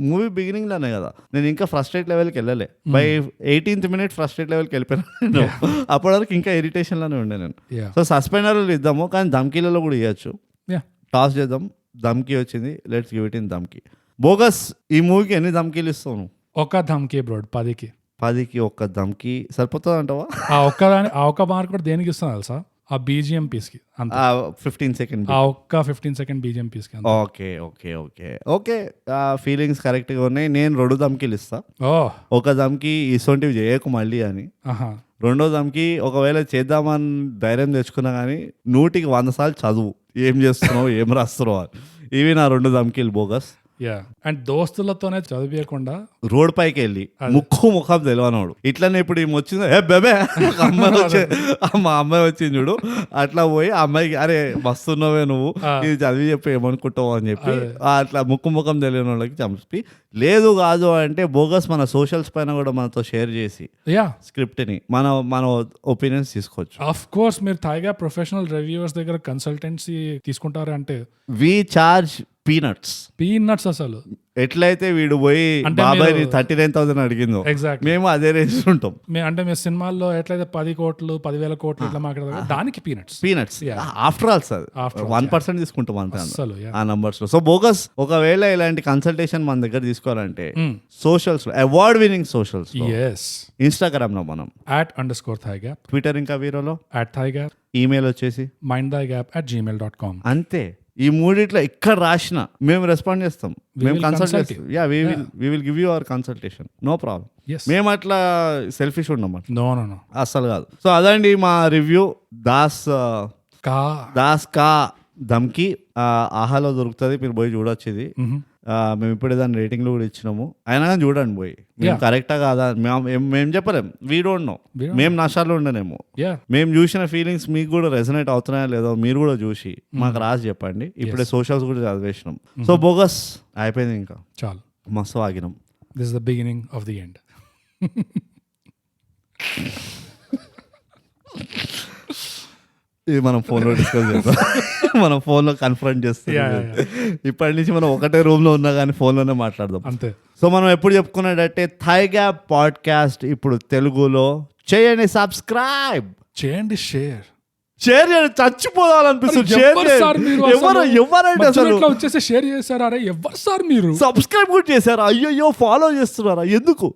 మూవీ బిగినింగ్ లోనే కదా, నేను ఇంకా ఫ్రస్ట్రేట్ లెవెల్కి వెళ్ళలే. బై 18th minute ఫ్రస్ట్రేట్ లెవెల్కి వెళ్ళిపోయాను. అప్పటి వరకు ఇంకా ఇరిటేషన్ లోనే ఉండే నేను. సో సస్పెండర్లు ఇద్దాము, కానీ ధమ్కీలలో కూడా ఇవ్వచ్చు. టాస్ చేద్దాం, ధమ్కీ వచ్చింది, let's give it in Dhamki. Bogus, ఈ మూవీకి ఎన్ని ధమ్కీలు ఇస్తావు నువ్వు? ఒక ధమ్కీ బ్రోడ్, 10కి ఒక్క ధమ్కీ సరిపోతుంది అంటావా? ఆ ఒక్క మార్క్ కూడా దేనికి ఇస్తాను తెలుసా? ఆ బీజిఎం పీస్ కి 15 seconds, ఆ ఒక్క 15 second బీజిఎం పీస్ కి. Okay okay okay okay, feelings correct గా ఉన్నాయి. నేను 2 ధమ్కీలు ఇస్తా. ఒక ధమ్కీ ఇసొంటివి చేయకు మళ్ళీ అని, రెండో ధమ్కీ ఒకవేళ చేద్దామని ధైర్యం తెచ్చుకున్నా కానీ 100కి 100 సార్లు చదువు, ఏం చేస్తున్నావు ఏం రాస్తున్నావు అని. ఇవి నా 2 ధమ్కీలు బోగస్. అండ్ దోస్తులతోనే చదివేయకుండా రోడ్ పైకి వెళ్ళి ముఖం తెలియనోడు ఇట్లనే ఇప్పుడు ఈమె వచ్చింది, ఏ బేబే అమ్మాయి వచ్చి మా అమ్మాయి వచ్చింది చూడు, అట్లా పోయి ఆ అమ్మాయికి అరే వస్తున్నావే నువ్వు, ఇది చదివి చెప్పి ఏమనుకుంటావు అని చెప్పి అట్లా ముఖం తెలియని వాళ్ళకి చంపి, లేదు కాదు అంటే బోగస్ మన సోషల్స్ పైన కూడా మనతో షేర్ చేసి స్క్రిప్ట్ ని మన ఒపీనియన్స్ తీసుకోవచ్చు. ఆఫ్ కోర్స్ మీరు థాయిగా ప్రొఫెషనల్ రివ్యూవర్స్ దగ్గర కన్సల్టెన్సీ తీసుకుంటారు అంటే వి చార్జ్ పీనట్స్ అసలు. ఎట్లయితే వీడు పోయి బాబాయ్ 39,000 అడిగిందో మేము అదే రేంజ్ ఉంటాం. అంటే మీ సినిమాల్లో ఎట్లయితే 10 కోట్లు 10,000 కోట్లు ఇట్లా మాట్లాడతారు, దానికి పీనట్స్ ఆఫ్టర్ ఆల్ సార్ 1% తీసుకుంటాం అంతే ఆ నంబర్స్ లో. సో బోగస్ ఒకవేళ ఇలాంటి కన్సల్టేషన్ మన దగ్గర తీసుకోవాలంటే సోషల్స్ లో, అవార్డ్ వినింగ్ సోషల్స్ లో, ఇన్స్టాగ్రామ్ లో మనం @_thigap, ట్విట్టర్ ఇంకా వీరోలో @thigap, ఈమెయిల్ వచ్చేసి mindthigap@gmail.com. అంతే. ఈ మూడిట్లో ఎక్కడ రాసినా మేము రెస్పాండ్ చేస్తాం, మేము కన్సల్ట్ చేస్తాం. We will give you our consultation, no problem. మేము అట్లా సెల్ఫిష్ ఉన్నాం అస్సలు కాదు. సో అదండి మా రివ్యూ. దాస్ కా ధమ్కీ ఆహాలో దొరుకుతుంది, మీరు పోయి చూడొచ్చు. ఇది మేము ఇప్పుడే దాని రేటింగ్లు కూడా ఇచ్చినాము, అయినా కానీ చూడండి పోయి. మేము కరెక్టా కాదా మేము చెప్పలేం, వీ డోంట్ నో, మేము నష్టాలు ఉండనేమో. మేము చూసిన ఫీలింగ్స్ మీకు కూడా రెజనేట్ అవుతున్నాయా లేదో మీరు కూడా చూసి మాకు రాసి చెప్పండి. ఇప్పుడే సోషల్స్ కూడా చదివేసినాం. సో బోగస్ అయిపోయింది, ఇంకా చాలు, మస్తు ఆగినాం. This is the beginning of the end. ఇది మనం ఫోన్లో డిస్కస్ చేస్తాం, మనం ఫోన్లో కన్ఫరెంట్ చేస్తాం. ఇప్పటి నుంచి మనం ఒకటే రూమ్ లో ఉన్నా కానీ ఫోన్లోనే మాట్లాడదాం అంతే. సో మనం ఎప్పుడు చెప్పుకున్నట్టే థైగ్యాప్ పాడ్కాస్ట్ ఇప్పుడు తెలుగులో చేయండి, సబ్స్క్రైబ్ చేయండి, షేర్ చేయండి. చచ్చిపోవాలనిపిస్తుంది. ఎవరంటే అసలు వచ్చేసి షేర్ చేశారా? ఎవరు సార్ మీరు? సబ్స్క్రైబ్ కూడా చేశారా? అయ్యో ఫాలో చేస్తున్నారా? ఎందుకు?